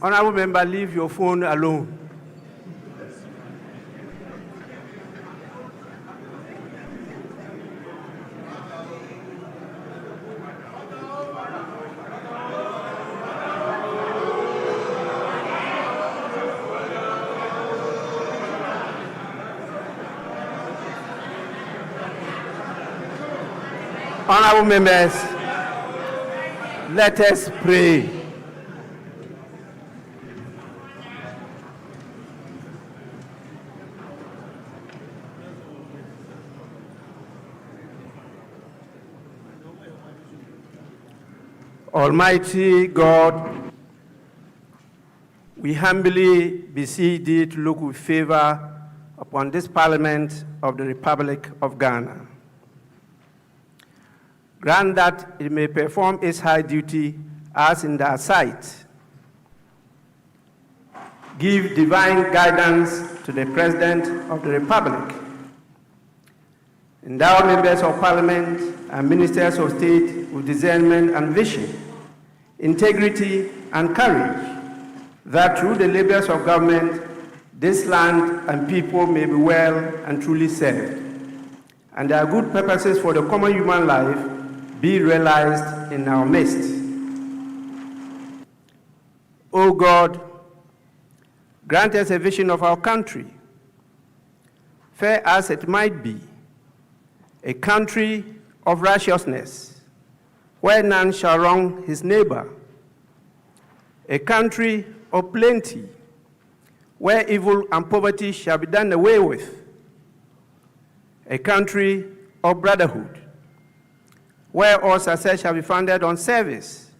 Honorable member, leave your phone alone. Honorable members, let us pray. Almighty God, we humbly beseech thee to look with favor upon this Parliament of the Republic of Ghana. Grant that it may perform its high duty as in thy sight. Give divine guidance to the President of the Republic. Endow members of Parliament and ministers of state with discernment and vision, integrity and courage, that through the labors of government, this land and people may be well and truly served, and their good purposes for the common human life be realized in our midst. O God, grant us a vision of our country, fair as it might be, a country of righteousness, where none shall wrong his neighbor, a country of plenty, where evil and poverty shall be done away with, a country of brotherhood, where all success shall be founded on service,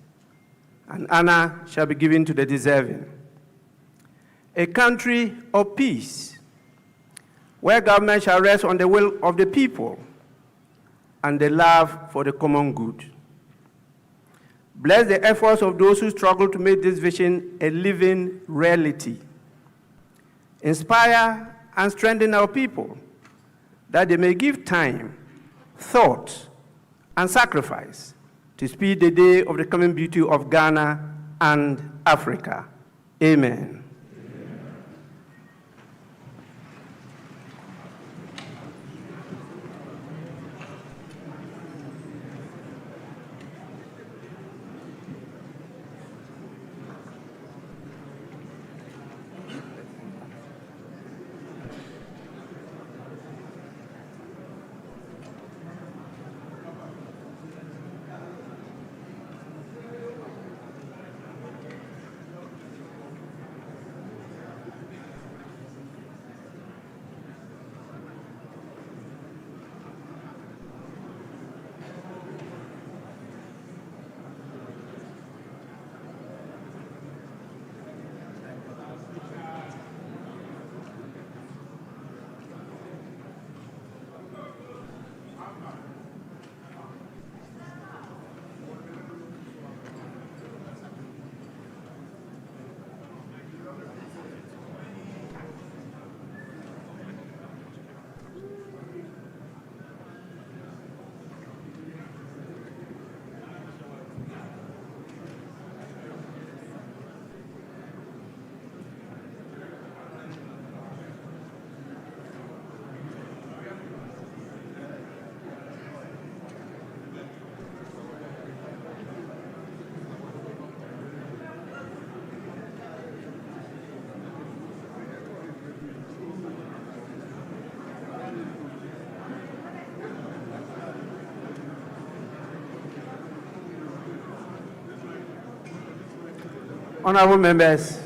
and honor shall be given to the deserving. A country of peace, where government shall rest on the will of the people and the love for the common good. Bless the efforts of those who struggle to make this vision a living reality. Inspire and strengthen our people, that they may give time, thought, and sacrifice to speed the day of the coming beauty of Ghana and Africa. Amen. Honorable members,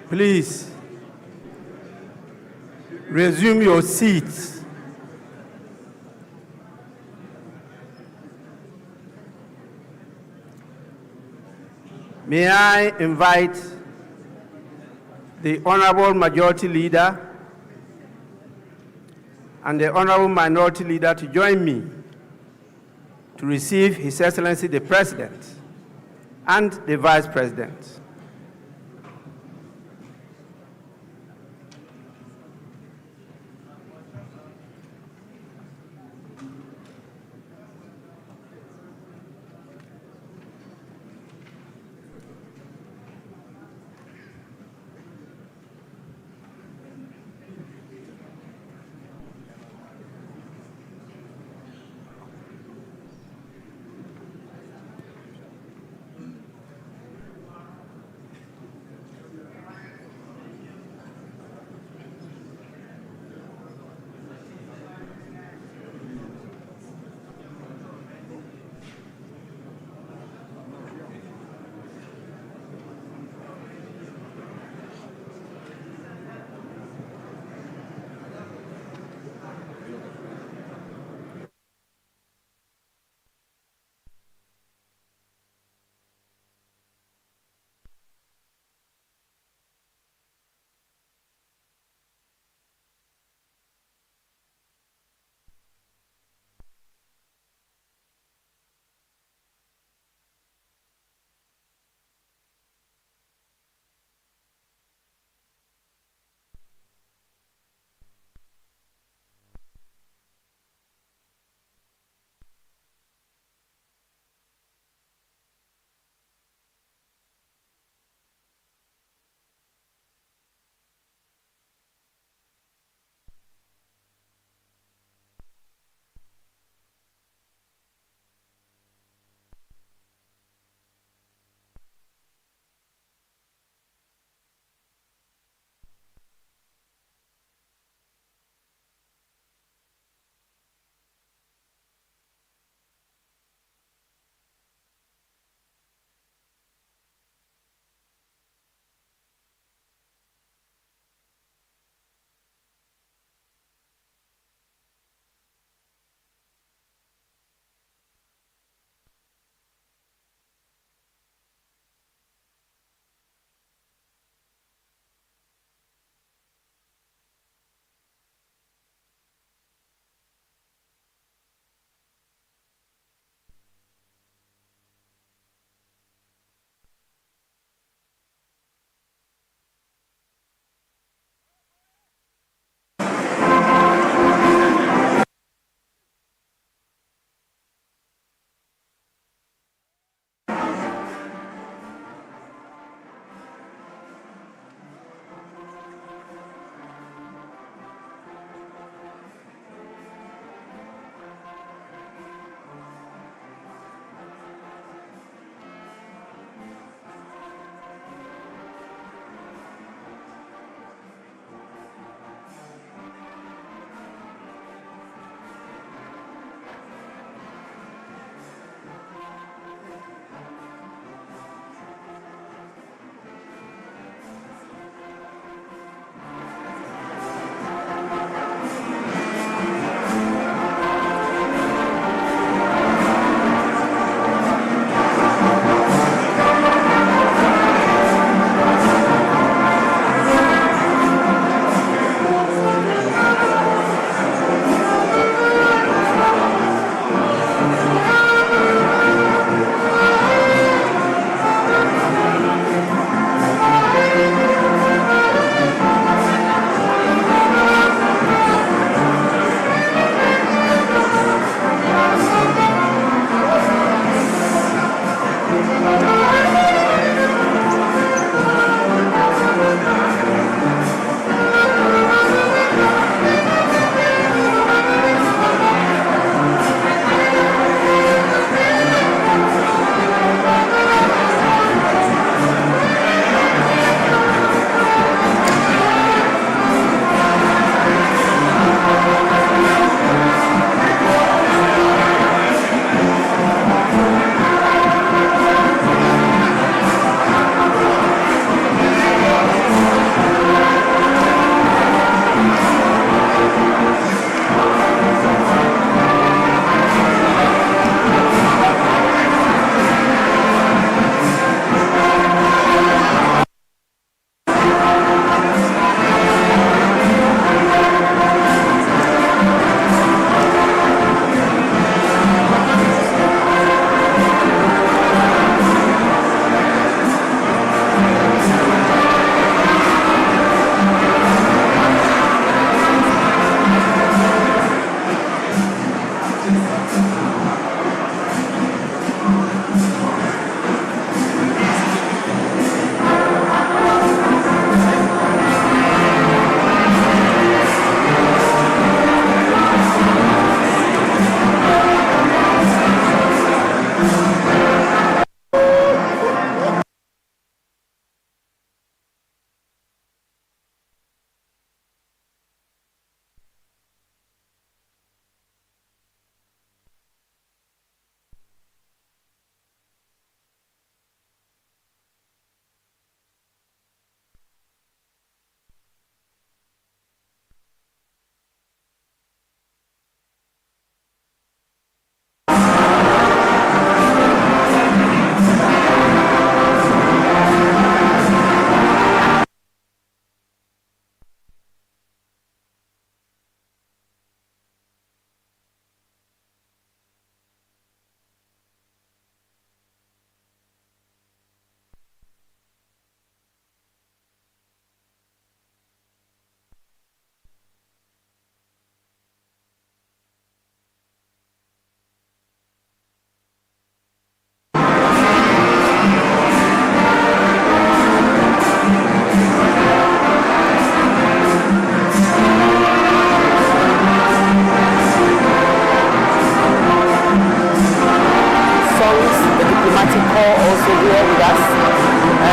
please resume your seats. May I invite the Honorable Majority Leader and the Honorable Minority Leader to join me to receive His Excellency the President and the Vice President.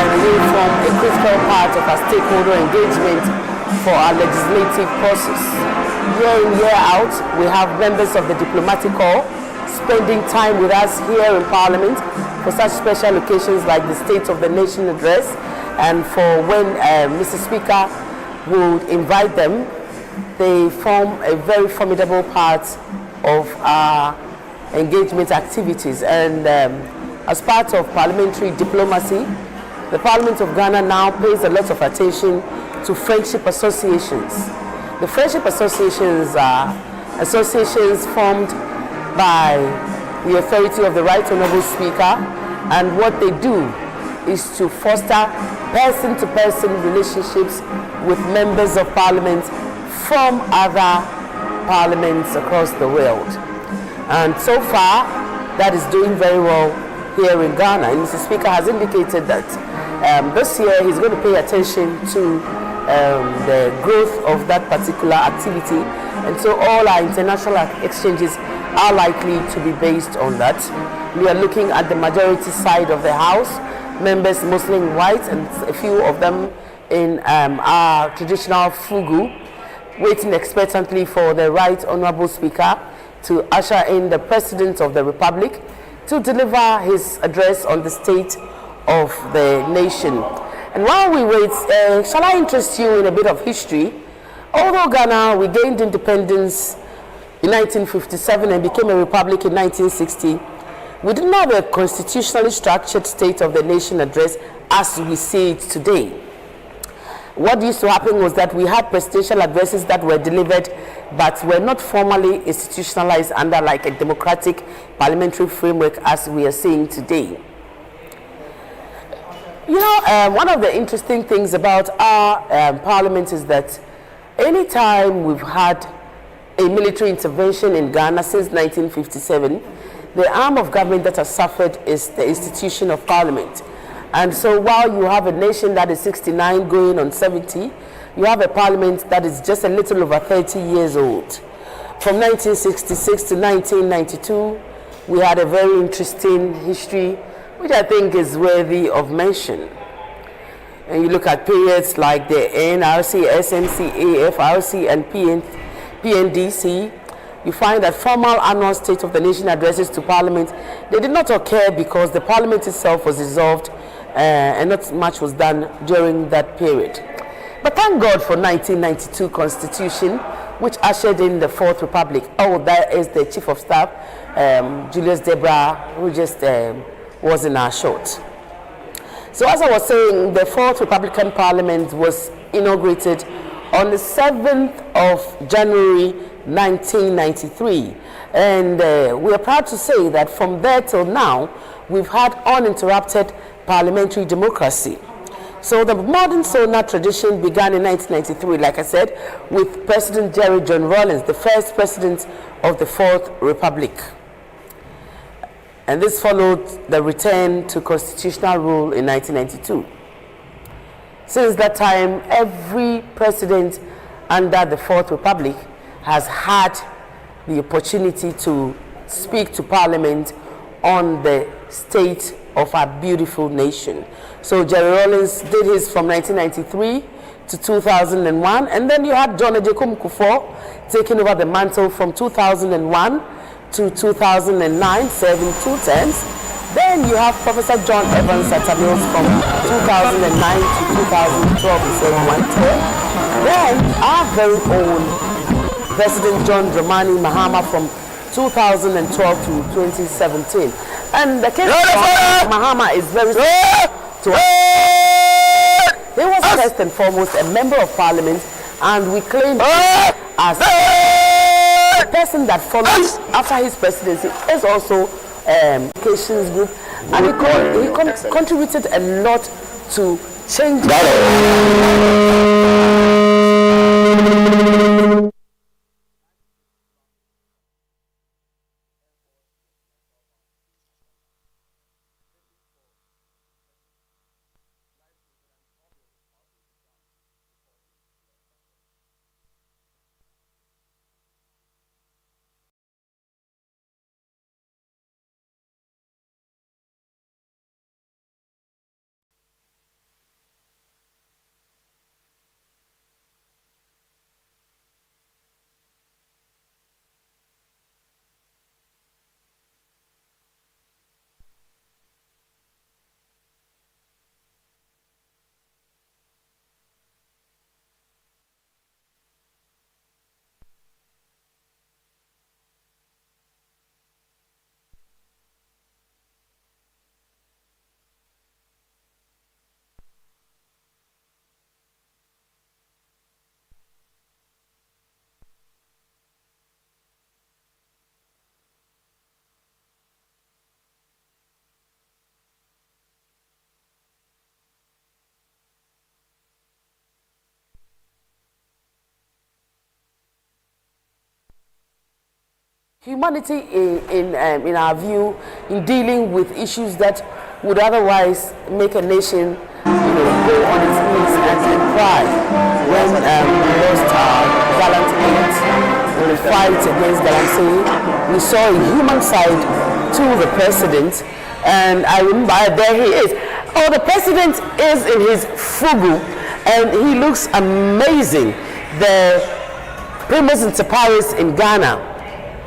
and we form a critical part of our stakeholder engagement for our legislative process. Year in, year out, we have members of the diplomatic corps spending time with us here in Parliament for such special occasions like the State of the Nation address, and for when Mr. Speaker would invite them. They form a very formidable part of our engagement activities. And as part of parliamentary diplomacy, the Parliament of Ghana now pays a lot of attention to friendship associations. The friendship associations are associations formed by the authority of the Right Honourable Speaker, and what they do is to foster person-to-person relationships with members of Parliament from other parliaments across the world. And so far, that is doing very well here in Ghana. And Mr. Speaker has indicated that this year he's going to pay attention to the growth of that particular activity. And so all our international exchanges are likely to be based on that. We are looking at the majority side of the House, members mostly in white, and a few of them in our traditional fugu, waiting expectantly for the Right Honourable Speaker to usher in the President of the Republic to deliver his address on the state of the nation. And while we wait, shall I interest you in a bit of history? Although Ghana, we gained independence in 1957 and became a republic in 1960, we didn't have a constitutionally structured State of the Nation address as we see it today. What used to happen was that we had presidential addresses that were delivered but were not formally institutionalized under like a democratic parliamentary framework as we are seeing today. You know, one of the interesting things about our parliament is that anytime we've had a military intervention in Ghana since 1957, the arm of government that has suffered is the institution of parliament. And so while you have a nation that is 69 going on 70, you have a parliament that is just a little over 30 years old. From 1966 to 1992, we had a very interesting history, which I think is worthy of mention. And you look at periods like the NRC, SMC, AFRC, and PNDC, you find that formal annual State of the Nation addresses to Parliament, they did not occur because the Parliament itself was dissolved and not much was done during that period. But thank God for 1992 Constitution, which ushered in the Fourth Republic. Oh, that is the Chief of Staff, Julius Debra, who just was in our short. So as I was saying, the Fourth Republican Parliament was inaugurated on the 7th of January 1993. And we are proud to say that from there till now, we've had uninterrupted parliamentary democracy. So the modern SONA tradition began in 1993, like I said, with President Jerry John Rawlings, the first president of the Fourth Republic. And this followed the return to constitutional rule in 1992. Since that time, every president under the Fourth Republic has had the opportunity to speak to Parliament on the state of our beautiful nation. So Jerry Rawlings did his from 1993 to 2001, and then you had John Ejekum Kufuor taking over the mantle from 2001 to 2009, serving 2 terms. Then you have Professor John Evans Atamils from 2009 to 2012, he served 1 term. Then our very own President John Dramani Mahama from 2012 to 2017. And the case of Mahama is very to us. He was first and foremost a member of Parliament, and we claim him as the person that follows after his presidency is also communications group, and he contributed a lot to change. Humanity, in our view, in dealing with issues that would otherwise make a nation, go on its knees and cry. When we lost our gallant mate in the fight against Galamsey, we saw a human side to the president, and I remember there he is. Oh, the president is in his fugu, and he looks amazing. The Primus inter pares in Ghana,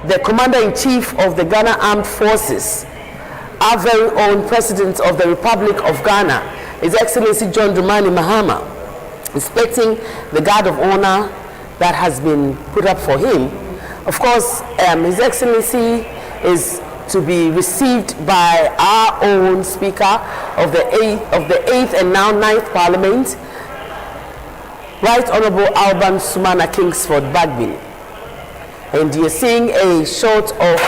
the Commander-in-Chief of the Ghana Armed Forces, our very own President of the Republic of Ghana, His Excellency John Dramani Mahama, inspecting the guard of honor that has been put up for him. Of course, His Excellency is to be received by our own Speaker of the 8th and now 9th Parliament, Right Honorable Alban Sumana Kingsford Bagbin. And you're seeing a shot of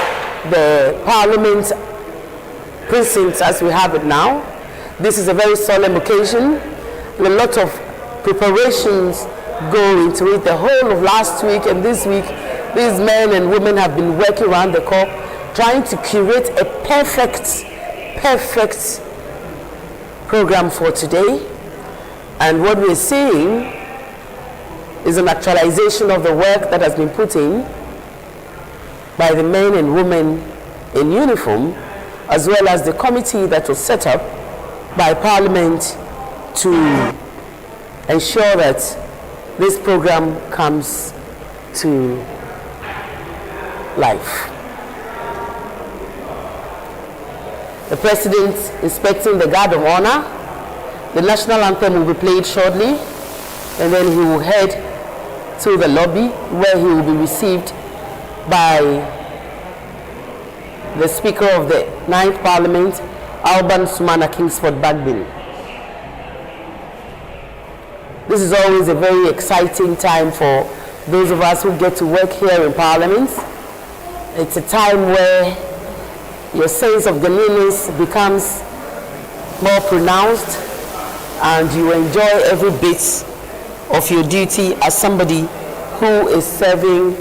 the Parliament precincts as we have it now. This is a very solemn occasion. A lot of preparations go into it. The whole of last week and this week, these men and women have been working around the clock, trying to curate a perfect program for today. And what we're seeing is an actualization of the work that has been put in by the men and women in uniform, as well as the committee that was set up by Parliament to ensure that this program comes to life. The President inspecting the guard of honor. The national anthem will be played shortly, and then he will head to the lobby where he will be received by the Speaker of the 9th Parliament, Alban Sumana Kingsford Bagbin. This is always a very exciting time for those of us who get to work here in Parliament. It's a time where your sense of Ghanaianness becomes more pronounced and you enjoy every bit of your duty as somebody who is serving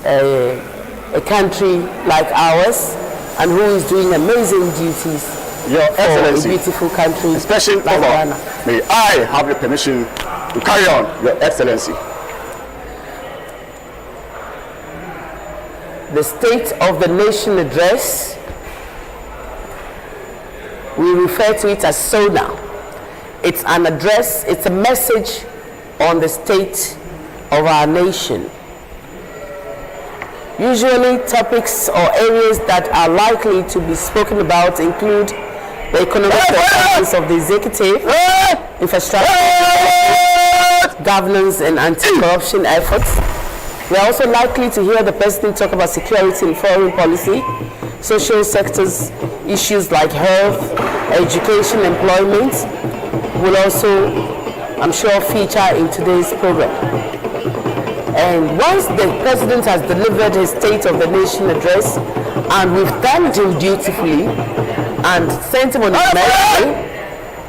a country like ours and who is doing amazing duties Your Excellency, for a beautiful country especially like Ghana. May I have your permission to carry on, Your Excellency? The State of the Nation Address, we refer to it as SONA. It's an address, it's a message on the state of our nation. Usually topics or areas that are likely to be spoken about include the economic performance of the executive, infrastructure, governance and anti-corruption efforts. We are also likely to hear the President talk about security and foreign policy, social sectors, issues like health, education, employment will also, I'm sure, feature in today's program. And once the President has delivered his State of the Nation address, and we've thanked him dutifully and sent him on his merry way,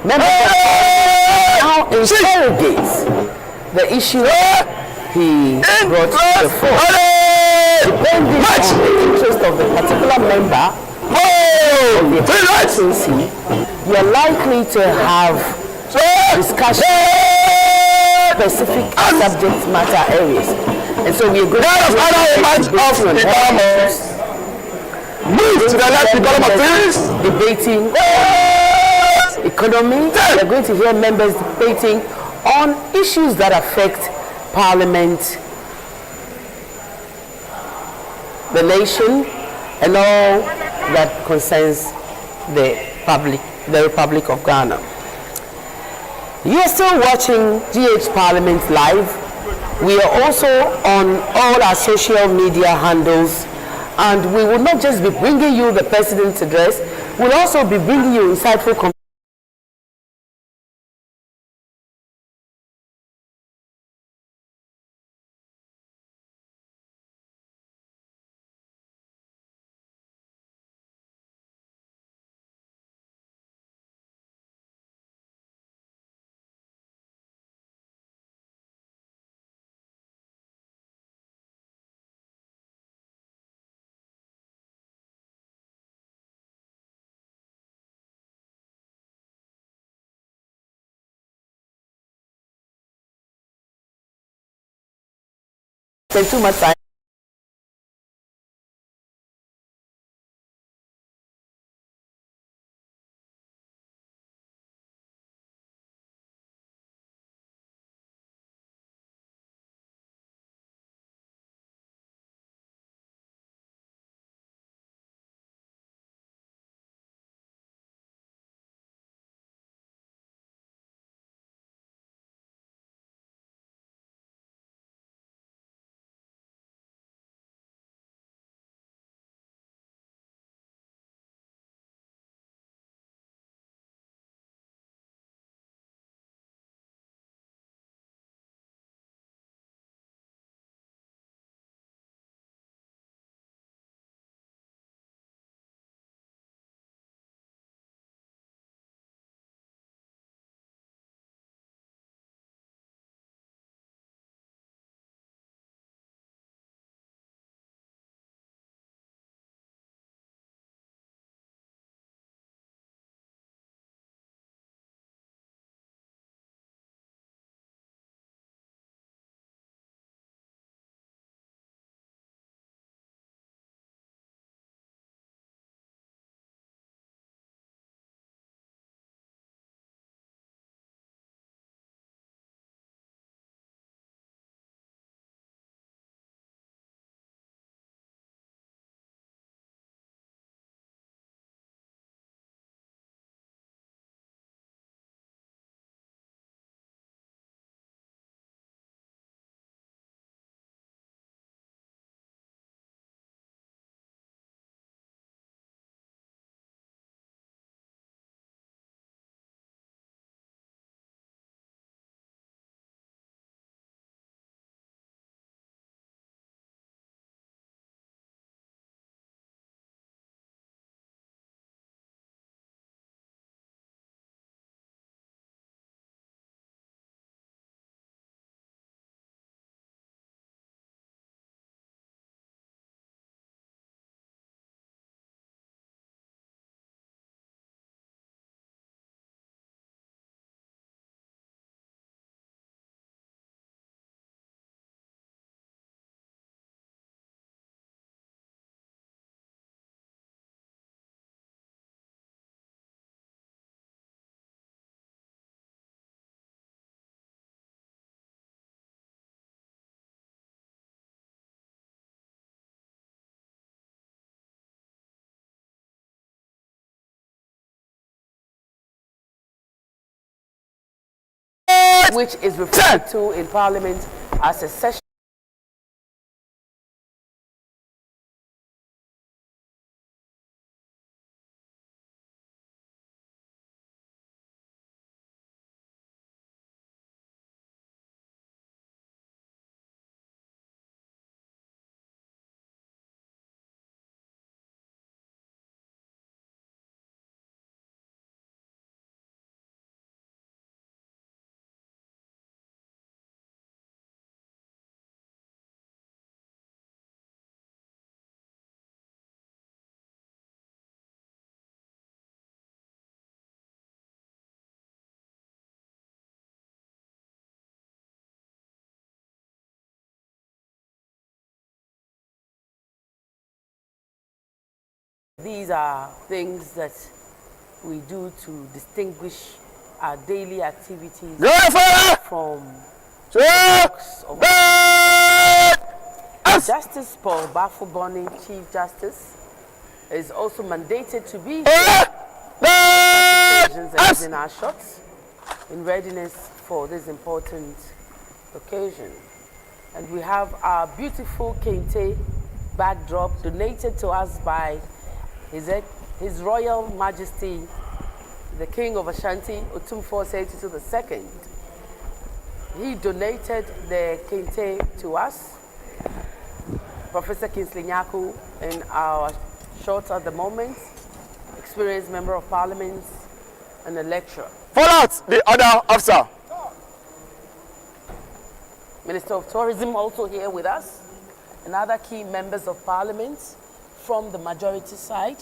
members of Parliament now interrogate the issue he brought to the fore. Depending on the interest of the particular member of the constituency, you're likely to have discussion specific subject matter areas. And so we are going to debating economy. We are going to hear members debating on issues that affect Parliament, the nation, and all that concerns the Republic of Ghana. You are still watching GH Parliament Live. We are also on all our social media handles, and we will not just be bringing you the President's address, we'll also be bringing you insightful spend too much time. Which is referred to in Parliament as a session. These are things that we do to distinguish our daily activities from acts of Justice Paul Bafuboni, Chief Justice, is also mandated to be here in our shots in readiness for this important occasion. And we have our beautiful kente backdrop donated to us by His Royal Majesty, the King of Ashanti, Otumfuo Osei-Tutu II. He donated the kente to us. Professor Kingsley Nyaku, in our short at the moment, experienced Member of Parliament and a lecturer. Follow out the other officer. Minister of Tourism also here with us, and other key members of Parliament from the majority side.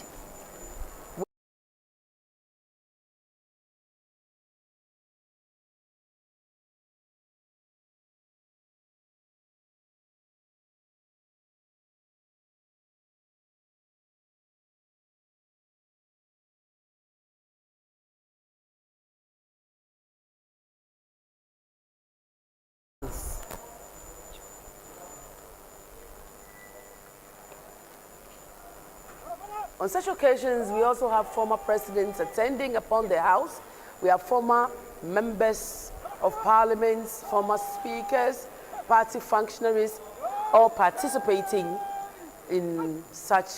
On such occasions, we also have former presidents attending upon the House. We have former members of parliament, former speakers, party functionaries, all participating in such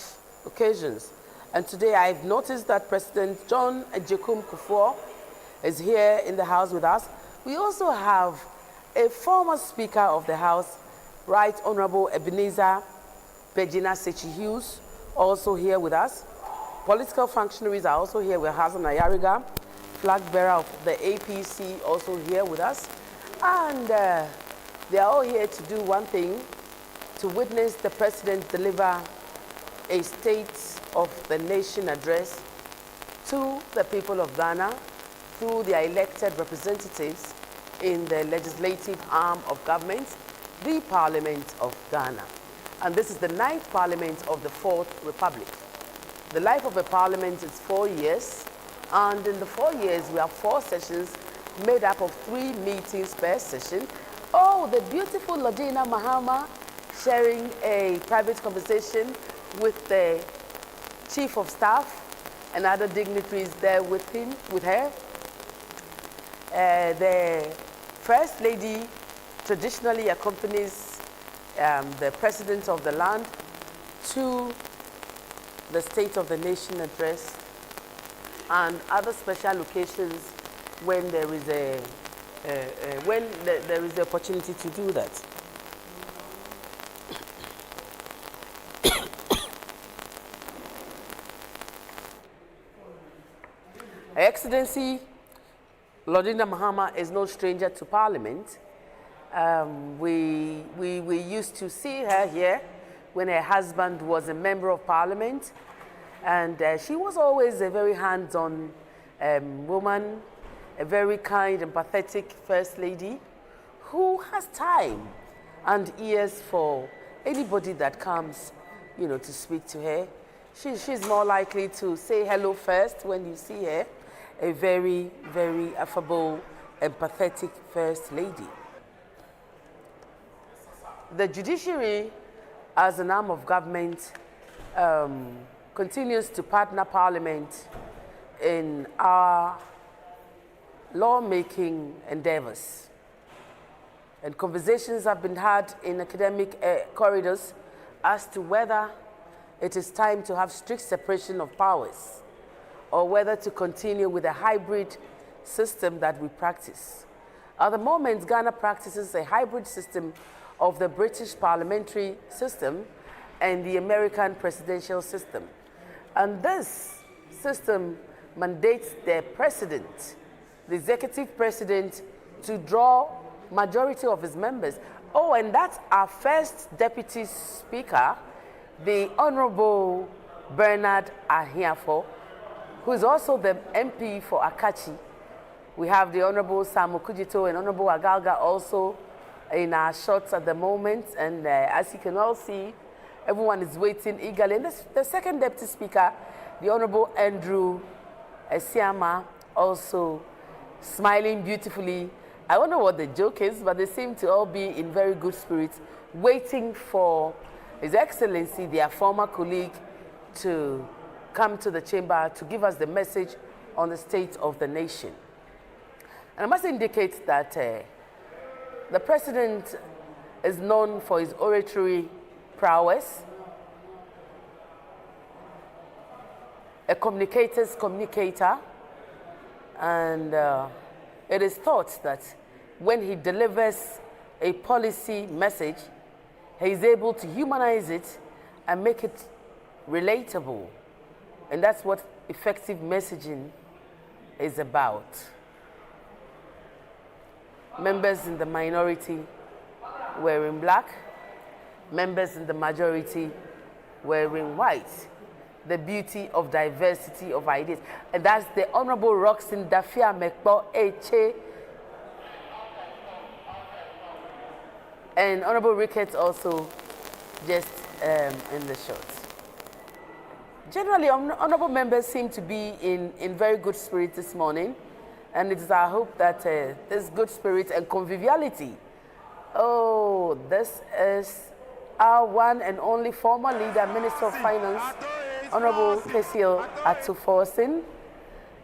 occasions. And today I've noticed that President John Ejekum Kufuor is here in the House with us. We also have a former Speaker of the House, Right Honorable Ebenezer Bejina Sechi Hughes, also here with us. Political functionaries are also here with Hassan Ayariga, flag bearer of the APC, also here with us. And they are all here to do one thing, to witness the President deliver a State of the Nation address to the people of Ghana through their elected representatives in the legislative arm of government, the Parliament of Ghana. And this is the 9th Parliament of the 4th Republic. The life of a Parliament is 4 years, and in the 4 years we have 4 sessions made up of 3 meetings per session. Oh, the beautiful Ladina Mahama sharing a private conversation with the Chief of Staff and other dignitaries there with her. The First Lady traditionally accompanies the President of the land to the State of the Nation address and other special occasions when there is there is the opportunity to do that. Her Excellency Lordina Mahama is no stranger to Parliament. We used to see her here when her husband was a member of Parliament, and she was always a very hands-on woman, a very kind and pathetic First Lady who has time and ears for anybody that comes, to speak to her. She's more likely to say hello first when you see her. A very, very affable and pathetic First Lady. The judiciary, as an arm of government, continues to partner Parliament in our lawmaking endeavors. And conversations have been had in academic corridors as to whether it is time to have strict separation of powers, or whether to continue with a hybrid system that we practice. At the moment, Ghana practices a hybrid system of the British parliamentary system and the American presidential system. And this system mandates the president, the executive president, to draw majority of his members. Oh, and that's our first deputy speaker, the Honorable Bernard Ahiafo, who is also the MP for Akachi. We have the Honorable Samu Kujito and Honorable Agalga also in our shots at the moment. And as you can all see, everyone is waiting eagerly. And the second deputy speaker, the Honorable Andrew Esiama, also smiling beautifully. I don't know what the joke is, but they seem to all be in very good spirits, waiting for His Excellency, their former colleague, to come to the chamber to give us the message on the state of the nation. And I must indicate that the President is known for his oratory prowess, a communicator's communicator, and it is thought that when he delivers a policy message, he is able to humanize it and make it relatable. And that's what effective messaging is about. Members in the minority wearing black, members in the majority wearing white. The beauty of diversity of ideas. And that's the Honorable Roxin Dafia Mekpo Eche and Honorable Ricketts also just in the shots. Generally, honorable members seem to be in very good spirit this morning, and it is our hope that this good spirit and conviviality. Oh, this is our one and only former leader, Minister of Finance, Honorable Kessil Atuforsin.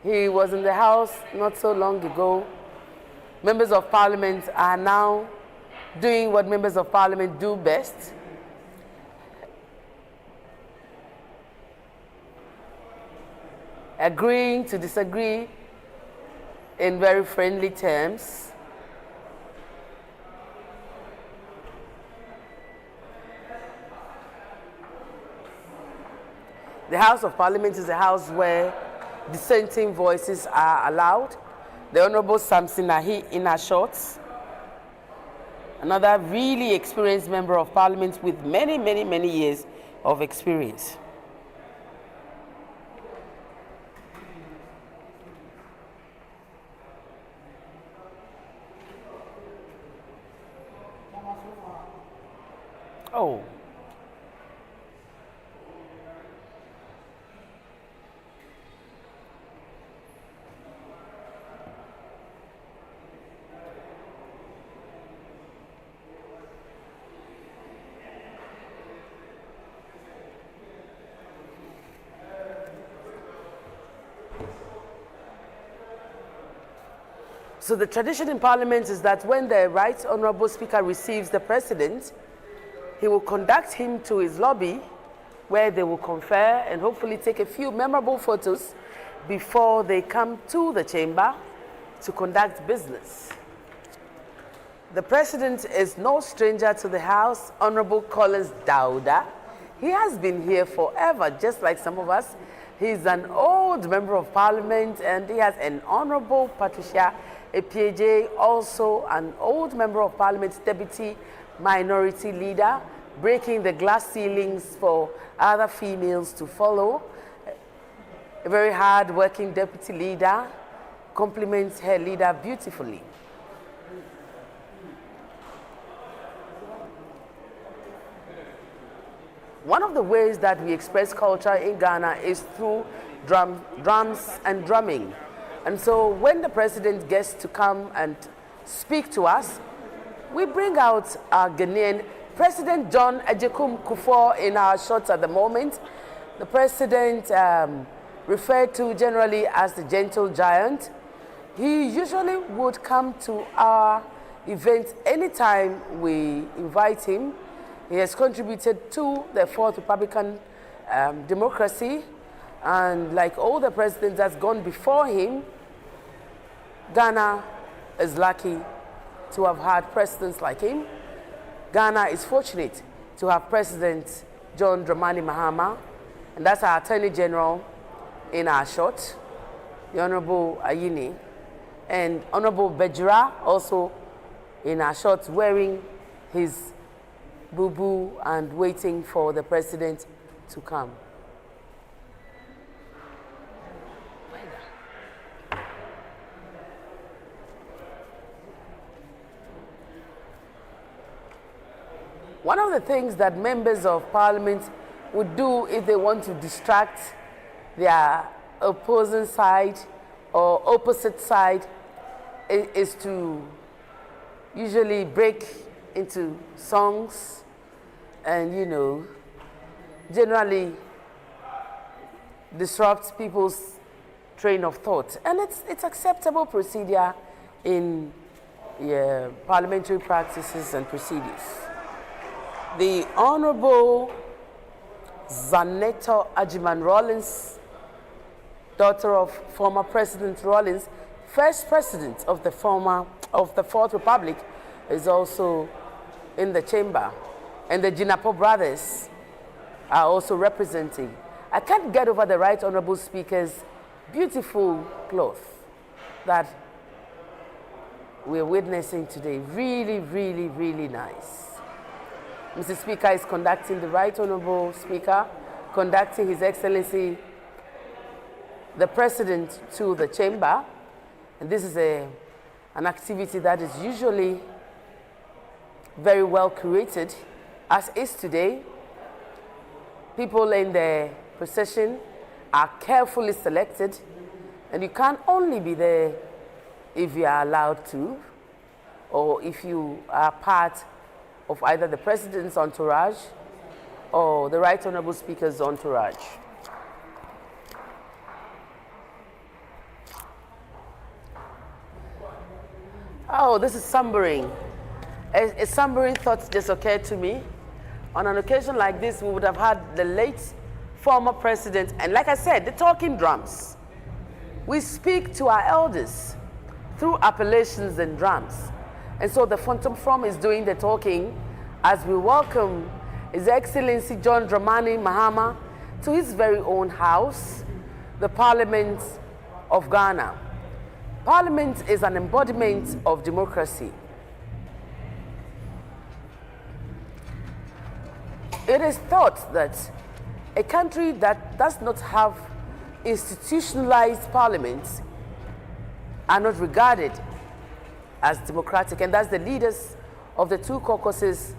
He was in the House not so long ago. Members of Parliament are now doing what members of Parliament do best. Agreeing to disagree in very friendly terms. The House of Parliament is a house where dissenting voices are allowed. The Honorable Samson Ahi Inashort, another really experienced member of Parliament with many years of experience. Oh. So the tradition in Parliament is that when the Right Honourable Speaker receives the President, he will conduct him to his lobby where they will confer and hopefully take a few memorable photos before they come to the chamber to conduct business. The President is no stranger to the House, Honourable Collins Dauda. He has been here forever, just like some of us. He's an old member of Parliament, and he has an Honourable Patricia Epieje, also an old member of Parliament, Deputy Minority Leader, breaking the glass ceilings for other females to follow. A very hard-working Deputy Leader, compliments her leader beautifully. One of the ways that we express culture in Ghana is through drums and drumming. And so when the President gets to come and speak to us, we bring out our Ghanaian President John Ajekum Kufuor in our shots at the moment. The President, referred to generally as the gentle giant, he usually would come to our events anytime we invite him. He has contributed to the Fourth Republican democracy, and like all the presidents that's gone before him, Ghana is lucky to have had presidents like him. Ghana is fortunate to have President John Dramani Mahama, and that's our Attorney General in our shot, the Honorable Ayini, and Honorable Bejira also in our shot, wearing his boo-boo and waiting for the President to come. One of the things that members of Parliament would do if they want to distract their opposing side or opposite side is to usually break into songs and, you know, generally disrupt people's train of thought. And it's acceptable procedure in parliamentary practices and procedures. The Honorable Zaneto Ajiman Rawlings, daughter of former President Rawlings, first president of the Fourth Republic, is also in the chamber. And the Jinapo brothers are also representing. I can't get over the Right Honorable Speaker's beautiful cloth that we're witnessing today. Really, really, really nice. Mr. Speaker is conducting, the Right Honorable Speaker, conducting His Excellency, the President, to the chamber. And this is an activity that is usually very well curated, as is today. People in the procession are carefully selected, and you can only be there if you are allowed to, or if you are part of either the President's entourage or the Right Honorable Speaker's entourage. Oh, this is sombering. A sombering thought just occurred to me. On an occasion like this, we would have had the late former president, and like I said, the talking drums. We speak to our elders through appellations and drums. And so the Phantom From is doing the talking as we welcome His Excellency John Dramani Mahama to his very own house, the Parliament of Ghana. Parliament is an embodiment of democracy. It is thought that a country that does not have institutionalized parliaments are not regarded as democratic, and that's the leaders of the two caucuses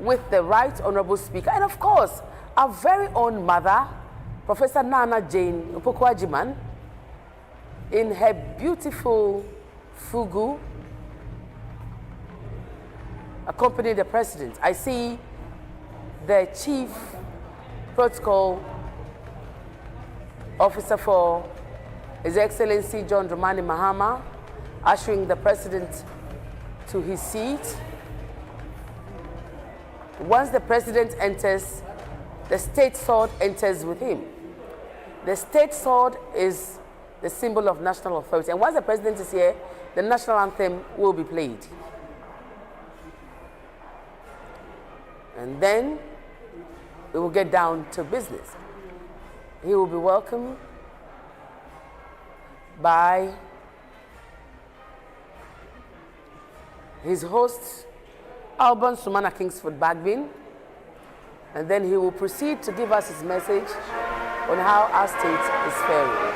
with the Right Honorable Speaker, and of course, our very own mother, Professor Nana Jane Opoku-Agyeman, in her beautiful fugu, accompanying the president. I see the Chief Protocol Officer for His Excellency John Dramani Mahama ushering the president to his seat. Once the president enters, the state sword enters with him. The state sword is the symbol of national authority. And once the president is here, the national anthem will be played. And then we will get down to business. He will be welcomed by his host, Alban Sumana Kingsford Bagbin, and then he will proceed to give us his message on how our state is faring.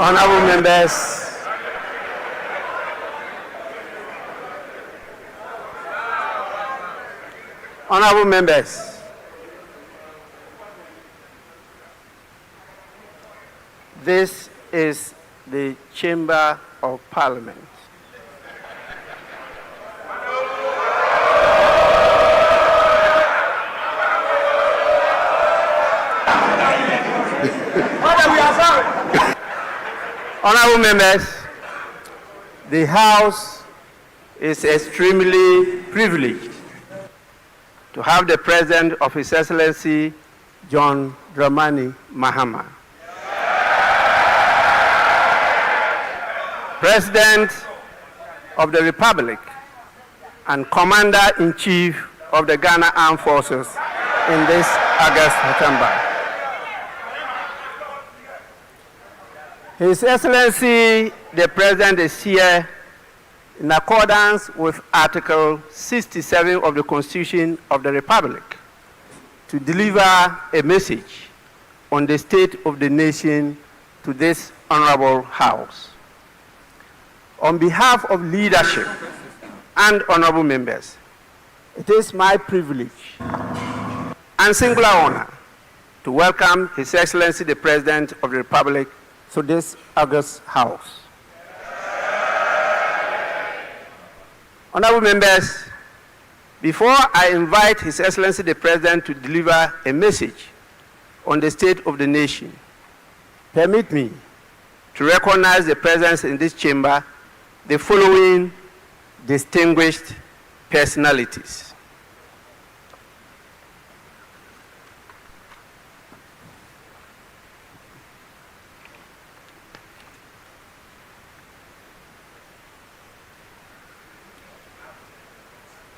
Honorable members, honorable members, this is the Chamber of Parliament. Honorable members, the House is extremely privileged to have the President of His Excellency John Dramani Mahama, President of the Republic and Commander-in-Chief of the Ghana Armed Forces in this August September. His Excellency, the President is here in accordance with Article 67 of the Constitution of the Republic to deliver a message on the state of the nation to this honorable House. On behalf of leadership and honorable members, it is my privilege and singular honor to welcome His Excellency the President of the Republic to this august house. Honorable members, before I invite His Excellency the President to deliver a message on the state of the nation, permit me to recognize the presence in this chamber the following distinguished personalities.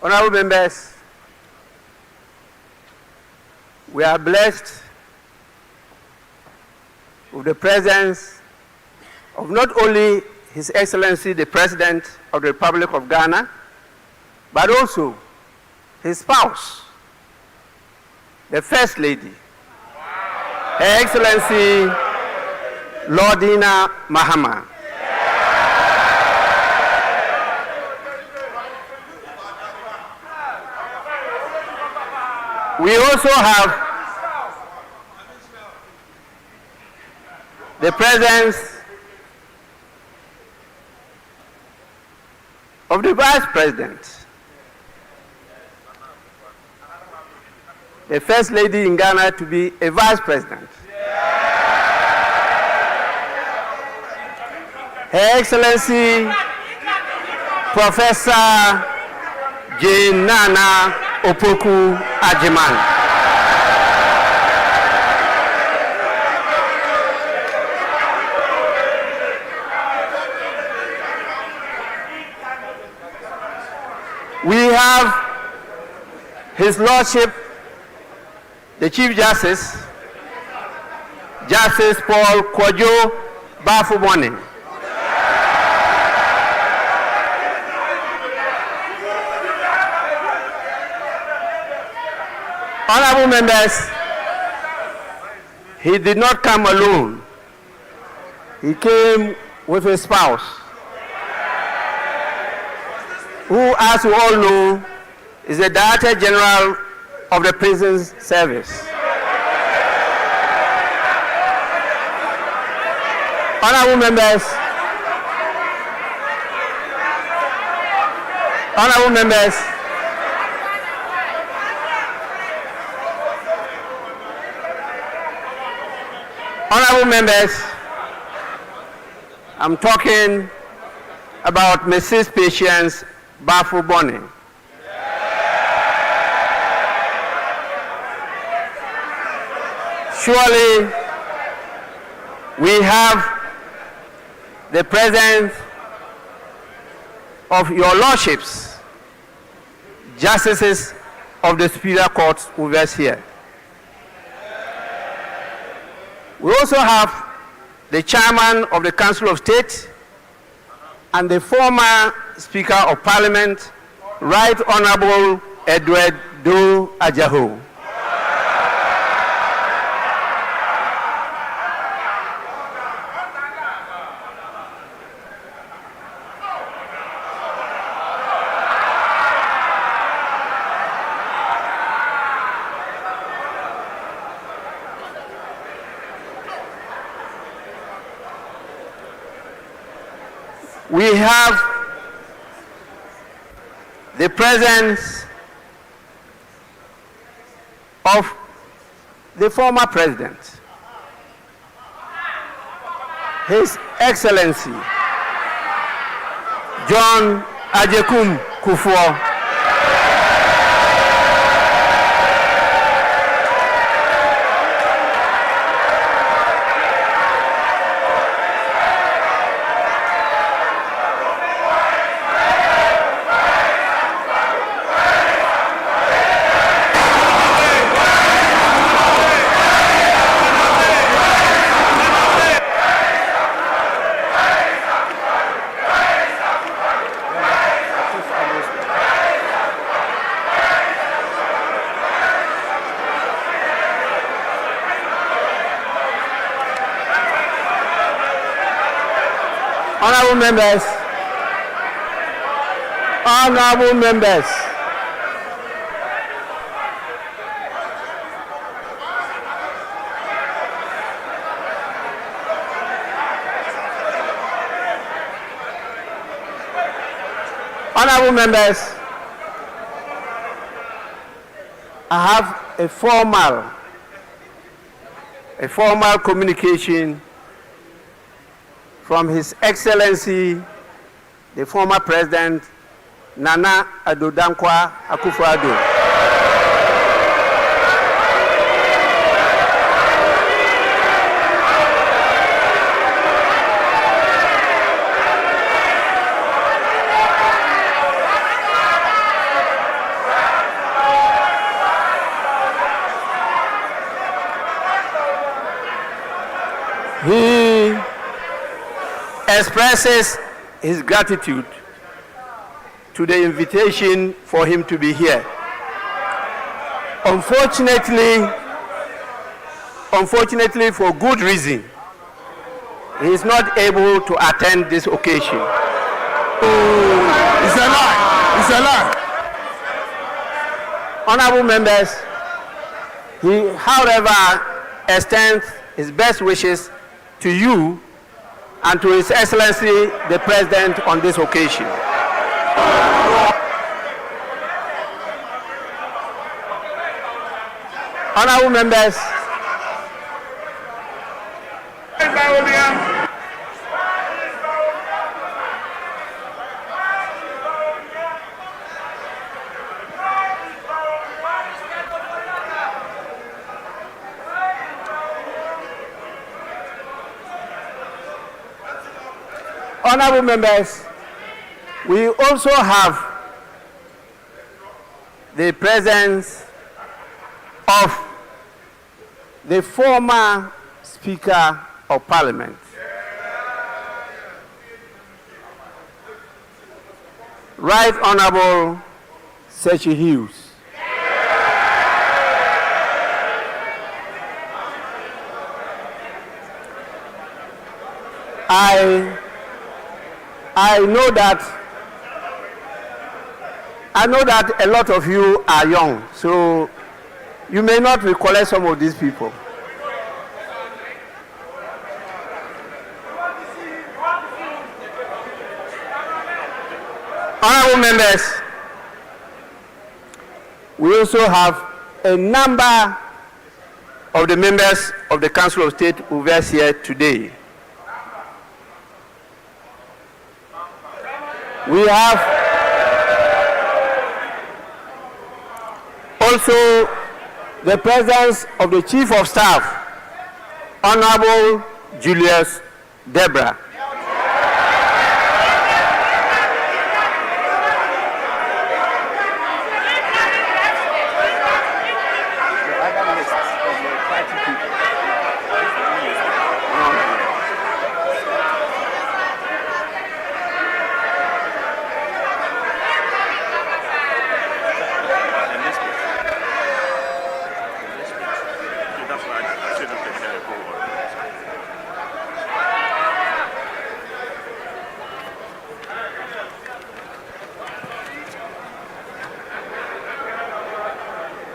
Honorable members, we are blessed with the presence of not only His Excellency the President of the Republic of Ghana, but also his spouse, the First Lady, Her Excellency Lordina Mahama. We also have the presence of the Vice President, the First Lady in Ghana to be a Vice President. Her Excellency Professor Jane Nana Opoku Ajiman. We have His Lordship, the Chief Justice, Justice Paul Kwadwo Bafuboni. Honorable members, he did not come alone. He came with his spouse, who, as you all know, is the Director General of the Prisons Service. Honorable members, I'm talking about Mrs. Patience Bafuboni. Surely we have the presence of your lordships, justices of the Superior Court with us here. We also have the chairman of the Council of State and the former Speaker of Parliament, Right Honorable Edward Do Ajaho. We have the presence of the former president, His Excellency John Agyekum Kufuor. Honorable members, Honorable members, I have a formal communication from His Excellency, the former President Nana Addo Dankwa Akufo-Addo. He expresses his gratitude to the invitation for him to be here. Unfortunately, for good reason, he is not able to attend this occasion. It's a lie. It's a lie. Honorable members, he, however, extends his best wishes to you and to His Excellency the President on this occasion. Honorable members, we also have the presence of the former Speaker of Parliament, Right Honorable Sechi Hughes. I know that a lot of you are young, so you may not recollect some of these people. Honorable members, we also have a number of the members of the Council of State who are here today. We have also the presence of the Chief of Staff, Honorable Julius Debra.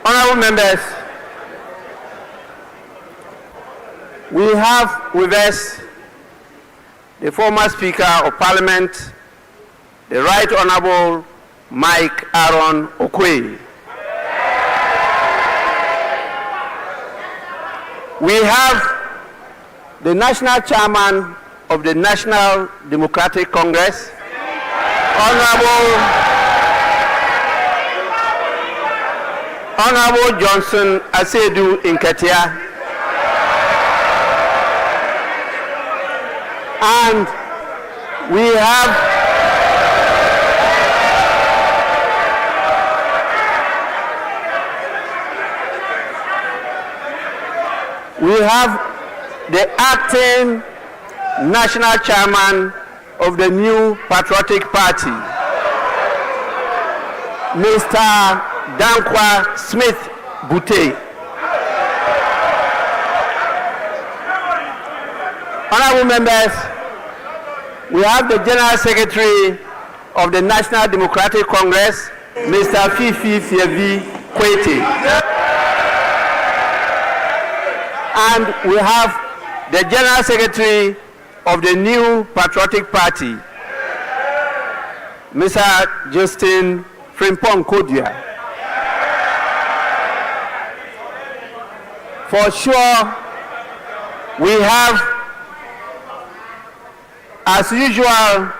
Honorable members, we have with us the former Speaker of Parliament, the Right Honorable Mike Aaron Okwe. We have the National Chairman of the National Democratic Congress, Honorable Johnson Asedu Nketia, and we have the acting National Chairman of the New Patriotic Party, Mr. Dankwa Smith Bute. Honorable members, we have the General Secretary of the National Democratic Congress, Mr. Fifi Fievi Kwete. And we have the General Secretary of the New Patriotic Party, Mr. Justin Frimpong Kodia. For sure, we have, as usual,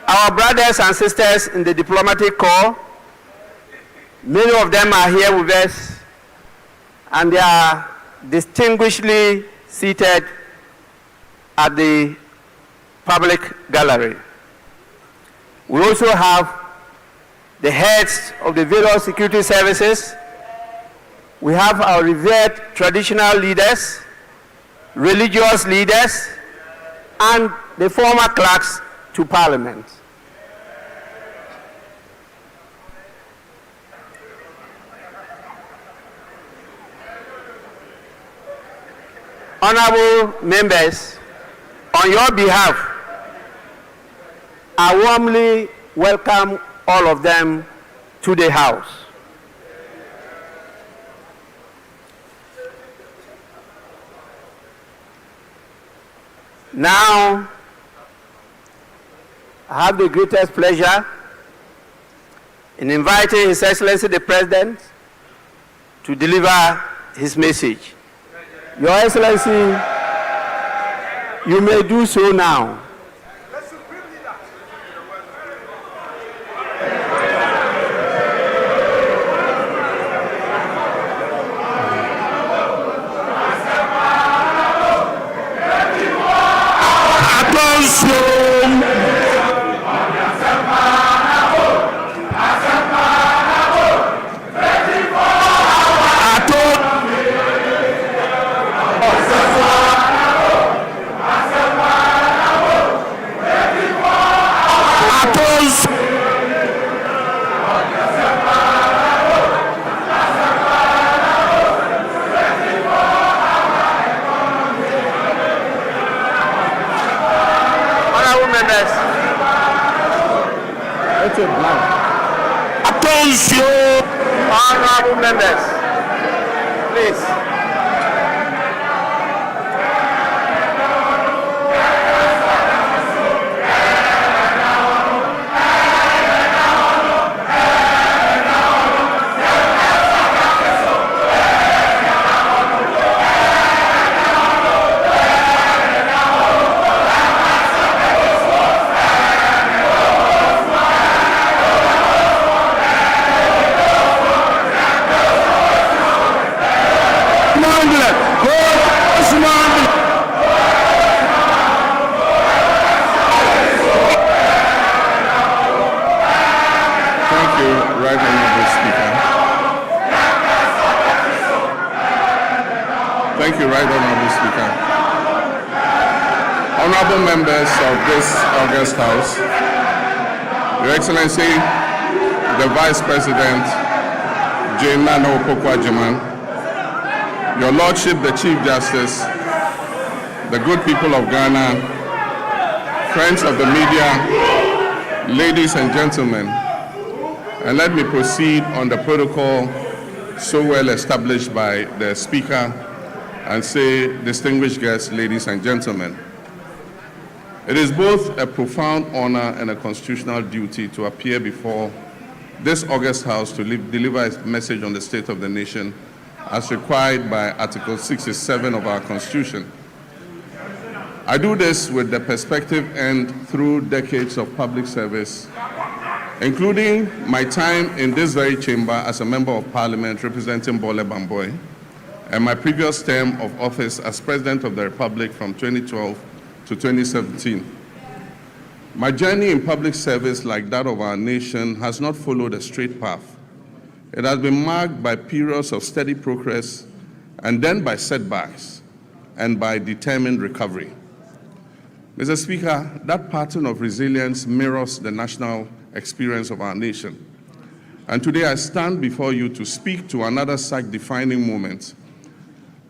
our brothers and sisters in the diplomatic corps. Many of them are here with us, and they are distinguishedly seated at the public gallery. We also have the heads of the various security services. We have our revered traditional leaders, religious leaders, and the former clerks to Parliament. Honorable members, on your behalf, I warmly welcome all of them to the House. Now, I have the greatest pleasure in inviting His Excellency the President to deliver his message. Your Excellency, you may do so now. Honorable members, please. Thank you, Right Honorable Speaker. Honorable members of this august House, Your Excellency, the Vice President, Jane Nana Opoku-Agyeman, Your Lordship, the Chief Justice, the good people of Ghana, friends of the media, ladies and gentlemen, and let me proceed on the protocol so well established by the Speaker and say, distinguished guests, ladies and gentlemen. It is both a profound honor and a constitutional duty to appear before this august House to deliver a message on the state of the nation as required by Article 67 of our Constitution. I do this with the perspective and through decades of public service, including my time in this very chamber as a member of Parliament representing Bole Bamboy, and my previous term of office as President of the Republic from 2012 to 2017. My journey in public service, like that of our nation, has not followed a straight path. It has been marked by periods of steady progress and then by setbacks and by determined recovery. Mr. Speaker, that pattern of resilience mirrors the national experience of our nation. And today I stand before you to speak to another such defining moment,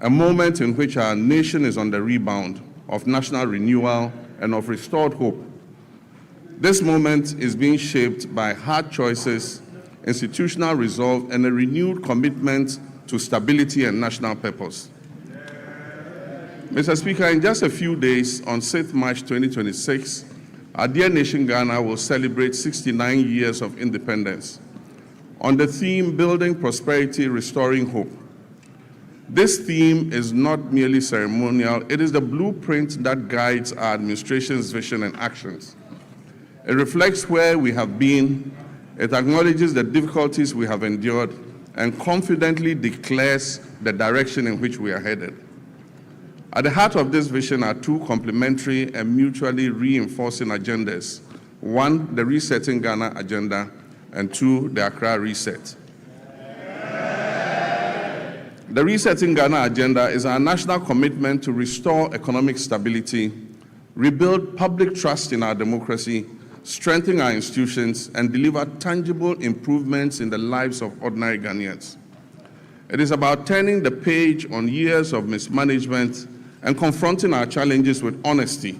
a moment in which our nation is on the rebound, of national renewal and of restored hope. This moment is being shaped by hard choices, institutional resolve, and a renewed commitment to stability and national purpose. Mr. Speaker, in just a few days, on 6th March 2026, our dear nation Ghana will celebrate 69 years of independence on the theme Building Prosperity, Restoring Hope. This theme is not merely ceremonial, it is the blueprint that guides our administration's vision and actions. It reflects where we have been, it acknowledges the difficulties we have endured, and confidently declares the direction in which we are headed. At the heart of this vision are two complementary and mutually reinforcing agendas. One, the Resetting Ghana agenda, and two, the Accra Reset. The Resetting Ghana agenda is our national commitment to restore economic stability, rebuild public trust in our democracy, strengthen our institutions, and deliver tangible improvements in the lives of ordinary Ghanaians. It is about turning the page on years of mismanagement and confronting our challenges with honesty,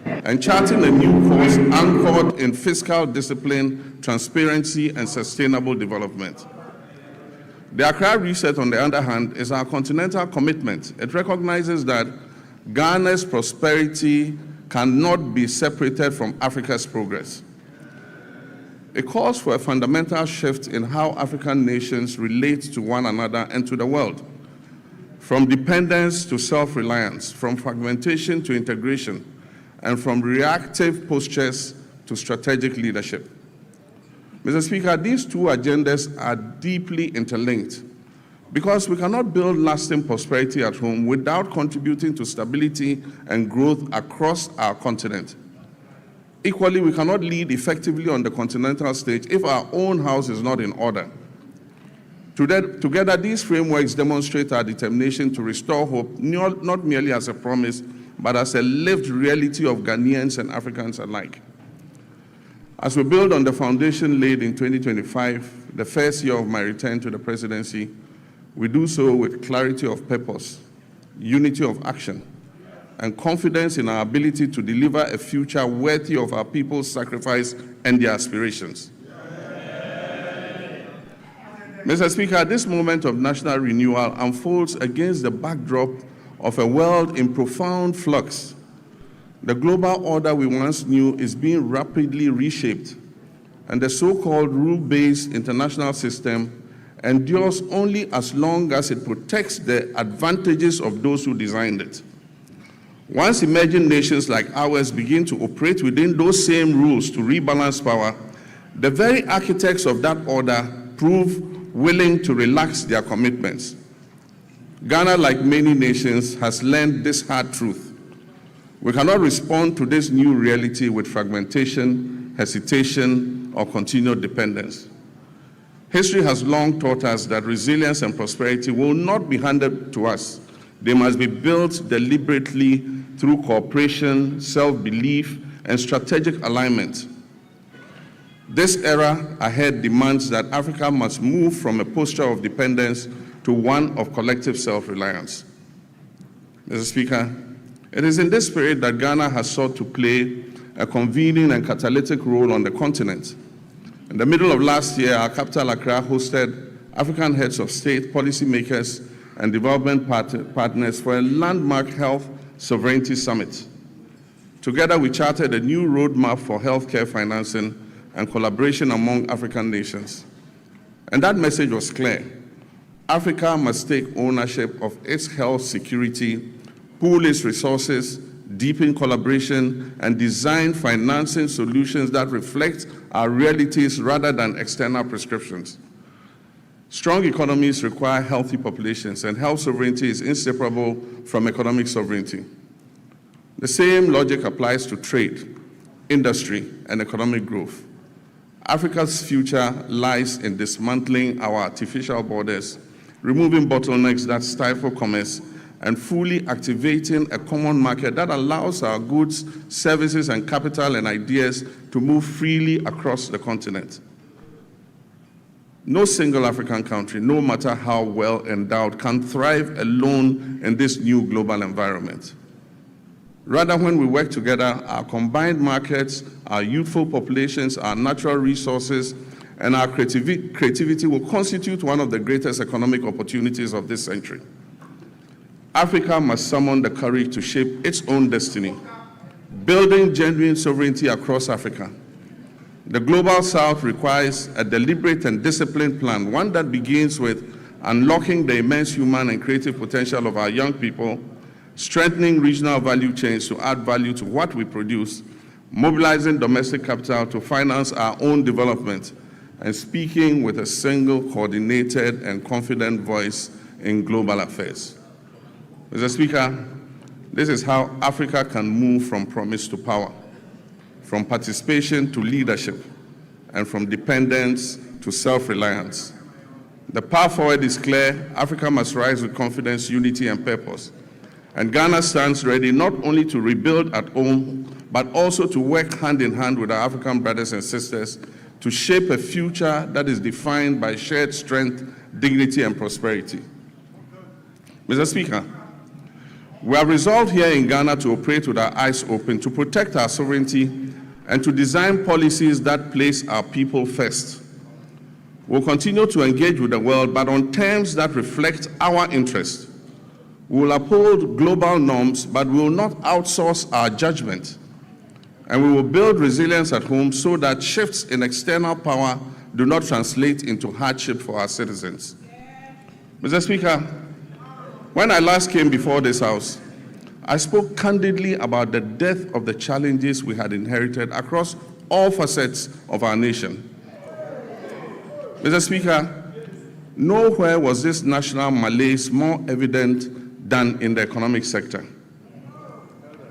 and charting a new course anchored in fiscal discipline, transparency, and sustainable development. The Accra Reset, on the other hand, is our continental commitment. It recognizes that Ghana's prosperity cannot be separated from Africa's progress. It calls for a fundamental shift in how African nations relate to one another and to the world, from dependence to self-reliance, from fragmentation to integration, and from reactive postures to strategic leadership. Mr. Speaker, these two agendas are deeply interlinked because we cannot build lasting prosperity at home without contributing to stability and growth across our continent. Equally, we cannot lead effectively on the continental stage if our own house is not in order. Together, these frameworks demonstrate our determination to restore hope, not merely as a promise, but as a lived reality of Ghanaians and Africans alike. As we build on the foundation laid in 2025, the first year of my return to the presidency, we do so with clarity of purpose, unity of action, and confidence in our ability to deliver a future worthy of our people's sacrifice and their aspirations. Mr. Speaker, this moment of national renewal unfolds against the backdrop of a world in profound flux. The global order we once knew is being rapidly reshaped, and the so-called rule-based international system endures only as long as it protects the advantages of those who designed it. Once emerging nations like ours begin to operate within those same rules to rebalance power, the very architects of that order prove willing to relax their commitments. Ghana, like many nations, has learned this hard truth. We cannot respond to this new reality with fragmentation, hesitation, or continued dependence. History has long taught us that resilience and prosperity will not be handed to us. They must be built deliberately through cooperation, self-belief, and strategic alignment. This era ahead demands that Africa must move from a posture of dependence to one of collective self-reliance. Mr. Speaker, it is in this spirit that Ghana has sought to play a convening and catalytic role on the continent. In the middle of last year, our capital, Accra, hosted African heads of state, policymakers, and development partners for a landmark health sovereignty summit. Together, we charted a new roadmap for healthcare financing and collaboration among African nations. And that message was clear. Africa must take ownership of its health security, pool its resources, deepen collaboration, and design financing solutions that reflect our realities rather than external prescriptions. Strong economies require healthy populations, and health sovereignty is inseparable from economic sovereignty. The same logic applies to trade, industry, and economic growth. Africa's future lies in dismantling our artificial borders, removing bottlenecks that stifle commerce, and fully activating a common market that allows our goods, services, and capital and ideas to move freely across the continent. No single African country, no matter how well endowed, can thrive alone in this new global environment. Rather, when we work together, our combined markets, our youthful populations, our natural resources, and our creativity will constitute one of the greatest economic opportunities of this century. Africa must summon the courage to shape its own destiny, building genuine sovereignty across Africa. The Global South requires a deliberate and disciplined plan, one that begins with unlocking the immense human and creative potential of our young people, strengthening regional value chains to add value to what we produce, mobilizing domestic capital to finance our own development, and speaking with a single, coordinated, and confident voice in global affairs. Mr. Speaker, this is how Africa can move from promise to power, from participation to leadership, and from dependence to self-reliance. The path forward is clear. Africa must rise with confidence, unity, and purpose. And Ghana stands ready not only to rebuild at home, but also to work hand in hand with our African brothers and sisters to shape a future that is defined by shared strength, dignity, and prosperity. Mr. Speaker, we are resolved here in Ghana to operate with our eyes open, to protect our sovereignty, and to design policies that place our people first. We'll continue to engage with the world, but on terms that reflect our interests. We will uphold global norms, but we will not outsource our judgment. And we will build resilience at home so that shifts in external power do not translate into hardship for our citizens. Mr. Speaker, when I last came before this House, I spoke candidly about the depth of the challenges we had inherited across all facets of our nation. Mr. Speaker, nowhere was this national malaise more evident than in the economic sector.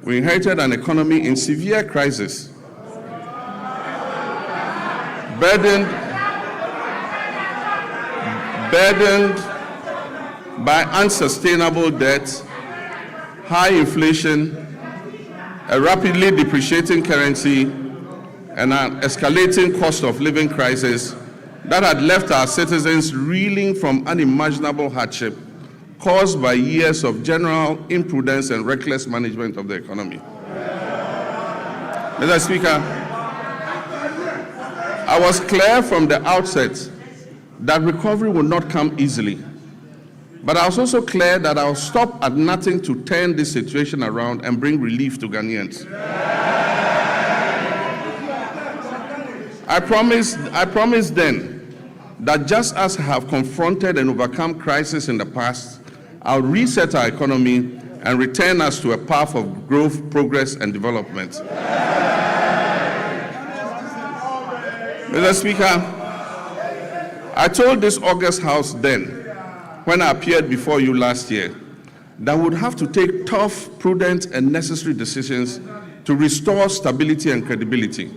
We inherited an economy in severe crisis, burdened by unsustainable debt, high inflation, a rapidly depreciating currency, and an escalating cost of living crisis that had left our citizens reeling from unimaginable hardship caused by years of general imprudence and reckless management of the economy. Mr. Speaker, I was clear from the outset that recovery would not come easily. But I was also clear that I'll stop at nothing to turn this situation around and bring relief to Ghanaians. I promised then that just as I have confronted and overcome crisis in the past, I'll reset our economy and return us to a path of growth, progress, and development. Mr. Speaker, I told this August House then, when I appeared before you last year, that we would have to take tough, prudent, and necessary decisions to restore stability and credibility.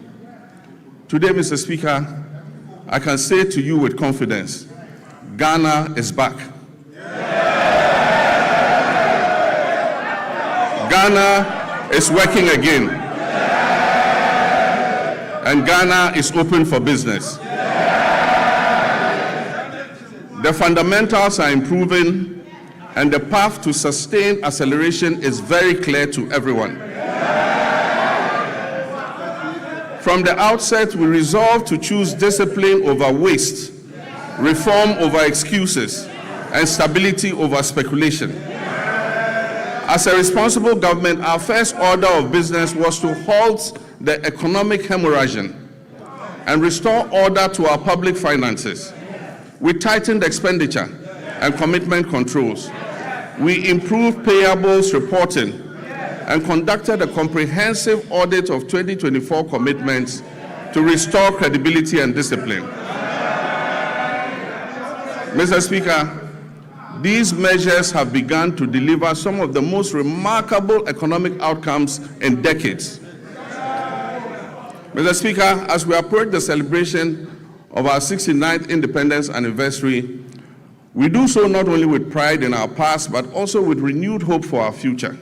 Today, Mr. Speaker, I can say to you with confidence, Ghana is back. Ghana is working again. And Ghana is open for business. The fundamentals are improving, and the path to sustained acceleration is very clear to everyone. From the outset, we resolved to choose discipline over waste, reform over excuses, and stability over speculation. As a responsible government, our first order of business was to halt the economic hemorrhaging and restore order to our public finances. We tightened expenditure and commitment controls. We improved payables reporting and conducted a comprehensive audit of 2024 commitments to restore credibility and discipline. Mr. Speaker, these measures have begun to deliver some of the most remarkable economic outcomes in decades. Mr. Speaker, as we approach the celebration of our 69th independence anniversary, we do so not only with pride in our past, but also with renewed hope for our future.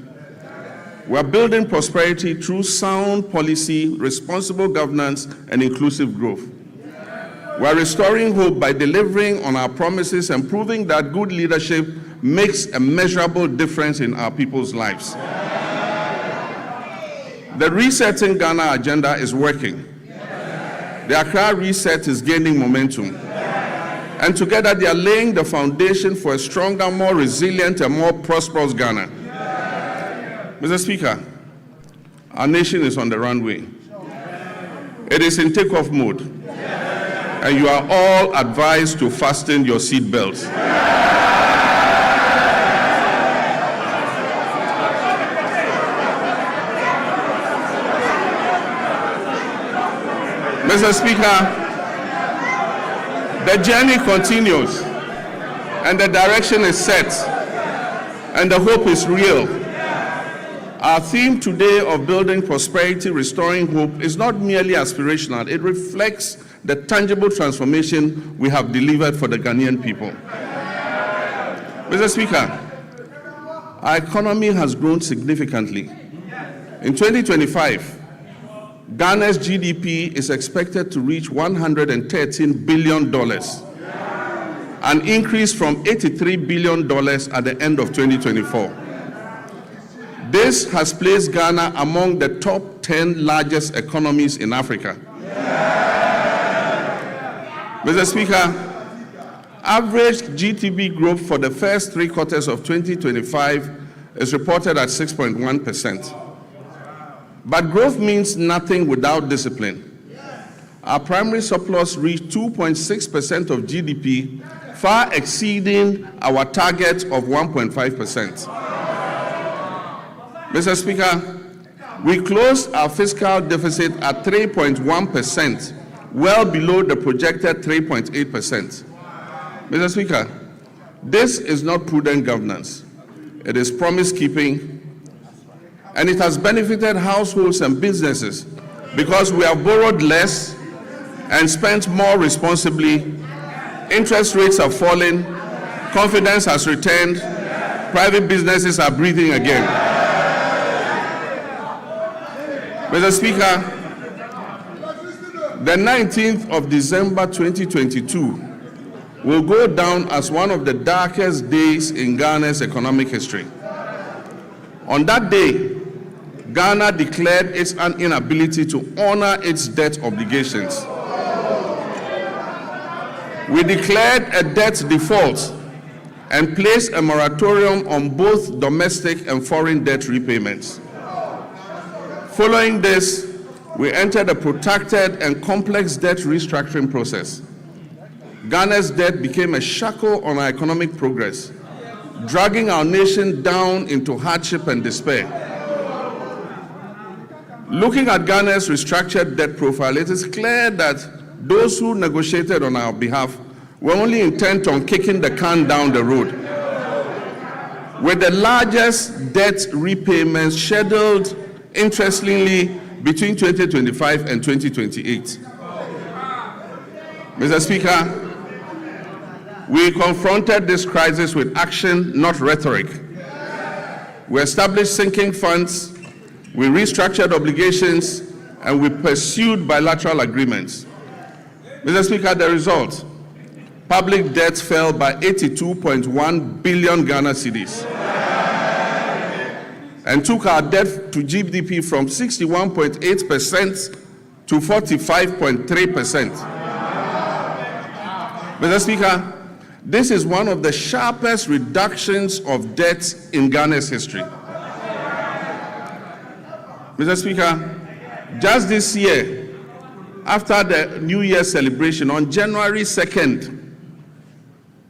We are building prosperity through sound policy, responsible governance, and inclusive growth. We are restoring hope by delivering on our promises and proving that good leadership makes a measurable difference in our people's lives. The Resetting Ghana agenda is working. The Accra Reset is gaining momentum. And together they are laying the foundation for a stronger, more resilient, and more prosperous Ghana. Mr. Speaker, our nation is on the runway. It is in takeoff mode. And you are all advised to fasten your seat belts. Mr. Speaker, the journey continues, and the direction is set, and the hope is real. Our theme today of building prosperity, restoring hope is not merely aspirational. It reflects the tangible transformation we have delivered for the Ghanaian people. Mr. Speaker, our economy has grown significantly. In 2025, Ghana's GDP is expected to reach $113 billion, an increase from $83 billion at the end of 2024. This has placed Ghana among the top 10 largest economies in Africa. Mr. Speaker, average GDP growth for the first 3 quarters of 2025 is reported at 6.1%. But growth means nothing without discipline. Our primary surplus reached 2.6% of GDP, far exceeding our target of 1.5%. Mr. Speaker, we closed our fiscal deficit at 3.1%, well below the projected 3.8%. Mr. Speaker, this is not prudent governance. It is promise-keeping, and it has benefited households and businesses because we have borrowed less and spent more responsibly. Interest rates have fallen, confidence has returned, private businesses are breathing again. Mr. Speaker, the 19th of December 2022 will go down as one of the darkest days in Ghana's economic history. On that day, Ghana declared its inability to honor its debt obligations. We declared a debt default and placed a moratorium on both domestic and foreign debt repayments. Following this, we entered a protracted and complex debt restructuring process. Ghana's debt became a shackle on our economic progress, dragging our nation down into hardship and despair. Looking at Ghana's restructured debt profile, it is clear that those who negotiated on our behalf were only intent on kicking the can down the road. With the largest debt repayments scheduled, interestingly, between 2025 and 2028. Mr. Speaker, we confronted this crisis with action, not rhetoric. We established sinking funds, we restructured obligations, and we pursued bilateral agreements. Mr. Speaker, the result, public debt fell by 82.1 billion Ghana cedis and took our debt to GDP from 61.8% to 45.3%. Mr. Speaker, this is one of the sharpest reductions of debt in Ghana's history. Mr. Speaker, just this year, after the New Year celebration on January 2nd,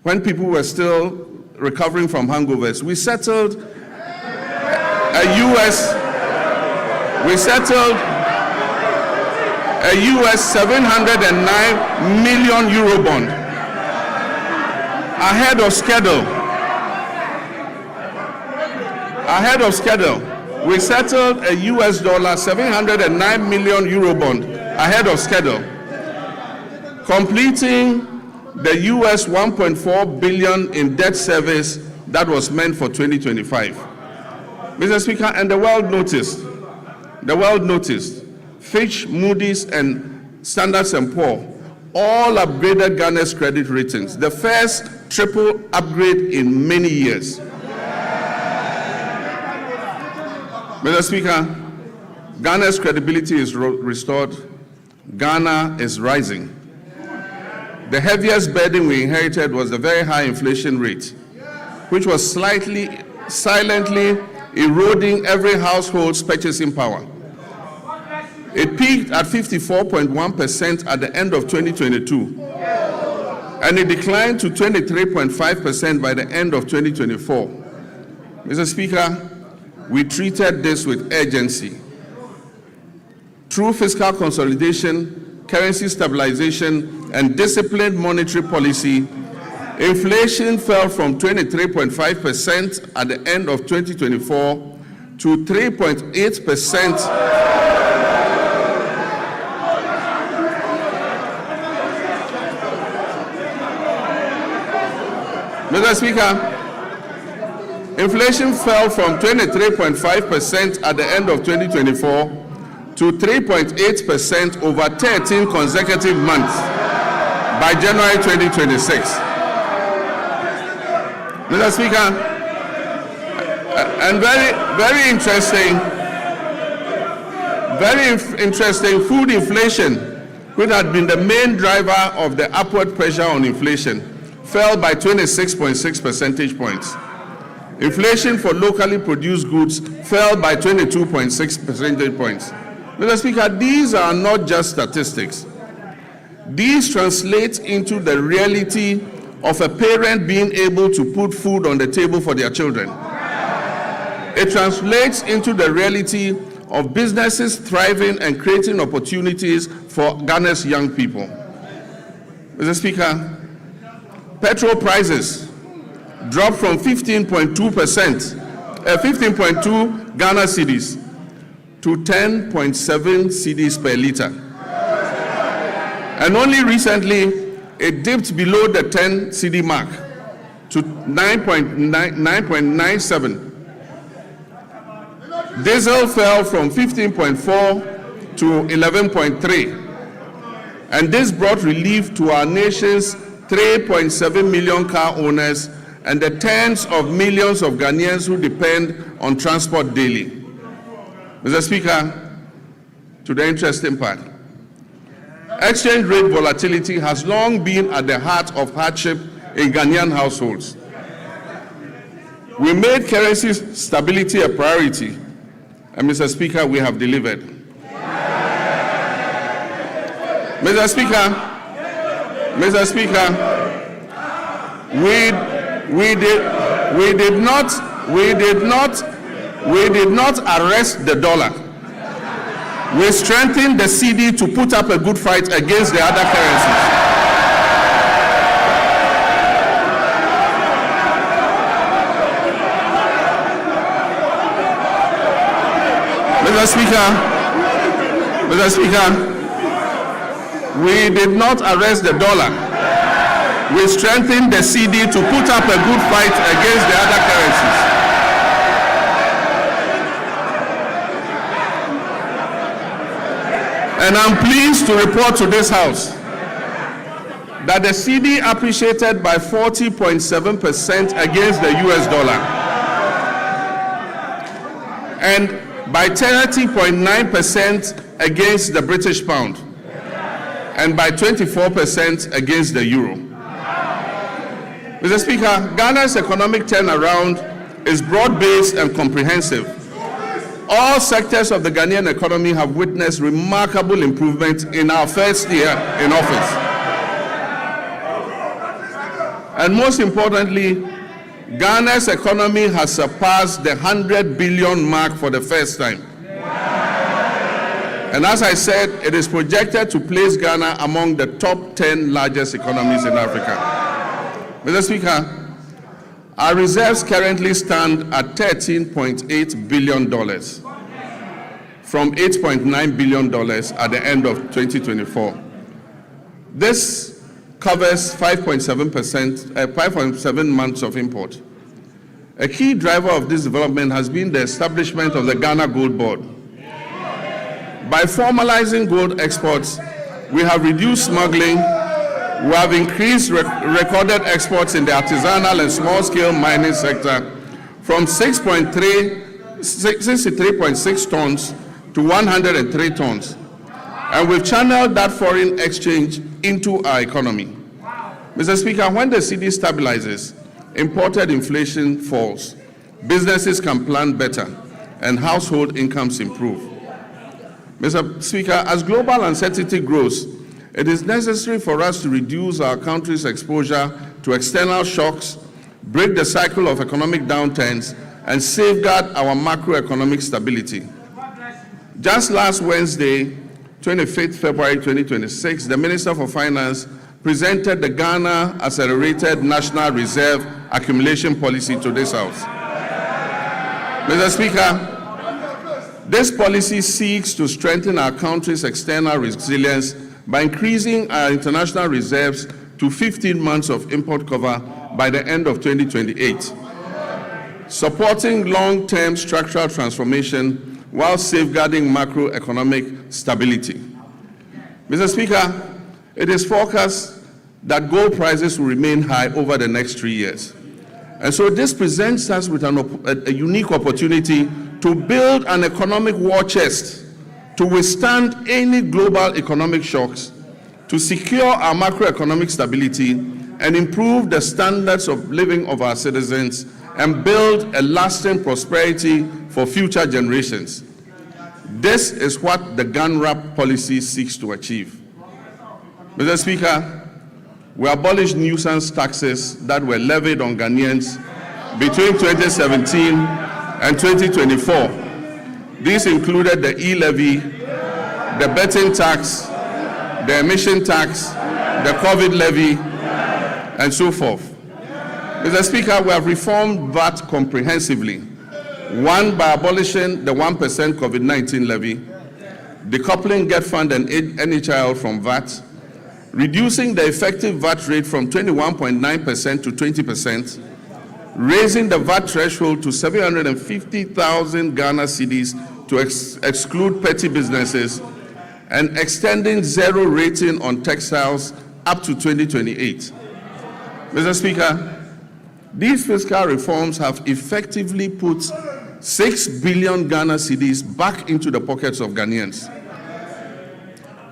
when people were still recovering from hangovers, we settled a US 709 million euro bond ahead of schedule. We settled a US dollar 709 million euro bond ahead of schedule, completing the US 1.4 billion in debt service that was meant for 2025. Mr. Speaker, and the world noticed, Fitch, Moody's, and Standard & Poor's all upgraded Ghana's credit ratings, the first triple upgrade in many years. Mr. Speaker, Ghana's credibility is restored. Ghana is rising. The heaviest burden we inherited was the very high inflation rate, which was silently eroding every household's purchasing power. It peaked at 54.1% at the end of 2022, and it declined to 23.5% by the end of 2024. Mr. Speaker, we treated this with urgency. Through fiscal consolidation, currency stabilization, and disciplined monetary policy, inflation fell from 23.5% at the end of 2024 to 3.8%. Mr. Speaker, inflation fell from 23.5% at the end of 2024 to 3.8% over 13 consecutive months by January 2026. Mr. Speaker, and very interesting, food inflation, which had been the main driver of the upward pressure on inflation, fell by 26.6 percentage points. Inflation for locally produced goods fell by 22.6 percentage points. Mr. Speaker, these are not just statistics. These translate into the reality of a parent being able to put food on the table for their children. It translates into the reality of businesses thriving and creating opportunities for Ghana's young people. Mr. Speaker, petrol prices dropped from 15.2 Ghana cedis to 10.7 cedis per liter. And only recently, it dipped below the 10 cedi mark to 9.97. Diesel fell from 15.4 to 11.3. And this brought relief to our nation's 3.7 million car owners and the tens of millions of Ghanaians who depend on transport daily. Mr. Speaker, to the interesting part. Exchange rate volatility has long been at the heart of hardship in Ghanaian households. We made currency stability a priority, and Mr. Speaker, we have delivered. Mr. Speaker, we did not arrest the dollar. We strengthened the cedi to put up a good fight against the other currencies. Mr. Speaker, we did not arrest the dollar. We strengthened the cedi to put up a good fight against the other currencies. And I'm pleased to report to this House that the cedi appreciated by 40.7% against the US dollar and by 30.9% against the British pound and by 24% against the euro. Mr. Speaker, Ghana's economic turnaround is broad-based and comprehensive. All sectors of the Ghanaian economy have witnessed remarkable improvement in our first year in office. And most importantly, Ghana's economy has surpassed the 100 billion mark for the first time. And as I said, it is projected to place Ghana among the top 10 largest economies in Africa. Mr. Speaker, our reserves currently stand at $13.8 billion from $8.9 billion at the end of 2024. This covers 5.7 months of import. A key driver of this development has been the establishment of the Ghana Gold Board. By formalizing gold exports, we have reduced smuggling, we have increased recorded exports in the artisanal and small-scale mining sector from 63.6 tons to 103 tons. And we've channeled that foreign exchange into our economy. Mr. Speaker, when the cedi stabilizes, imported inflation falls, businesses can plan better, and household incomes improve. Mr. Speaker, as global uncertainty grows, it is necessary for us to reduce our country's exposure to external shocks, break the cycle of economic downturns, and safeguard our macroeconomic stability. Just last Wednesday, 25th February 2026, the Minister for Finance presented the Ghana Accelerated National Reserve Accumulation Policy to this House. Mr. Speaker, this policy seeks to strengthen our country's external resilience by increasing our international reserves to 15 months of import cover by the end of 2028, supporting long-term structural transformation while safeguarding macroeconomic stability. Mr. Speaker, it is forecast that gold prices will remain high over the next 3 years. And so this presents us with a unique opportunity to build an economic war chest to withstand any global economic shocks, to secure our macroeconomic stability and improve the standards of living of our citizens and build a lasting prosperity for future generations. This is what the GhanaWeb policy seeks to achieve. Mr. Speaker, we abolished nuisance taxes that were levied on Ghanaians between 2017 and 2024. These included the e-levy, the betting tax, the emission tax, the COVID levy, and so forth. Mr. Speaker, we have reformed VAT comprehensively. One, by abolishing the 1% COVID-19 levy, decoupling Get Fund and NHIL from VAT, reducing the effective VAT rate from 21.9% to 20%, raising the VAT threshold to 750,000 Ghana cedis to exclude petty businesses, and extending zero rating on textiles up to 2028. Mr. Speaker, these fiscal reforms have effectively put 6 billion Ghana cedis back into the pockets of Ghanaians.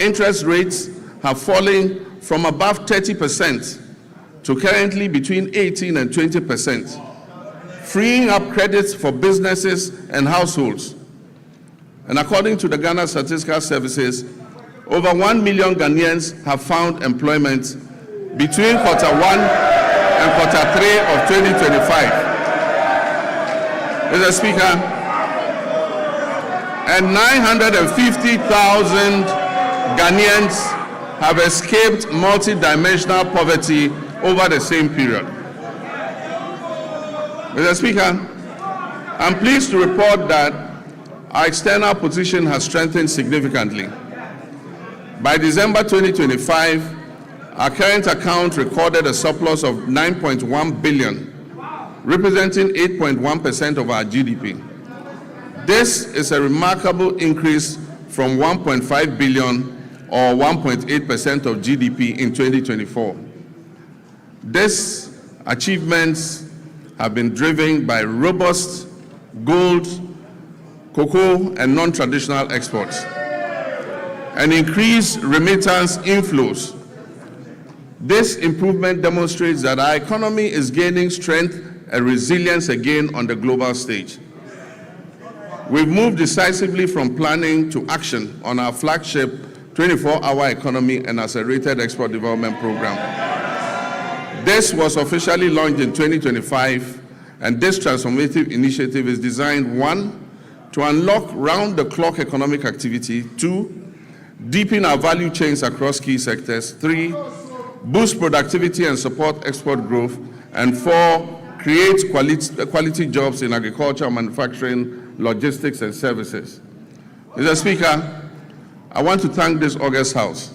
Interest rates have fallen from above 30% to currently between 18 and 20%, freeing up credits for businesses and households. And according to the Ghana Statistical Services, over 1 million Ghanaians have found employment between Q1 and Q3 of 2025. Mr. Speaker, and 950,000 Ghanaians have escaped multidimensional poverty over the same period. Mr. Speaker, I'm pleased to report that our external position has strengthened significantly. By December 2025, our current account recorded a surplus of 9.1 billion, representing 8.1% of our GDP. This is a remarkable increase from 1.5 billion or 1.8% of GDP in 2024. These achievements have been driven by robust gold, cocoa, and non-traditional exports, and increased remittance inflows. This improvement demonstrates that our economy is gaining strength and resilience again on the global stage. We've moved decisively from planning to action on our flagship 24-hour economy and accelerated export development program. This was officially launched in 2025, and this transformative initiative is designed, 1, to unlock round-the-clock economic activity, 2, deepen our value chains across key sectors, 3, boost productivity and support export growth, and 4, create quality jobs in agriculture, manufacturing, logistics, and services. Mr. Speaker, I want to thank this August House.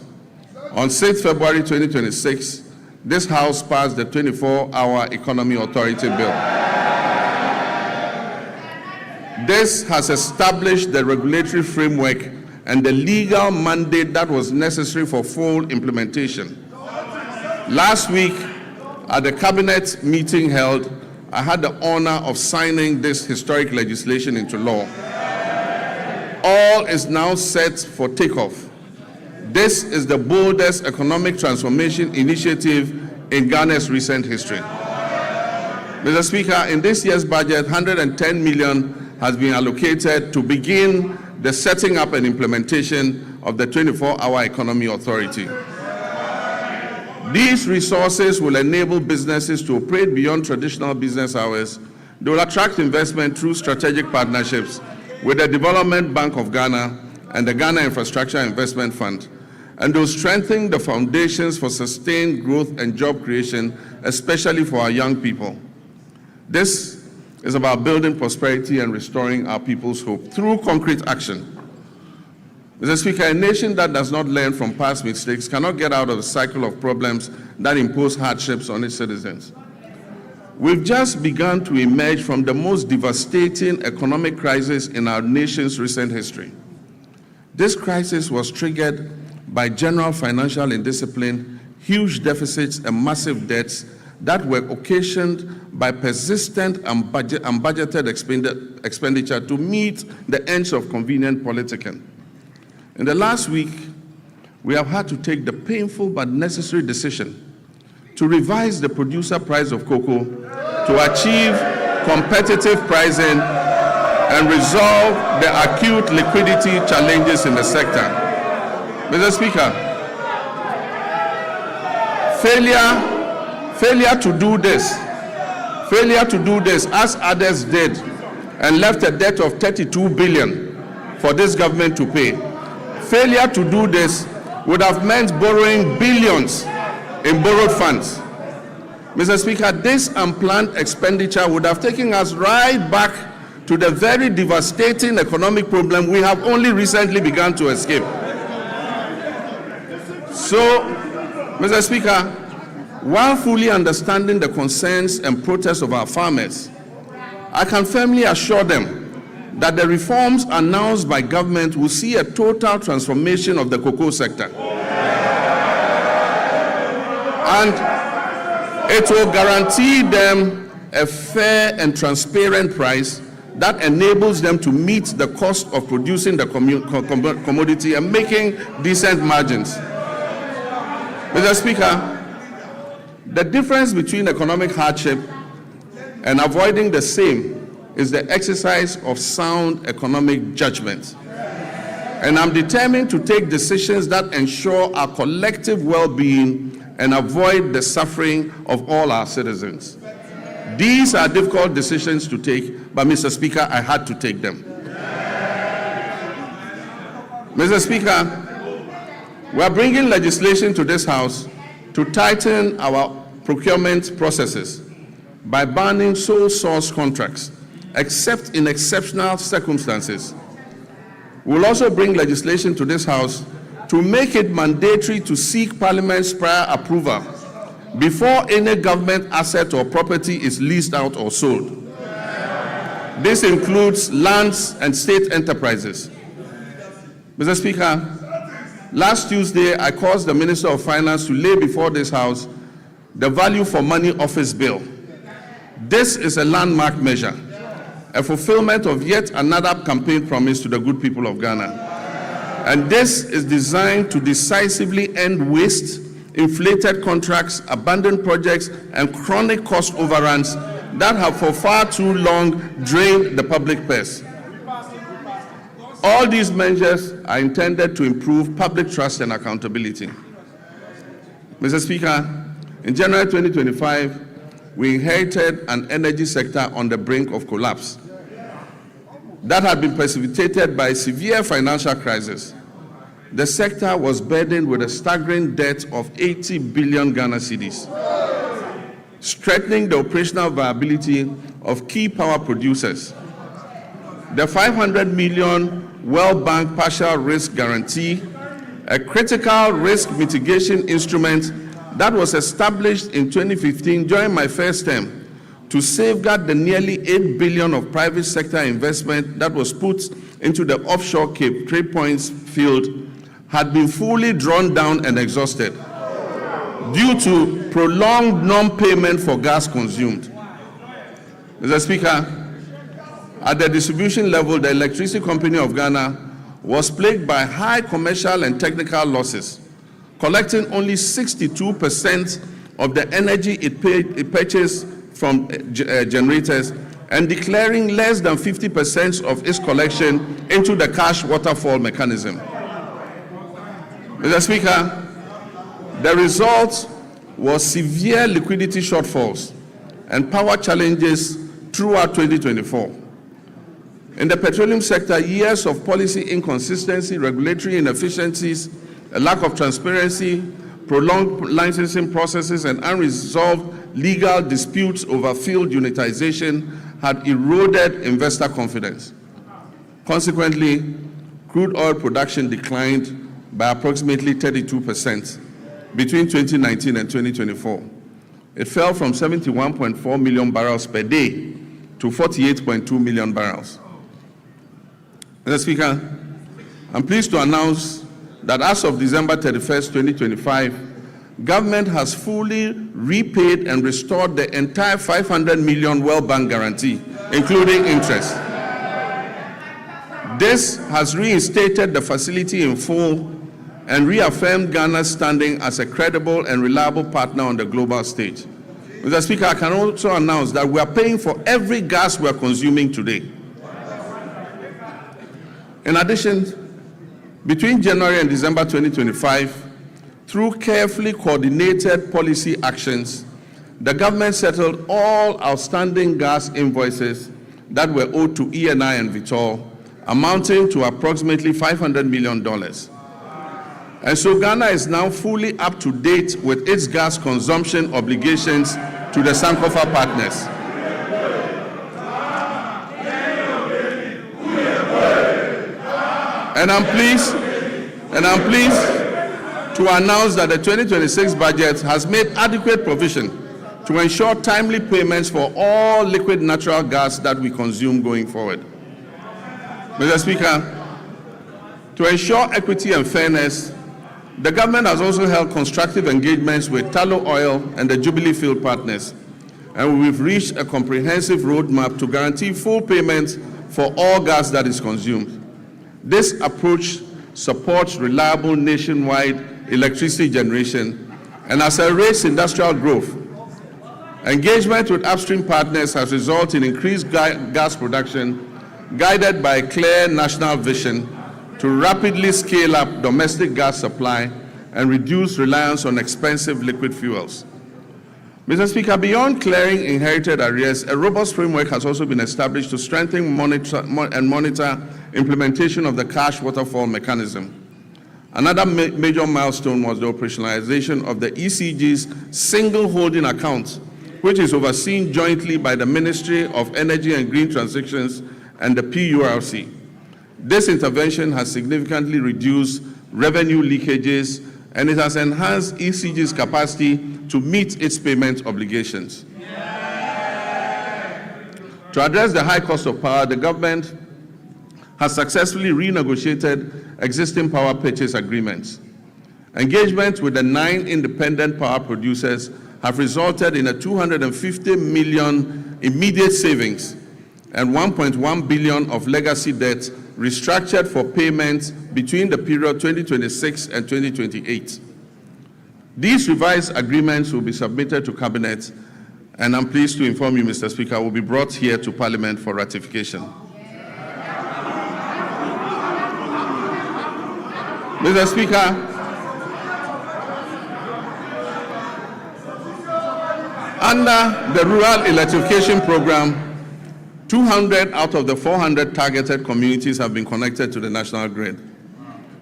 On 6th February 2026, this House passed the 24-Hour Economy Authority Bill. This has established the regulatory framework and the legal mandate that was necessary for full implementation. Last week, at the Cabinet meeting held, I had the honor of signing this historic legislation into law. all is now set for takeoff. This is the boldest economic transformation initiative in Ghana's recent history. Mr. Speaker, in this year's budget, 110 million has been allocated to begin the setting up and implementation of the 24-hour economy authority. These resources will enable businesses to operate beyond traditional business hours. They will attract investment through strategic partnerships with the Development Bank of Ghana and the Ghana Infrastructure Investment Fund, and will strengthen the foundations for sustained growth and job creation, especially for our young people. This is about building prosperity and restoring our people's hope through concrete action. Mr. Speaker, a nation that does not learn from past mistakes cannot get out of the cycle of problems that impose hardships on its citizens. We've just begun to emerge from the most devastating economic crisis in our nation's recent history. This crisis was triggered by general financial indiscipline, huge deficits, and massive debts that were occasioned by persistent and unbudgeted expenditure to meet the ends of convenient politicking. In the last week, we have had to take the painful but necessary decision to revise the producer price of cocoa to achieve competitive pricing and resolve the acute liquidity challenges in the sector. Mr. Speaker, failure to do this as others did and left a debt of 32 billion for this government to pay. Failure to do this would have meant borrowing billions in borrowed funds. Mr. Speaker, this unplanned expenditure would have taken us right back to the very devastating economic problem we have only recently begun to escape. So, Mr. Speaker, while fully understanding the concerns and protests of our farmers, I can firmly assure them that the reforms announced by government will see a total transformation of the cocoa sector. And it will guarantee them a fair and transparent price that enables them to meet the cost of producing the commodity and making decent margins. Mr. Speaker, the difference between economic hardship and avoiding the same is the exercise of sound economic judgment. And I'm determined to take decisions that ensure our collective well-being and avoid the suffering of all our citizens. These are difficult decisions to take, but Mr. Speaker, I had to take them. Mr. Speaker, we are bringing legislation to this House to tighten our procurement processes by banning sole source contracts, except in exceptional circumstances. We'll also bring legislation to this House to make it mandatory to seek Parliament's prior approval before any government asset or property is leased out or sold. This includes lands and state enterprises. Mr. Speaker, last Tuesday, I caused the Minister of Finance to lay before this House the Value for Money Office Bill. This is a landmark measure, a fulfillment of yet another campaign promise to the good people of Ghana. And this is designed to decisively end waste, inflated contracts, abandoned projects, and chronic cost overruns that have for far too long drained the public purse. All these measures are intended to improve public trust and accountability. Mr. Speaker, in January 2025, we inherited an energy sector on the brink of collapse that had been precipitated by a severe financial crisis. The sector was burdened with a staggering debt of 80 billion Ghana cedis, strengthening the operational viability of key power producers. The 500 million World Bank partial risk guarantee, a critical risk mitigation instrument that was established in 2015 during my first term to safeguard the nearly 8 billion of private sector investment that was put into the offshore Cape Trade Points field, had been fully drawn down and exhausted due to prolonged non-payment for gas consumed. Mr. Speaker, at the distribution level, the Electricity Company of Ghana was plagued by high commercial and technical losses, collecting only 62% of the energy it purchased from generators and declaring less than 50% of its collection into the cash waterfall mechanism. Mr. Speaker, the result was severe liquidity shortfalls and power challenges throughout 2024. In the petroleum sector, years of policy inconsistency, regulatory inefficiencies, a lack of transparency, prolonged licensing processes, and unresolved legal disputes over field unitization had eroded investor confidence. Consequently, crude oil production declined by approximately 32% between 2019 and 2024. It fell from 71.4 million barrels per day to 48.2 million barrels. Mr. Speaker, I'm pleased to announce that as of December 31st, 2025, government has fully repaid and restored the entire 500 million World Bank guarantee, including interest. This has reinstated the facility in full and reaffirmed Ghana's standing as a credible and reliable partner on the global stage. Mr. Speaker, I can also announce that we are paying for every gas we are consuming today. In addition, between January and December 2025, through carefully coordinated policy actions, the government settled all outstanding gas invoices that were owed to ENI and Vitol, amounting to approximately $500 million. And so Ghana is now fully up to date with its gas consumption obligations to the Sankofa partners. And I'm pleased to announce that the 2026 budget has made adequate provision to ensure timely payments for all liquid natural gas that we consume going forward. Mr. Speaker, to ensure equity and fairness, the government has also held constructive engagements with Tallow Oil and the Jubilee Field partners, and we've reached a comprehensive roadmap to guarantee full payments for all gas that is consumed. This approach supports reliable nationwide electricity generation and accelerates industrial growth. Engagement with upstream partners has resulted in increased gas production, guided by a clear national vision to rapidly scale up domestic gas supply and reduce reliance on expensive liquid fuels. Mr. Speaker, beyond clearing inherited arrears, a robust framework has also been established to strengthen and monitor implementation of the cash waterfall mechanism. Another major milestone was the operationalization of the ECG's single holding account, which is overseen jointly by the Ministry of Energy and Green Transitions and the PURC. This intervention has significantly reduced revenue leakages, and it has enhanced ECG's capacity to meet its payment obligations. To address the high cost of power, the government has successfully renegotiated existing power purchase agreements. Engagement with the 9 independent power producers have resulted in a 250 million immediate savings and 1.1 billion of legacy debt restructured for payments between the period 2026 and 2028. These revised agreements will be submitted to Cabinet, and I'm pleased to inform you, Mr. Speaker, will be brought here to Parliament for ratification. Mr. Speaker, under the Rural Electrification Program, 200 out of the 400 targeted communities have been connected to the national grid,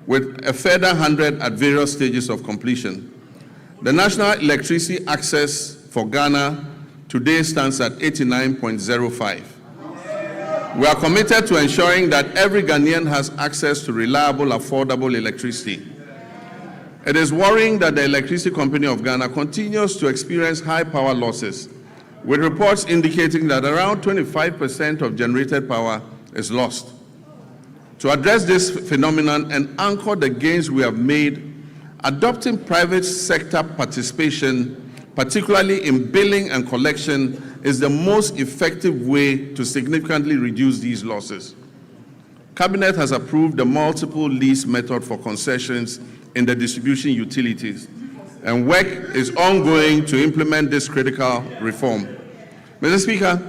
with a further 100 at various stages of completion. The national electricity access for Ghana today stands at 89.05. We are committed to ensuring that every Ghanaian has access to reliable, affordable electricity. It is worrying that the Electricity Company of Ghana continues to experience high power losses, with reports indicating that around 25% of generated power is lost. To address this phenomenon and anchor the gains we have made, adopting private sector participation, particularly in billing and collection, is the most effective way to significantly reduce these losses. Cabinet has approved the multiple lease method for concessions in the distribution utilities, and work is ongoing to implement this critical reform. Mr. Speaker,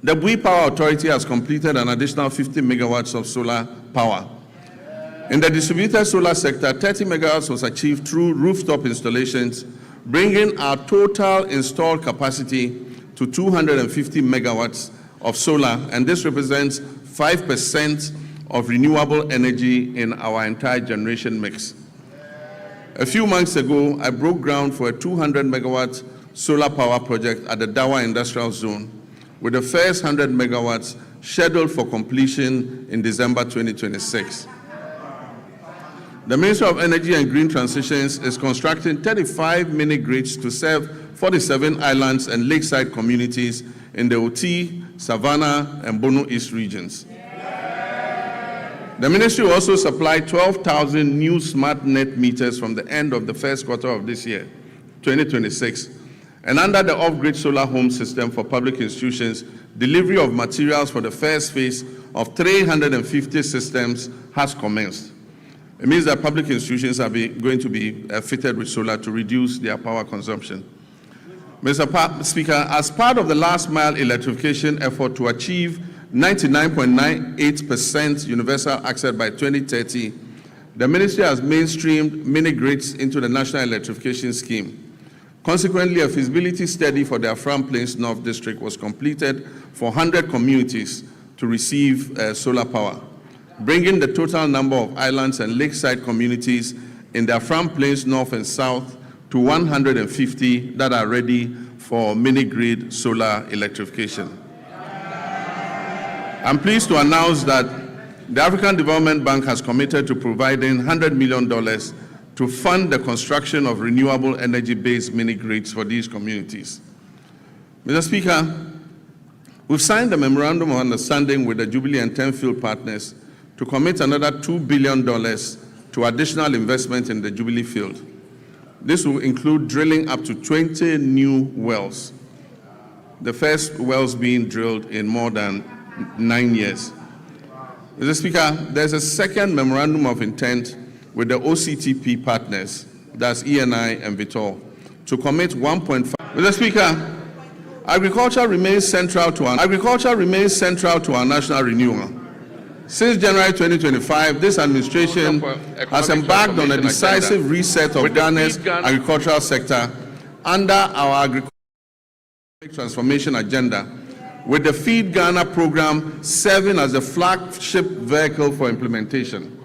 the Bui Power Authority has completed an additional 50 megawatts of solar power. In the distributed solar sector, 30 megawatts was achieved through rooftop installations, bringing our total installed capacity to 250 megawatts of solar, and this represents 5% of renewable energy in our entire generation mix. A few months ago, I broke ground for a 200 megawatt solar power project at the Dawa Industrial Zone, with the first 100 megawatts scheduled for completion in December 2026. The Ministry of Energy and Green Transitions is constructing 35 mini-grids to serve 47 islands and lakeside communities in the Oti, Savannah, and Bono East regions. The ministry will also supply 12,000 new smart net meters from the end of the first quarter of this year, 2026. And under the off-grid solar home system for public institutions, delivery of materials for the first phase of 350 systems has commenced. It means that public institutions are going to be fitted with solar to reduce their power consumption. Mr. Speaker, as part of the last mile electrification effort to achieve 99.98% universal access by 2030, the ministry has mainstreamed mini-grids into the National Electrification Scheme. Consequently, a feasibility study for the Afram Plains North District was completed for 100 communities to receive solar power, bringing the total number of islands and lakeside communities in the Afram Plains North and South to 150 that are ready for mini-grid solar electrification. I'm pleased to announce that the African Development Bank has committed to providing $100 million to fund the construction of renewable energy-based mini-grids for these communities. Mr. Speaker, we've signed a memorandum of understanding with the Jubilee and Tenfield partners to commit another $2 billion to additional investment in the Jubilee field. This will include drilling up to 20 new wells, the first wells being drilled in more than 9 years. Mr. Speaker, there's a second memorandum of intent with the OCTP partners, that's ENI and Vitol, to commit 1.5. Mr. Speaker, agriculture remains central to our national renewal. Since January 2025, this administration has embarked on a decisive reset of Ghana's agricultural sector under our agricultural transformation agenda, with the Feed Ghana program serving as the flagship vehicle for implementation.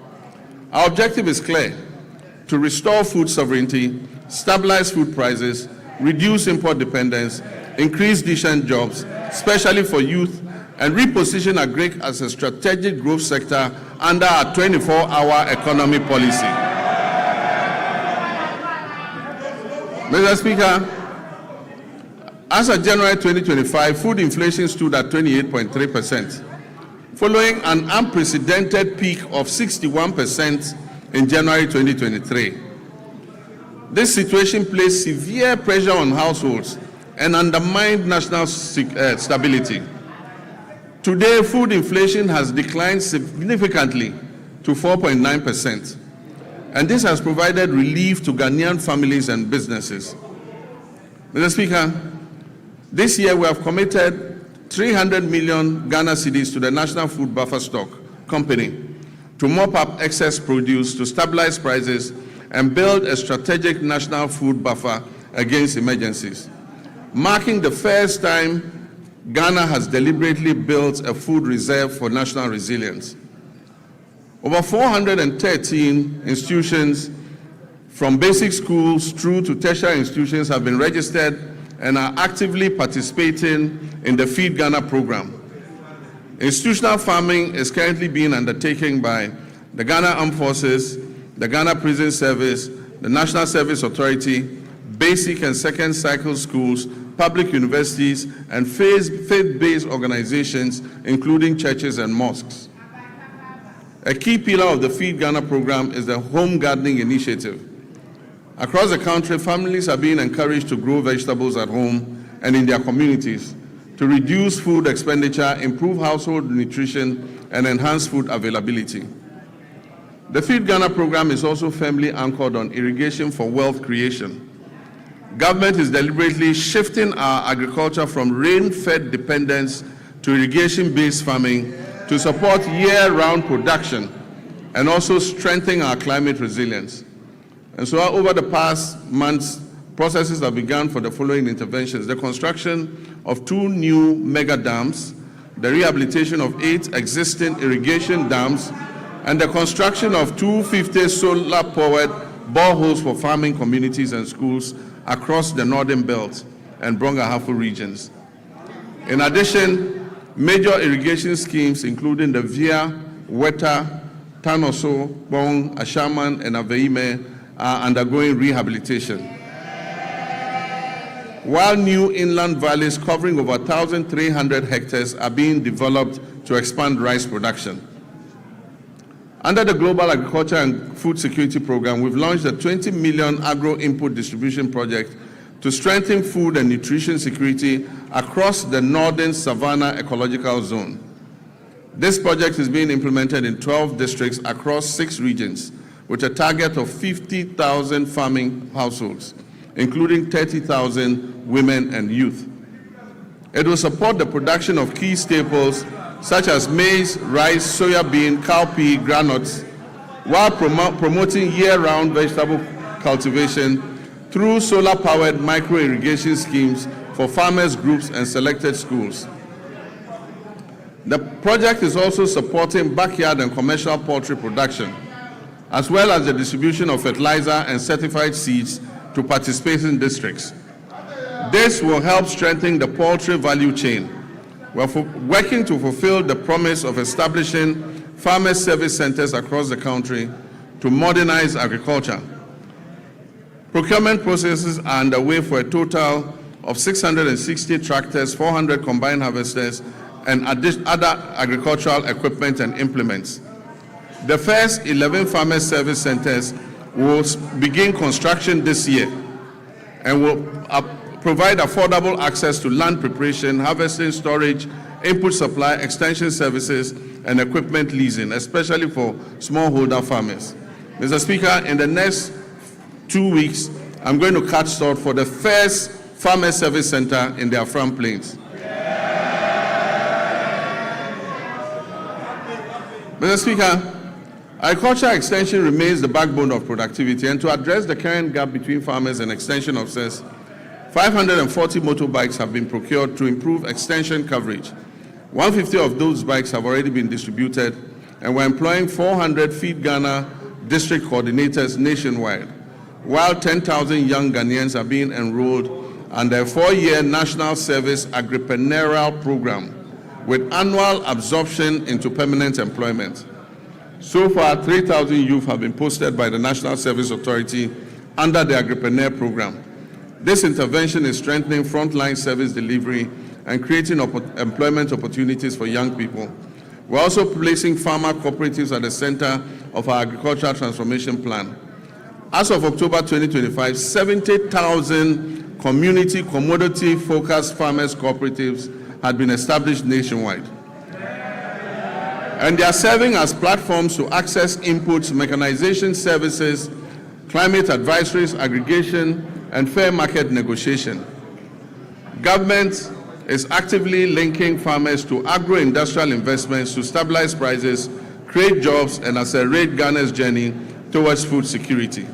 Our objective is clear: to restore food sovereignty, stabilize food prices, reduce import dependence, increase decent jobs, especially for youth, and reposition agri as a strategic growth sector under our 24-hour economy policy. Mr. Speaker, as of January 2025, food inflation stood at 28.3%, following an unprecedented peak of 61% in January 2023. This situation placed severe pressure on households and undermined national stability. Today, food inflation has declined significantly to 4.9%, and this has provided relief to Ghanaian families and businesses. Mr. Speaker, this year we have committed 300 million Ghana cedis to the National Food Buffer Stock Company to mop up excess produce, to stabilize prices, and build a strategic national food buffer against emergencies, marking the first time Ghana has deliberately built a food reserve for national resilience. Over 413 institutions, from basic schools through to tertiary institutions, have been registered and are actively participating in the Feed Ghana program. Institutional farming is currently being undertaken by the Ghana Armed Forces, the Ghana Prison Service, the National Service Authority, basic and second cycle schools, public universities, and faith-based organizations, including churches and mosques. A key pillar of the Feed Ghana program is the home gardening initiative. Across the country, families are being encouraged to grow vegetables at home and in their communities to reduce food expenditure, improve household nutrition, and enhance food availability. The Feed Ghana program is also firmly anchored on irrigation for wealth creation. Government is deliberately shifting our agriculture from rain-fed dependence to irrigation-based farming to support year-round production and also strengthen our climate resilience. And so over the past months, processes have begun for the following interventions: the construction of 2 new mega dams, the rehabilitation of 8 existing irrigation dams, and the construction of 250 solar-powered boreholes for farming communities and schools across the Northern Belt and Brong-Ahafo regions. In addition, major irrigation schemes, including the Via, Weta, Tanoso, Bong, Ashaman, and Aveime, are undergoing rehabilitation. While new inland valleys covering over 1,300 hectares are being developed to expand rice production. Under the Global Agriculture and Food Security Program, we've launched a 20 million agro-input distribution project to strengthen food and nutrition security across the Northern Savannah Ecological Zone. This project is being implemented in 12 districts across 6 regions with a target of 50,000 farming households, including 30,000 women and youth. It will support the production of key staples such as maize, rice, soya bean, cowpea, granules, while promoting year-round vegetable cultivation through solar-powered micro-irrigation schemes for farmers groups and selected schools. The project is also supporting backyard and commercial poultry production, as well as the distribution of fertilizer and certified seeds to participating districts. This will help strengthen the poultry value chain. We're working to fulfill the promise of establishing farmer service centers across the country to modernize agriculture. Procurement processes are underway for a total of 660 tractors, 400 combine harvesters, and other agricultural equipment and implements. The first 11 farmer service centers will begin construction this year and will provide affordable access to land preparation, harvesting, storage, input supply, extension services, and equipment leasing, especially for smallholder farmers. Mr. Speaker, in the next 2 weeks, I'm going to cut short for the first farmer service center in the Afram Plains. Mr. Speaker, agriculture extension remains the backbone of productivity, and to address the current gap between farmers and extension officers, 540 motorbikes have been procured to improve extension coverage. 150 of those bikes have already been distributed, and we're employing 400 Feed Ghana district coordinators nationwide, while 10,000 young Ghanaians are being enrolled under a 4-year national service agripreneurial program with annual absorption into permanent employment. So far, 3,000 youth have been posted by the National Service Authority under the Agripreneur program. This intervention is strengthening frontline service delivery and creating employment opportunities for young people. We're also placing farmer cooperatives at the center of our agricultural transformation plan. As of October 2025, 70,000 community commodity-focused farmers cooperatives had been established nationwide. And they are serving as platforms to access inputs, mechanization services, climate advisories, aggregation, and fair market negotiation. Government is actively linking farmers to agro-industrial investments to stabilize prices, create jobs, and accelerate Ghana's journey towards food security.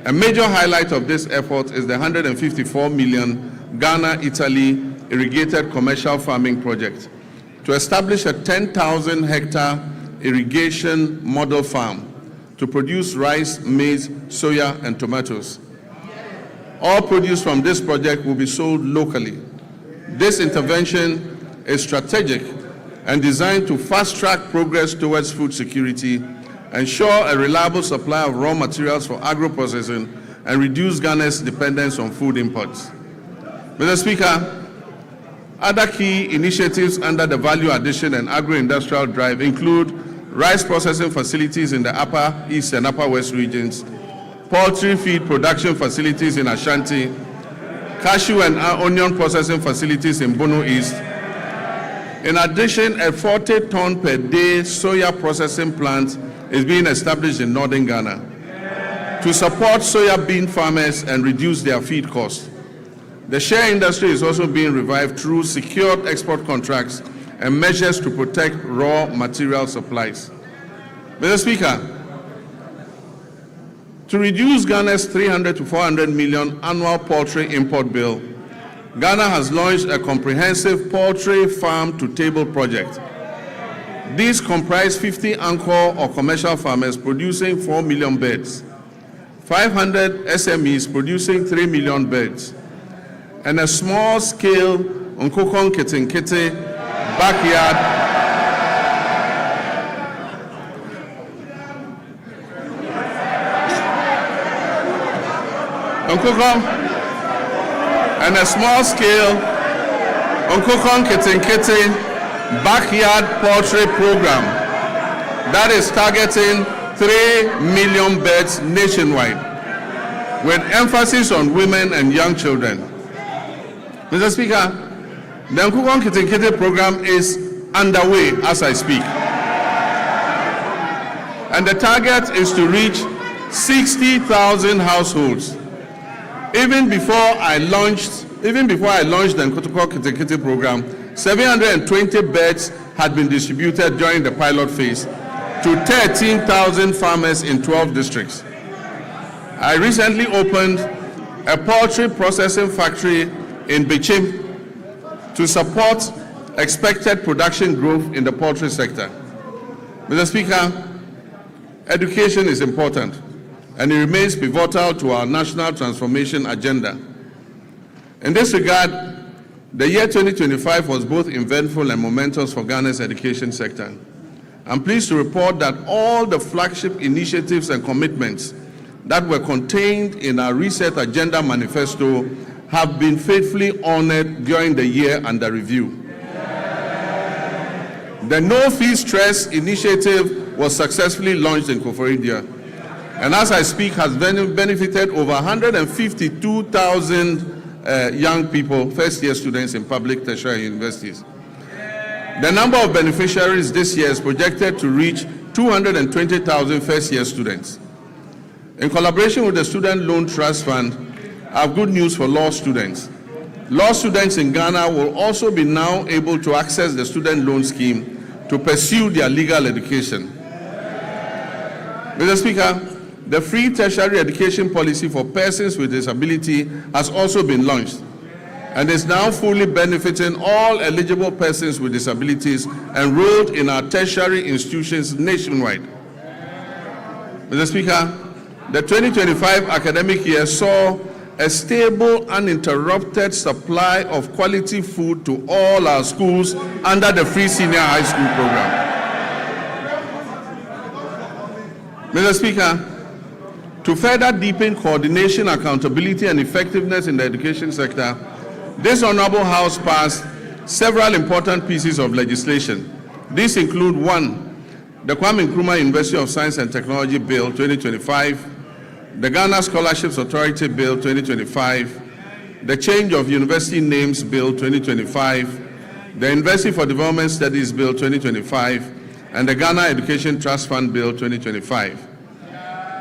A major highlight of this effort is the 154 million Ghana-Italy irrigated commercial farming project to establish a 10,000 hectare irrigation model farm to produce rice, maize, soya, and tomatoes. All produce from this project will be sold locally. This intervention is strategic and designed to fast-track progress towards food security, ensure a reliable supply of raw materials for agro-processing, and reduce Ghana's dependence on food imports. Mr. Speaker, other key initiatives under the Value Addition and Agro-Industrial Drive include rice processing facilities in the Upper East and Upper West regions, poultry feed production facilities in Ashanti, cashew and onion processing facilities in Bono East, In addition, a 40-ton per day soya processing plant is being established in northern Ghana to support soya bean farmers and reduce their feed costs. The shea industry is also being revived through secured export contracts and measures to protect raw material supplies. Mr. Speaker, to reduce Ghana's 300 to 400 million annual poultry import bill, Ghana has launched a comprehensive poultry farm-to-table project. These comprise 50 anchor or commercial farmers producing 4 million birds, 500 SMEs producing 3 million birds, and a small-scale Nkokon Kitinkiti backyard and a small-scale Nkokon Kitinkiti backyard poultry program that is targeting 3 million birds nationwide, with emphasis on women and young children. Mr. Speaker, the Nkokon Kitinkiti program is underway as I speak, and the target is to reach 60,000 households. Even before I launched the Nkokon Kitinkiti program, 720 beds had been distributed during the pilot phase to 13,000 farmers in 12 districts. I recently opened a poultry processing factory in Bichim to support expected production growth in the poultry sector. Mr. Speaker, education is important, and it remains pivotal to our national transformation agenda. In this regard, the year 2025 was both eventful and momentous for Ghana's education sector. I'm pleased to report that all the flagship initiatives and commitments that were contained in our Reset Agenda Manifesto have been faithfully honored during the year under review. The No Fee Stress initiative was successfully launched in Koforidua, and as I speak has benefited over 152,000 young people, first-year students in public tertiary universities. The number of beneficiaries this year is projected to reach 220,000 first-year students. In collaboration with the Student Loan Trust Fund, I have good news for law students. Law students in Ghana will also be now able to access the student loan scheme to pursue their legal education. Mr. Speaker, the free tertiary education policy for persons with disability has also been launched and is now fully benefiting all eligible persons with disabilities enrolled in our tertiary institutions nationwide. Mr. Speaker, the 2025 academic year saw a stable, uninterrupted supply of quality food to all our schools under the free senior high school program. Mr. Speaker, to further deepen coordination, accountability, and effectiveness in the education sector, this Honorable House passed several important pieces of legislation. These include: 1, the Kwame Nkrumah University of Science and Technology Bill 2025, the Ghana Scholarships Authority Bill 2025, the Change of University Names Bill 2025, the University for Development Studies Bill 2025, and the Ghana Education Trust Fund Bill 2025.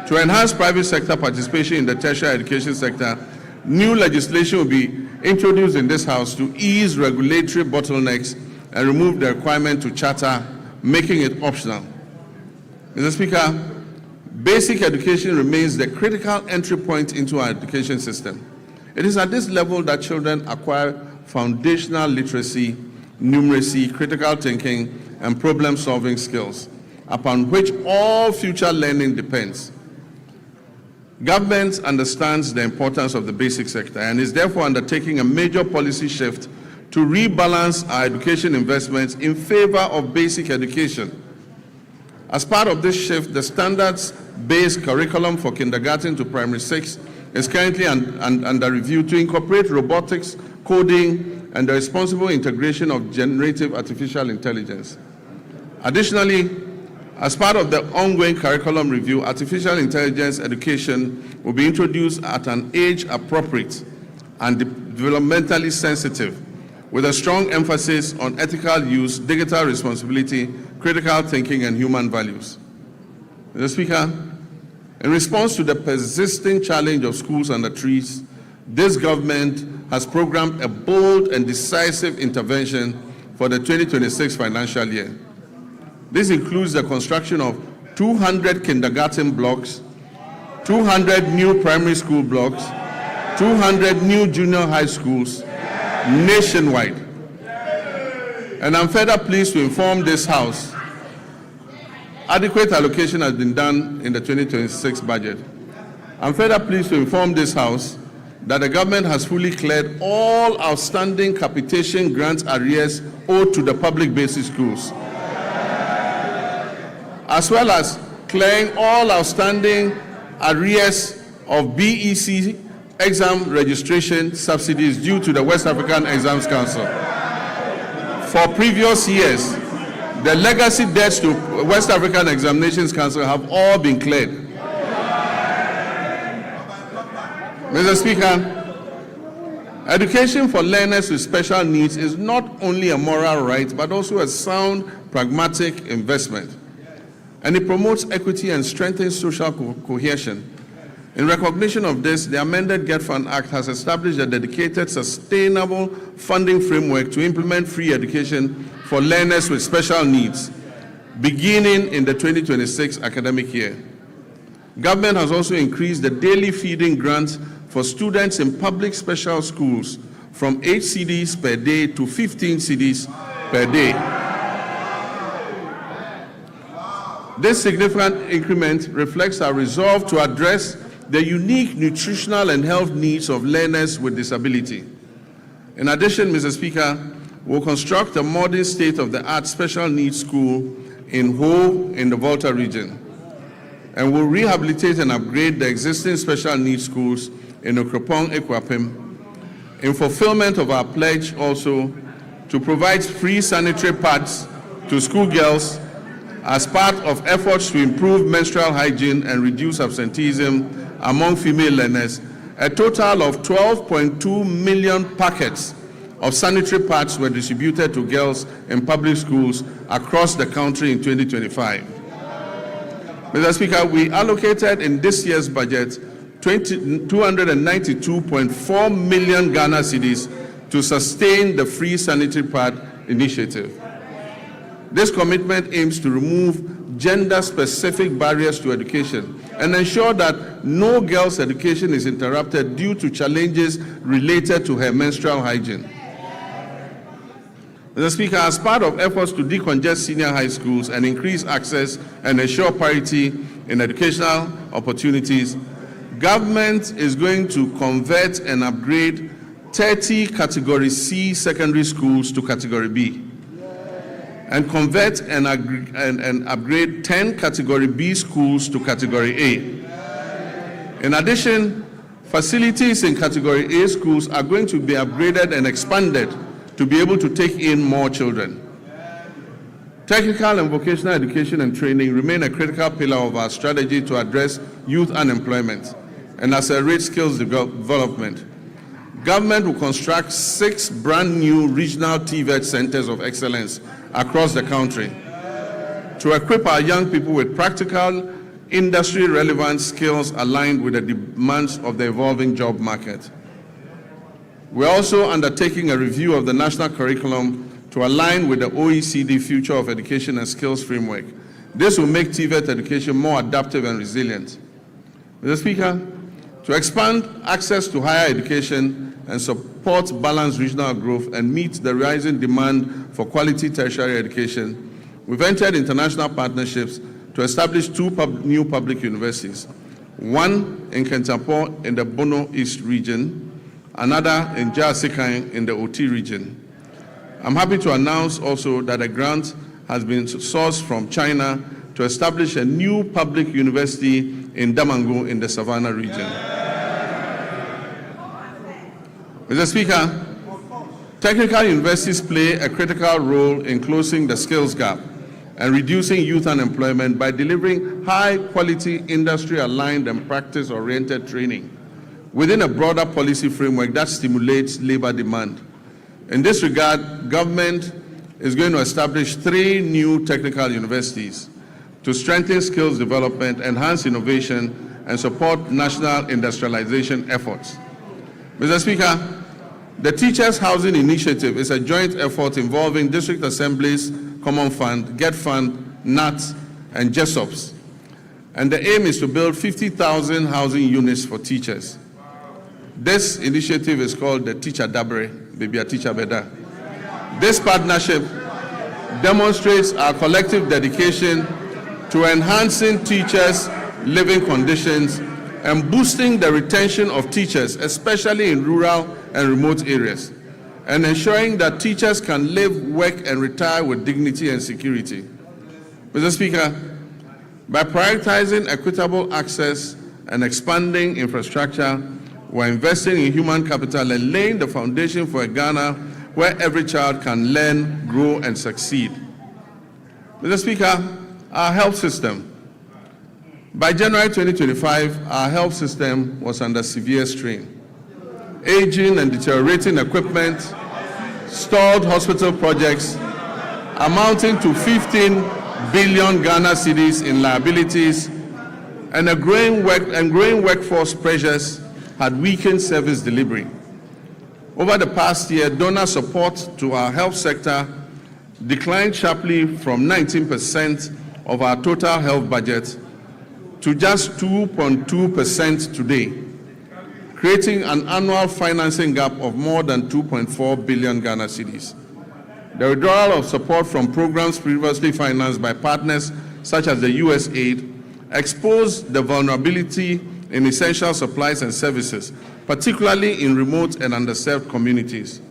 To enhance private sector participation in the tertiary education sector, new legislation will be introduced in this House to ease regulatory bottlenecks and remove the requirement to charter, making it optional. Mr. Speaker, basic education remains the critical entry point into our education system. It is at this level that children acquire foundational literacy, numeracy, critical thinking, and problem-solving skills, upon which all future learning depends. Government understands the importance of the basic sector and is therefore undertaking a major policy shift to rebalance our education investments in favor of basic education. As part of this shift, the standards-based curriculum for kindergarten to primary 6 is currently under review to incorporate robotics, coding, and the responsible integration of generative artificial intelligence. Additionally, as part of the ongoing curriculum review, artificial intelligence education will be introduced at an age appropriate and developmentally sensitive, with a strong emphasis on ethical use, digital responsibility, critical thinking, and human values. Mr. Speaker, in response to the persisting challenge of schools under trees, this government has programmed a bold and decisive intervention for the 2026 financial year. This includes the construction of 200 kindergarten blocks, 200 new primary school blocks, 200 new junior high schools nationwide. And I'm further pleased to inform this House adequate allocation has been done in the 2026 budget. I'm further pleased to inform this House that the government has fully cleared all outstanding capitation grant arrears owed to the public basic schools, as well as clearing all outstanding arrears of BEC exam registration subsidies due to the West African Exams Council. For previous years, the legacy debts to West African Examinations Council have all been cleared. Mr. Speaker, education for learners with special needs is not only a moral right, but also a sound, pragmatic investment. And it promotes equity and strengthens social cohesion. In recognition of this, the amended Get Fund Act has established a dedicated, sustainable funding framework to implement free education for learners with special needs, beginning in the 2026 academic year. Government has also increased the daily feeding grant for students in public special schools from 8 cedis per day to 15 cedis per day. This significant increment reflects our resolve to address the unique nutritional and health needs of learners with disability. In addition, Mr. Speaker, we'll construct a modern state-of-the-art special needs school in Ho in the Volta region, and will rehabilitate and upgrade the existing special needs schools in Okropong, Ekwapim, in fulfillment of our pledge also to provide free sanitary pads to schoolgirls as part of efforts to improve menstrual hygiene and reduce absenteeism among female learners. A total of 12.2 million packets of sanitary pads were distributed to girls in public schools across the country in 2025. Mr. Speaker, we allocated in this year's budget 292.4 million Ghana cedis to sustain the free sanitary pad initiative. This commitment aims to remove gender-specific barriers to education and ensure that no girl's education is interrupted due to challenges related to her menstrual hygiene. Mr. Speaker, as part of efforts to decongest senior high schools and increase access and ensure parity in educational opportunities, government is going to convert and upgrade 30 Category C secondary schools to Category B, and convert and upgrade 10 Category B schools to Category A. In addition, facilities in Category A schools are going to be upgraded and expanded to be able to take in more children. Technical and vocational education and training remain a critical pillar of our strategy to address youth unemployment and accelerate skills development. Government will construct 6 brand new regional TVET centers of excellence across the country to equip our young people with practical, industry-relevant skills aligned with the demands of the evolving job market. We're also undertaking a review of the national curriculum to align with the OECD Future of Education and Skills Framework. This will make TVET education more adaptive and resilient. Mr. Speaker, to expand access to higher education and support balanced regional growth and meet the rising demand for quality tertiary education, we've entered international partnerships to establish 2 new public universities, one in Kentapor in the Bono East region, another in Jasikan in the Oti region. I'm happy to announce also that a grant has been sourced from China to establish a new public university in Damango in the Savannah region. Mr. Speaker, technical universities play a critical role in closing the skills gap and reducing youth unemployment by delivering high-quality, industry-aligned and practice-oriented training within a broader policy framework that stimulates labor demand. In this regard, government is going to establish 3 new technical universities to strengthen skills development, enhance innovation, and support national industrialization efforts. Mr. Speaker, the Teachers Housing Initiative is a joint effort involving district assemblies, Common Fund, Get Fund, NAT, and GESOPs. And the aim is to build 50,000 housing units for teachers. This initiative is called the Teacher Dabre, Baby a Teacher Beda. This partnership demonstrates our collective dedication to enhancing teachers' living conditions and boosting the retention of teachers, especially in rural and remote areas, and ensuring that teachers can live, work, and retire with dignity and security. Mr. Speaker, by prioritizing equitable access and expanding infrastructure, we're investing in human capital and laying the foundation for a Ghana where every child can learn, grow, and succeed. Mr. Speaker, our health system. By January 2025, our health system was under severe strain. Aging and deteriorating equipment, stalled hospital projects amounting to 15 billion Ghana cedis in liabilities, and growing workforce pressures had weakened service delivery. Over the past year, donor support to our health sector declined sharply from 19% of our total health budget to just 2.2% today, creating an annual financing gap of more than 2.4 billion Ghana cedis. The withdrawal of support from programs previously financed by partners such as the USAID exposed the vulnerability in essential supplies and services, particularly in remote and underserved communities.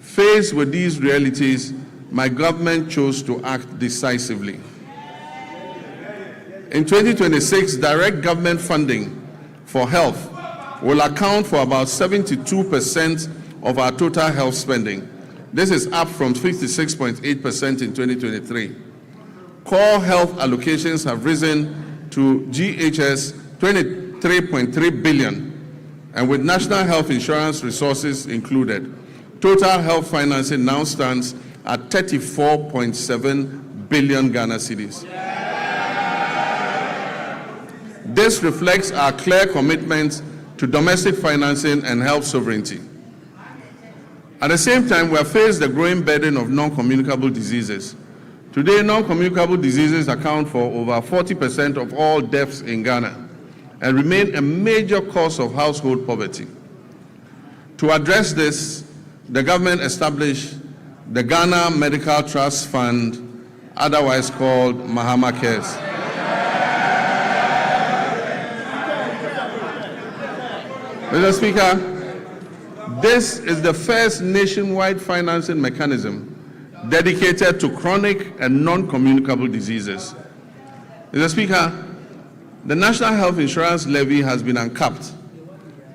Faced with these realities, my government chose to act decisively. In 2026, direct government funding for health will account for about 72% of our total health spending. This is up from 56.8% in 2023. Core health allocations have risen to GHS 23.3 billion, and with national health insurance resources included, total health financing now stands at 34.7 billion Ghana cedis. This reflects our clear commitment to domestic financing and health sovereignty. At the same time, we have faced the growing burden of non-communicable diseases. Today, non-communicable diseases account for over 40% of all deaths in Ghana and remain a major cause of household poverty. To address this, the government established the Ghana Medical Trust Fund, otherwise called Mahama Cares. Mr. Speaker, this is the first nationwide financing mechanism dedicated to chronic and non-communicable diseases. Mr. Speaker, the National Health Insurance Levy has been uncapped.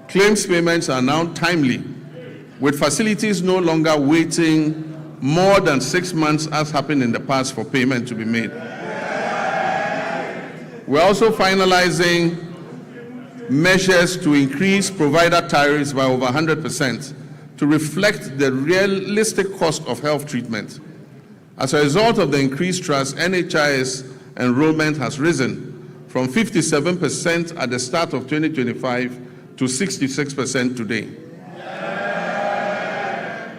Claims payments are now timely, with facilities no longer waiting more than 6 months as happened in the past for payment to be made. We're also finalizing measures to increase provider tariffs by over 100% to reflect the realistic cost of health treatment. As a result of the increased trust, NHIS enrollment has risen from 57% at the start of 2025 to 66% today.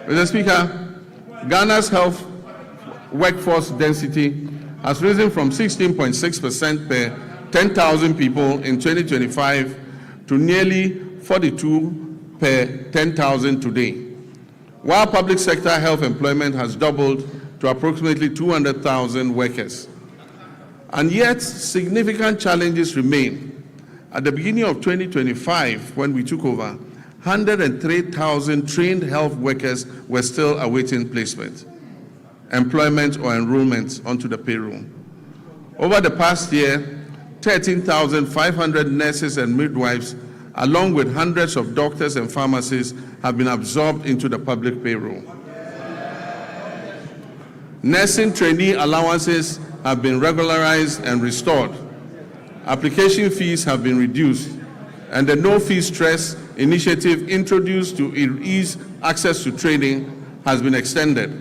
Mr. Speaker, Ghana's health workforce density has risen from 16.6% per 10,000 people in 2025 to nearly 42 per 10,000 today, while public sector health employment has doubled to approximately 200,000 workers. And yet, significant challenges remain. At the beginning of 2025, when we took over, 103,000 trained health workers were still awaiting placement, employment, or enrollment onto the payroll. Over the past year, 13,500 nurses and midwives, along with hundreds of doctors and pharmacists, have been absorbed into the public payroll. Nursing trainee allowances have been regularized and restored. Application fees have been reduced, and the no-fee stress initiative introduced to ease access to training has been extended.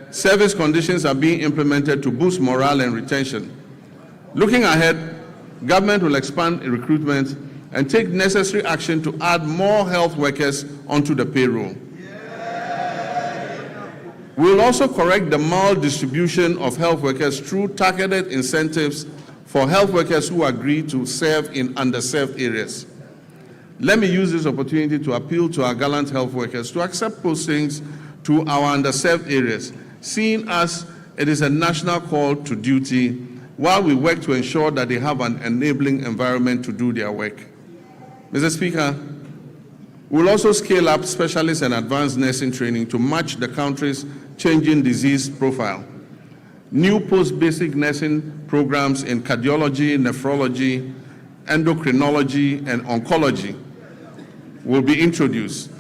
Service conditions are being implemented to boost morale and retention. Looking ahead, government will expand recruitment and take necessary action to add more health workers onto the payroll. We will also correct the maldistribution of health workers through targeted incentives for health workers who agree to serve in underserved areas. Let me use this opportunity to appeal to our gallant health workers to accept postings to our underserved areas, seeing as it is a national call to duty while we work to ensure that they have an enabling environment to do their work. Mr. Speaker, we will also scale up specialist and advanced nursing training to match the country's changing disease profile. New post-basic nursing programs in cardiology, nephrology, endocrinology, and oncology will be introduced.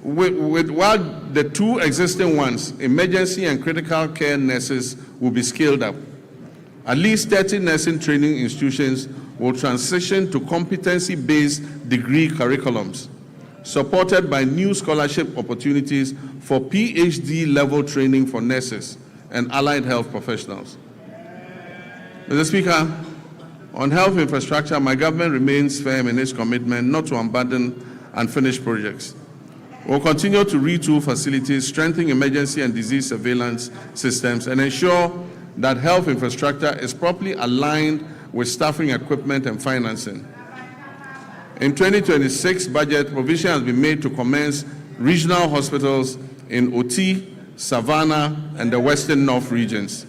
While the two existing ones, emergency and critical care nurses, will be scaled up. At least 30 nursing training institutions will transition to competency-based degree curriculums, supported by new scholarship opportunities for PhD-level training for nurses and allied health professionals. Mr. Speaker, on health infrastructure, my government remains firm in its commitment not to abandon unfinished projects. We'll continue to retool facilities, strengthen emergency and disease surveillance systems, and ensure that health infrastructure is properly aligned with staffing, equipment, and financing. In 2026 budget, provision has been made to commence regional hospitals in Oti, Savannah, and the Western North regions.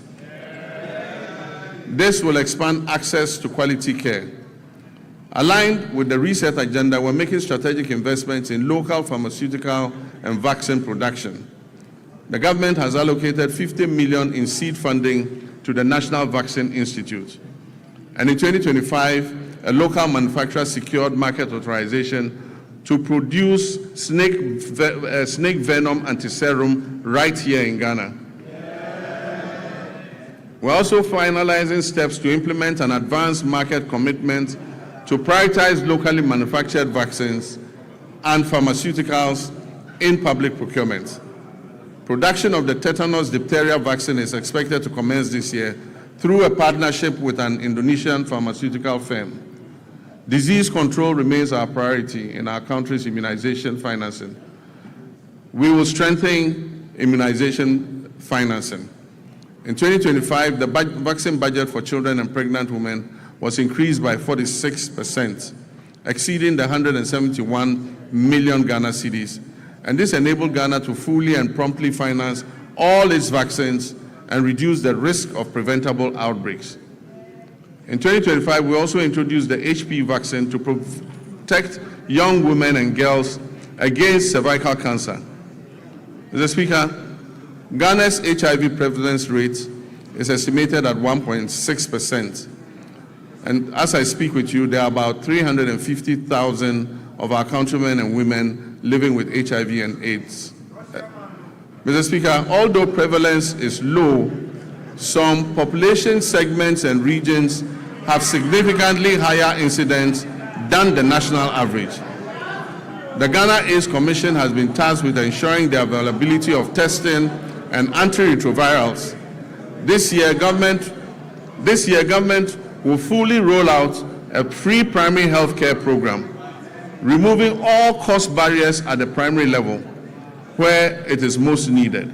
This will expand access to quality care. Aligned with the reset agenda, we're making strategic investments in local pharmaceutical and vaccine production. The government has allocated 50 million in seed funding to the National Vaccine Institute. And in 2025, a local manufacturer secured market authorization to produce snake venom antiserum right here in Ghana. We're also finalizing steps to implement an advanced market commitment to prioritize locally manufactured vaccines and pharmaceuticals in public procurement. Production of the tetanus diphtheria vaccine is expected to commence this year through a partnership with an Indonesian pharmaceutical firm. Disease control remains our priority in our country's immunization financing. We will strengthen immunization financing. In 2025, the vaccine budget for children and pregnant women was increased by 46%, exceeding the 171 million Ghana cedis. And this enabled Ghana to fully and promptly finance all its vaccines and reduce the risk of preventable outbreaks. In 2025, we also introduced the HPV vaccine to protect young women and girls against cervical cancer. Mr. Speaker, Ghana's HIV prevalence rate is estimated at 1.6%. And as I speak with you, there are about 350,000 of our countrymen and women living with HIV and AIDS. Mr. Speaker, although prevalence is low, some population segments and regions have significantly higher incidence than the national average. The Ghana AIDS Commission has been tasked with ensuring the availability of testing and antiretrovirals. This year, government will fully roll out a free primary health care program, removing all cost barriers at the primary level where it is most needed,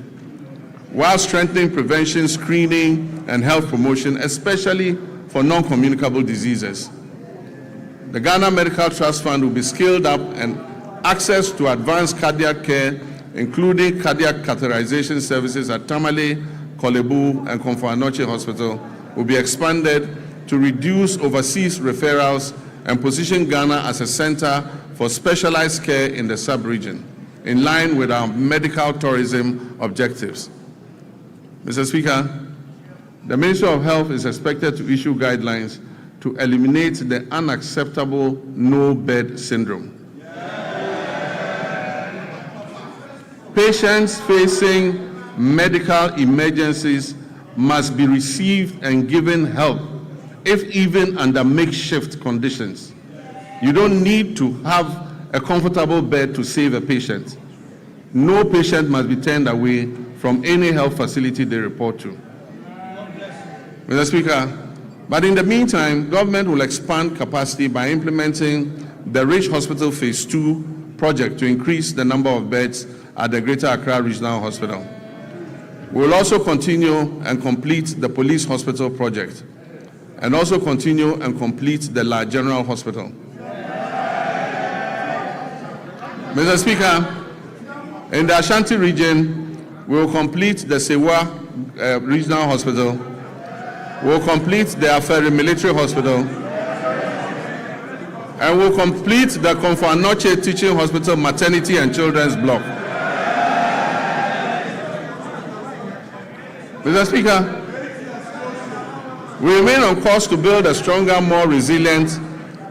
while strengthening prevention, screening, and health promotion, especially for non-communicable diseases. The Ghana Medical Trust Fund will be scaled up, and access to advanced cardiac care, including cardiac catheterization services at Tamale, Kolebu, and Komfo-Anokye Hospital, will be expanded to reduce overseas referrals and position Ghana as a center for specialized care in the sub-region, in line with our medical tourism objectives. Mr. Speaker, the Ministry of Health is expected to issue guidelines to eliminate the unacceptable no-bed syndrome. Patients facing medical emergencies must be received and given help, if even under makeshift conditions. You don't need to have a comfortable bed to save a patient. No patient must be turned away from any health facility they report to. Mr. Speaker, but in the meantime, government will expand capacity by implementing the Rich Hospital Phase 2 project to increase the number of beds at the Greater Accra Regional Hospital. We will also continue and complete the Police Hospital project, and also continue and complete the La General Hospital. Mr. Speaker, in the Ashanti region, we will complete the Sewa Regional Hospital. We will complete the Aferi Military Hospital, and we will complete the Komfo-Anokye Teaching Hospital Maternity and Children's Block. Mr. Speaker, we remain on course to build a stronger, more resilient,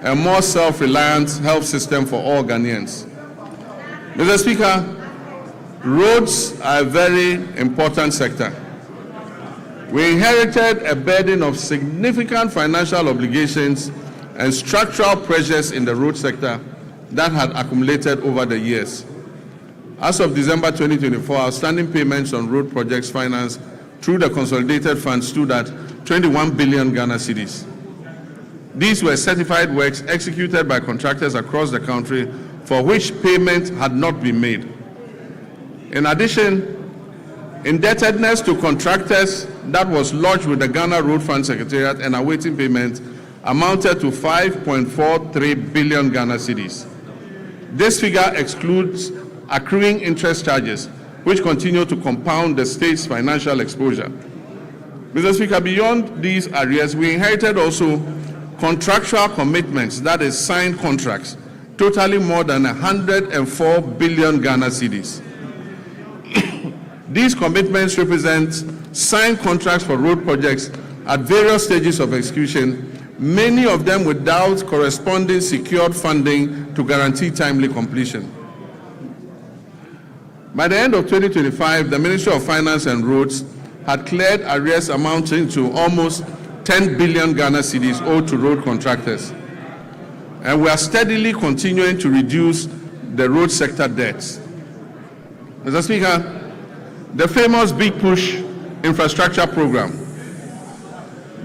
and more self-reliant health system for all Ghanaians. Mr. Speaker, roads are a very important sector. We inherited a burden of significant financial obligations and structural pressures in the road sector that had accumulated over the years. As of December 2024, outstanding payments on road projects financed through the consolidated fund stood at 21 billion Ghana cedis. These were certified works executed by contractors across the country for which payment had not been made. In addition, indebtedness to contractors that was lodged with the Ghana Road Fund Secretariat and awaiting payment amounted to 5.43 billion Ghana cedis. This figure excludes accruing interest charges, which continue to compound the state's financial exposure. Mr. Speaker, beyond these areas, we inherited also contractual commitments, that is signed contracts, totaling more than 104 billion Ghana cedis. These commitments represent signed contracts for road projects at various stages of execution, many of them without corresponding secured funding to guarantee timely completion. By the end of 2025, the Ministry of Finance and Roads had cleared arrears amounting to almost 10 billion Ghana cedis owed to road contractors. And we are steadily continuing to reduce the road sector debts. Mr. Speaker, the famous Big Push infrastructure program.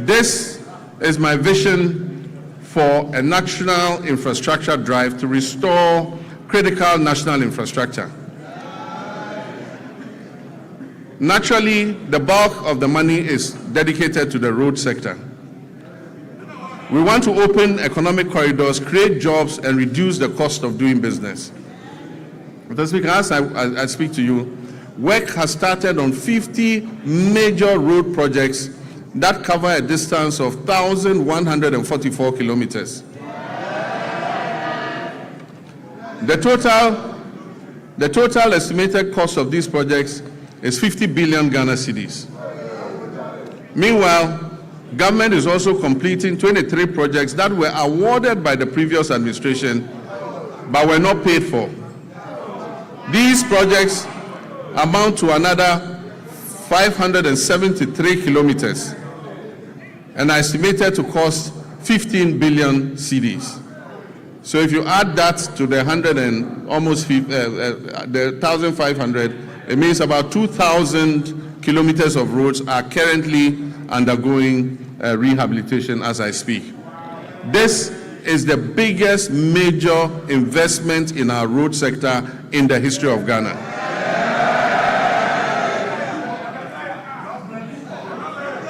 This is my vision for a national infrastructure drive to restore critical national infrastructure. Naturally, the bulk of the money is dedicated to the road sector. We want to open economic corridors, create jobs, and reduce the cost of doing business. Mr. Speaker, as I speak to you, work has started on 50 major road projects that cover a distance of 1,144 kilometers. The total estimated cost of these projects is 50 billion Ghana cedis. Meanwhile, government is also completing 23 projects that were awarded by the previous administration but were not paid for. These projects amount to another 573 kilometers and are estimated to cost 15 billion cedis. So if you add that to the 1,500, it means about 2,000 kilometers of roads are currently undergoing rehabilitation as I speak. This is the biggest major investment in our road sector in the history of Ghana.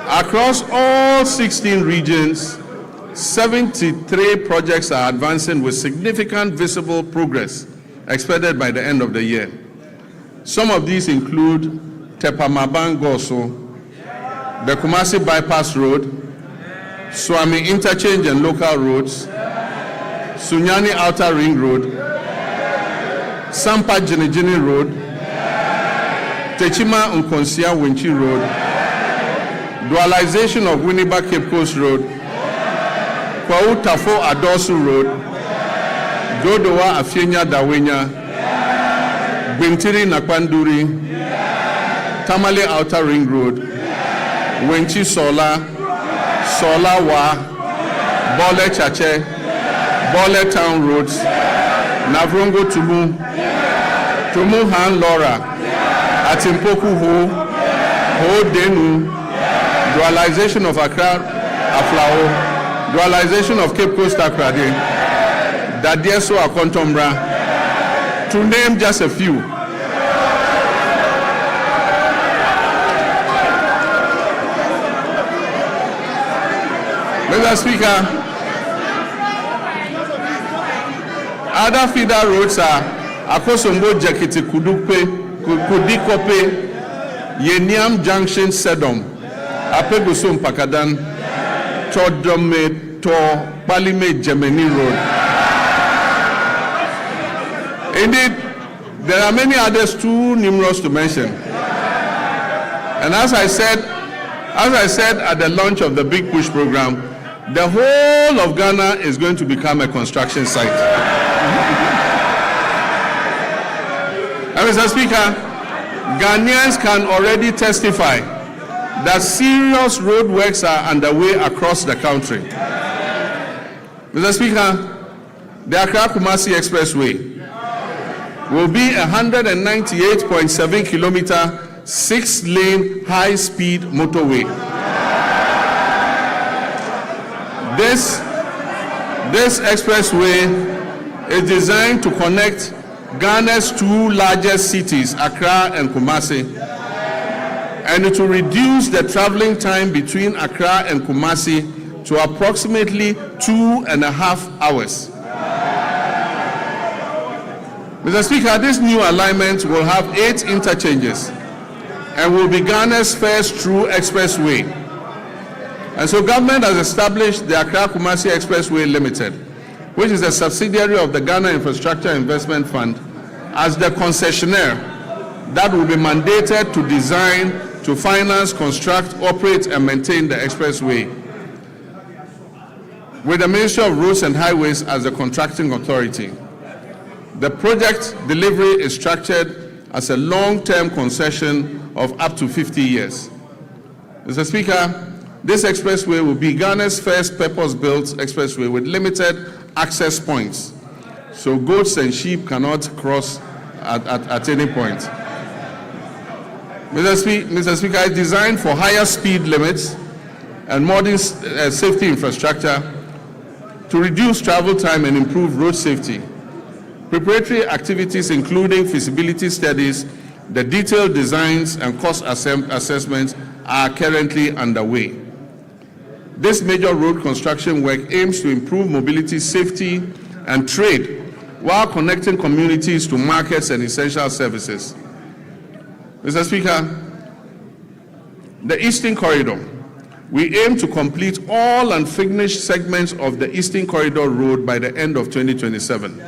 Across all 16 regions, 73 projects are advancing with significant visible progress expected by the end of the year. Some of these include Tepamaban-Goso, the Kumasi Bypass Road, Swami Interchange and Local Roads, Sunyani Outer Ring Road, Sampa Jinijini Road, Techima Nkonsia Winchi Road, dualization of Winneba Cape Coast Road, Kwau Tafo Adosu Road, Dodowa Afienya Dawenya, Bintiri Nakwanduri, Tamale Outer Ring Road, Wenchi Sola, Sola Wa, Bole Chache, Bole Town Roads, Navrongo Tumu, Tromohan Laura, Atimpoku Ho Denu, dualization of Accra Aflao, dualization of Cape Coast Akrade, Dadieso Akontombra, to name just a few. Mr. Speaker, other feeder roads are Akosombo Jakiti Kudikope, Yeniam Junction Sedom, Apegusum Pakadan, Chodome to Palime Gemini Road. Indeed, there are many others too numerous to mention. And as I said at the launch of the Big Push program, the whole of Ghana is going to become a construction site. And Mr. Speaker, Ghanaians can already testify that serious road works are underway across the country. Mr. Speaker, the Accra-Kumasi Expressway will be a 198.7 kilometer, 6-lane high-speed motorway. This expressway is designed to connect Ghana's two largest cities, Accra and Kumasi, and it will reduce the traveling time between Accra and Kumasi to approximately 2.5 hours. Mr. Speaker, this new alignment will have 8 interchanges and will be Ghana's first true expressway. And so government has established the Accra-Kumasi Expressway Limited, which is a subsidiary of the Ghana Infrastructure Investment Fund, as the concessionaire that will be mandated to design, to finance, construct, operate, and maintain the expressway, with the Ministry of Roads and Highways as the contracting authority. The project delivery is structured as a long-term concession of up to 50 years. Mr. Speaker, this expressway will be Ghana's first purpose-built expressway with limited access points, so goats and sheep cannot cross at any point. Mr. Speaker, it's designed for higher speed limits and modern safety infrastructure to reduce travel time and improve road safety. Preparatory activities including feasibility studies, the detailed designs and cost assessments are currently underway. This major road construction work aims to improve mobility, safety, and trade while connecting communities to markets and essential services. Mr. Speaker, the Eastern Corridor. We aim to complete all unfinished segments of the Eastern Corridor Road by the end of 2027.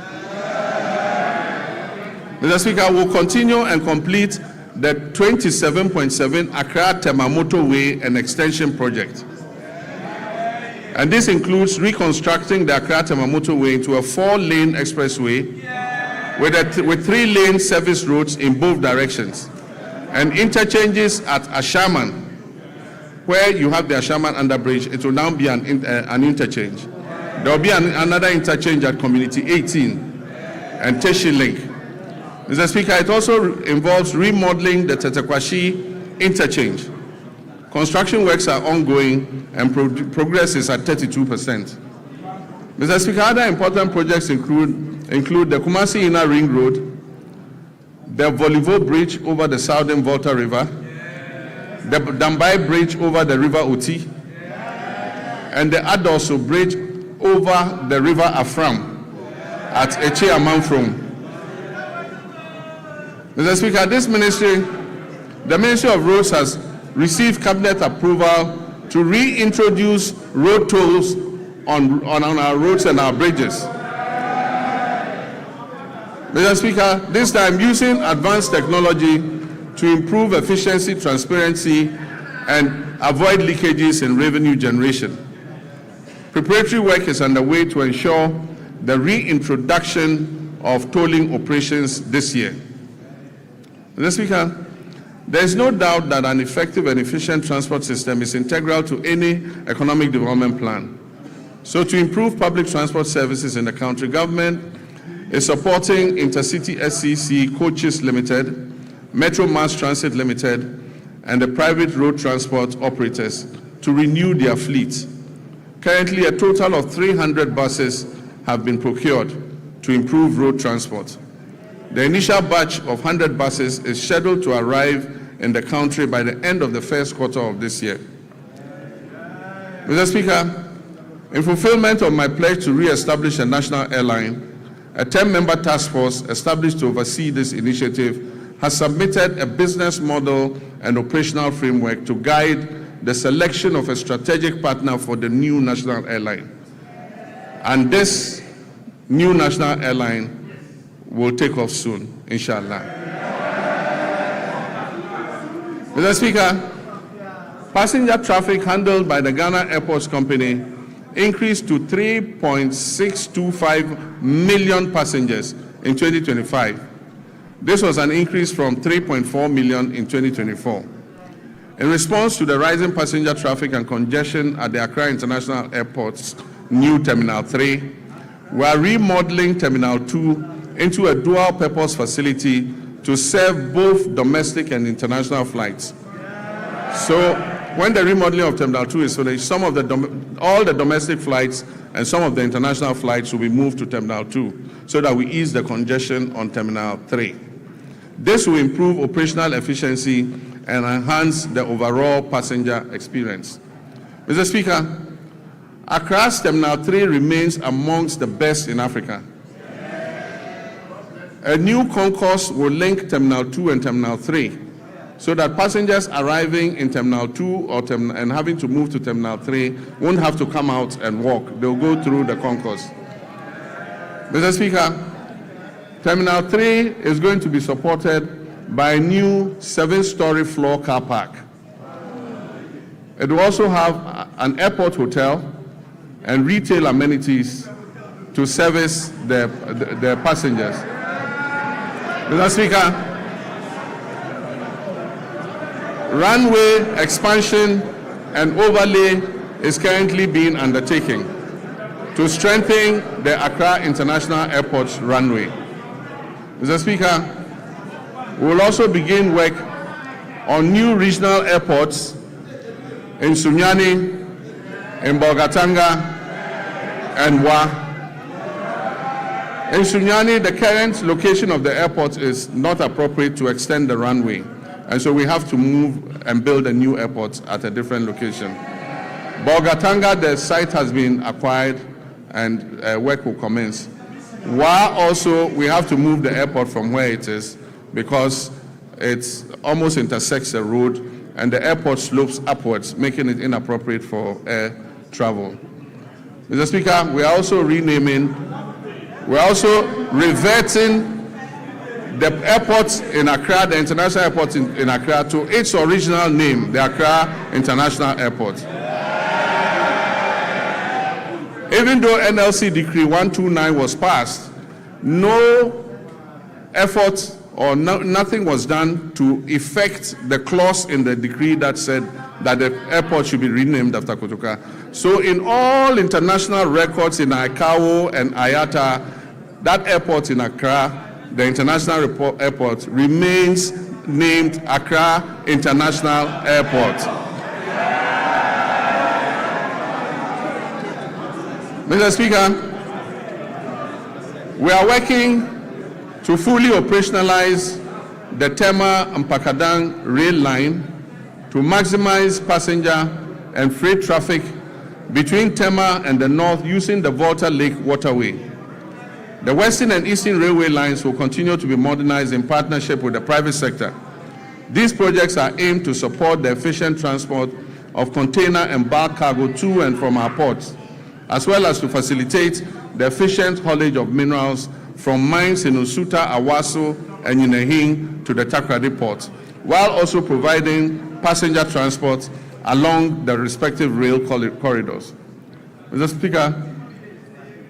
Mr. Speaker, we'll continue and complete the 27.7 Accra-Tema Motorway and Extension Project. And this includes reconstructing the Accra-Tema Motorway into a 4-lane expressway with 3-lane service roads in both directions, and interchanges at Ashaman, where you have the Ashaman underbridge. It will now be an interchange. There will be another interchange at Community 18 and Teshi Link. Mr. Speaker, it also involves remodeling the Tetekwashi interchange. Construction works are ongoing and progress is at 32%. Mr. Speaker, other important projects include the Kumasi Inner Ring Road, the Volivo Bridge over the Southern Volta River, the Dambai Bridge over the River Oti, and the Adoso Bridge over the River Afram at Eche Amanfrom. Mr. Speaker, the Ministry of Roads has received cabinet approval to reintroduce road tolls on our roads and our bridges. Mr. Speaker, this time using advanced technology to improve efficiency, transparency, and avoid leakages in revenue generation. Preparatory work is underway to ensure the reintroduction of tolling operations this year. Mr. Speaker, there is no doubt that an effective and efficient transport system is integral to any economic development plan. So to improve public transport services in the country, government is supporting Intercity SCC Coaches Limited, Metro Mass Transit Limited, and the private road transport operators to renew their fleet. Currently, a total of 300 buses have been procured to improve road transport. The initial batch of 100 buses is scheduled to arrive in the country by the end of the first quarter of this year. Mr. Speaker, in fulfillment of my pledge to re-establish a national airline, a 10-member task force established to oversee this initiative has submitted a business model and operational framework to guide the selection of a strategic partner for the new national airline. And this new national airline will take off soon, inshallah. Mr. Speaker, passenger traffic handled by the Ghana Airports Company increased to 3.625 million passengers in 2025. This was an increase from 3.4 million in 2024. In response to the rising passenger traffic and congestion at the Accra International Airport's new Terminal 3, we are remodeling Terminal 2 into a dual-purpose facility to serve both domestic and international flights. So, when the remodeling of Terminal 2 is finished, all the domestic flights and some of the international flights will be moved to Terminal 2 so that we ease the congestion on Terminal 3. This will improve operational efficiency and enhance the overall passenger experience. Mr. Speaker, Accra's Terminal 3 remains amongst the best in Africa. A new concourse will link Terminal 2 and Terminal 3 so that passengers arriving in Terminal 2 and having to move to Terminal 3 won't have to come out and walk. They'll go through the concourse. Mr. Speaker, Terminal 3 is going to be supported by a new 7-story floor car park. It will also have an airport hotel and retail amenities to service the passengers. Mr. Speaker, runway expansion and overlay is currently being undertaken to strengthen the Accra International Airport's runway. Mr. Speaker, we will also begin work on new regional airports in Sunyani, in Bolgatanga, and Wa. In Sunyani, the current location of the airport is not appropriate to extend the runway, and so we have to move and build a new airport at a different location. Bolgatanga, the site has been acquired and work will commence. Wa also, we have to move the airport from where it is because it almost intersects the road and the airport slopes upwards, making it inappropriate for air travel. Mr. Speaker, we are also reverting the airport in Accra, the international airport in Accra, to its original name, the Accra International Airport. Even though NLC Decree 129 was passed, no effort or nothing was done to effect the clause in the decree that said that the airport should be renamed after Kotoka. So in all international records in ICAO and IATA, that airport in Accra, the international airport, remains named Accra International Airport. Mr. Speaker, we are working to fully operationalize the Tema and Pakadang rail line to maximize passenger and freight traffic between Tema and the north using the Volta Lake waterway. The Western and Eastern railway lines will continue to be modernized in partnership with the private sector. These projects are aimed to support the efficient transport of container and bulk cargo to and from our ports, as well as to facilitate the efficient haulage of minerals from mines in Osuta, Awaso, and Yinehing to the Takoradi port, while also providing passenger transport along the respective rail corridors. Mr. Speaker,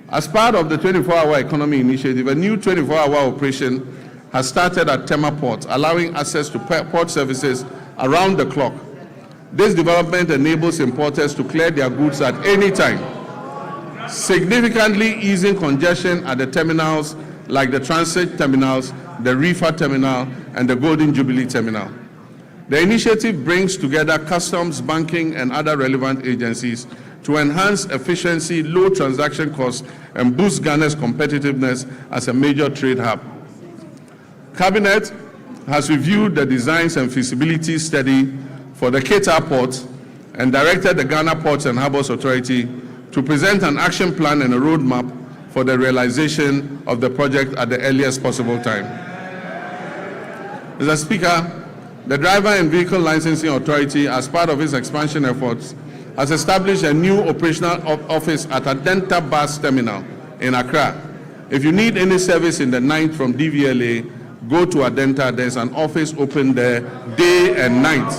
as part of the 24-hour economy initiative, a new 24-hour operation has started at Tema Port, allowing access to port services around the clock. This development enables importers to clear their goods at any time, significantly easing congestion at the terminals like the transit terminals, the reefer terminal, and the Golden Jubilee terminal. The initiative brings together customs, banking, and other relevant agencies to enhance efficiency, low transaction costs, and boost Ghana's competitiveness as a major trade hub. Cabinet has reviewed the designs and feasibility study for the Keita Port and directed the Ghana Ports and Harbours Authority to present an action plan and a roadmap for the realization of the project at the earliest possible time. Mr. Speaker, the Driver and Vehicle Licensing Authority, as part of its expansion efforts, has established a new operational office at Adenta Bus Terminal in Accra. If you need any service in the night from DVLA, go to Adenta. There's an office open there day and night.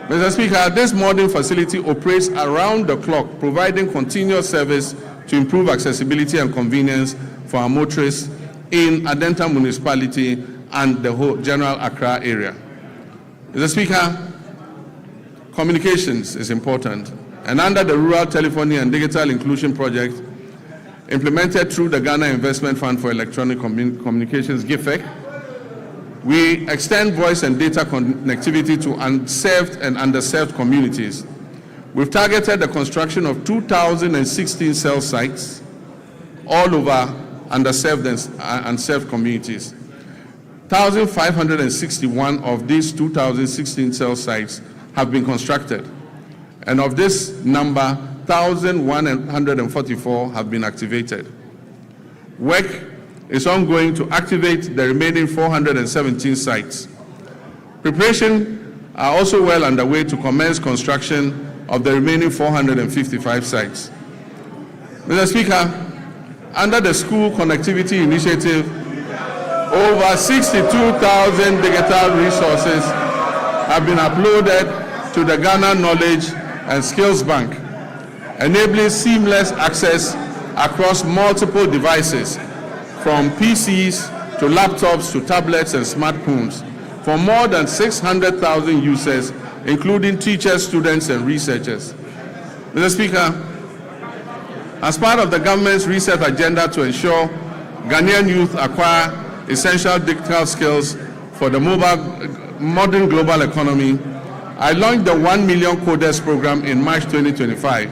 Mr. Speaker, this modern facility operates around the clock, providing continuous service to improve accessibility and convenience for our motorists in Adenta municipality and the whole general Accra area. Mr. Speaker, communications is important, and under the Rural Telephony and Digital Inclusion Project, implemented through the Ghana Investment Fund for Electronic Communications, GIFEC, we extend voice and data connectivity to unserved and underserved communities. We've targeted the construction of 2,016 cell sites all over underserved and unserved communities. 1,561 of these 2,016 cell sites have been constructed, and of this number, 1,144 have been activated. Work is ongoing to activate the remaining 417 sites. Preparations are also well underway to commence construction of the remaining 455 sites. Mr. Speaker, under the School Connectivity Initiative, over 62,000 digital resources have been uploaded to the Ghana Knowledge and Skills Bank, enabling seamless access across multiple devices, from PCs to laptops to tablets and smartphones, for more than 600,000 users, including teachers, students, and researchers. Mr. Speaker, as part of the government's research agenda to ensure Ghanaian youth acquire essential digital skills for the modern global economy, I launched the 1 Million Coders program in March 2025.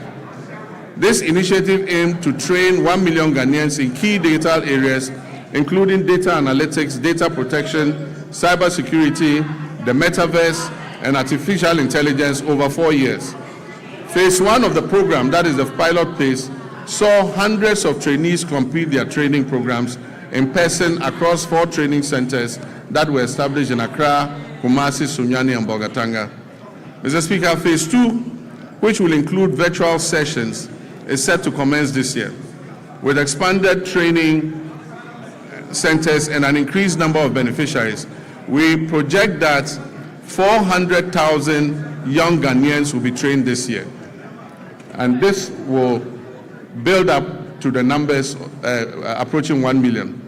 This initiative aimed to train 1 million Ghanaians in key digital areas, including data analytics, data protection, cybersecurity, the metaverse, and artificial intelligence over 4 years. Phase 1 of the program, that is the pilot phase, saw hundreds of trainees complete their training programs in person across 4 training centers that were established in Accra, Kumasi, Sunyani, and Bolgatanga. Mr. Speaker, Phase 2, which will include virtual sessions, is set to commence this year, with expanded training centers and an increased number of beneficiaries. We project that 400,000 young Ghanaians will be trained this year, and this will build up to the numbers approaching 1 million.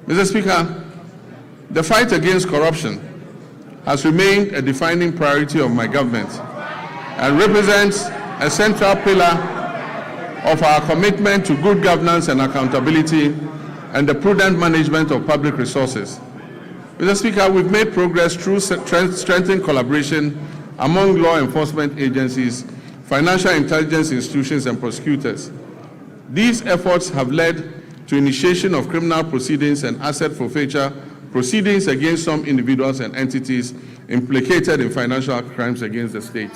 Mr. Speaker, the fight against corruption has remained a defining priority of my government and represents a central pillar of our commitment to good governance and accountability and the prudent management of public resources. Mr. Speaker, we've made progress through strengthened collaboration among law enforcement agencies, financial intelligence institutions, and prosecutors. These efforts have led to initiation of criminal proceedings and asset forfeiture proceedings against some individuals and entities implicated in financial crimes against the state.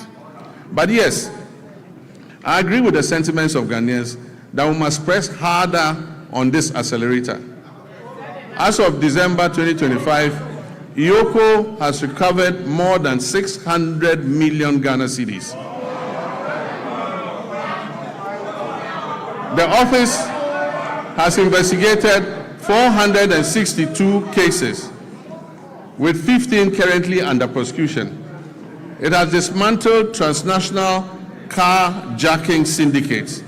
But yes, I agree with the sentiments of Ghanaians that we must press harder on this accelerator. As of December 2025, IOCO has recovered more than 600 million Ghana cedis. The office has investigated 462 cases, with 15 currently under prosecution. It has dismantled transnational carjacking syndicates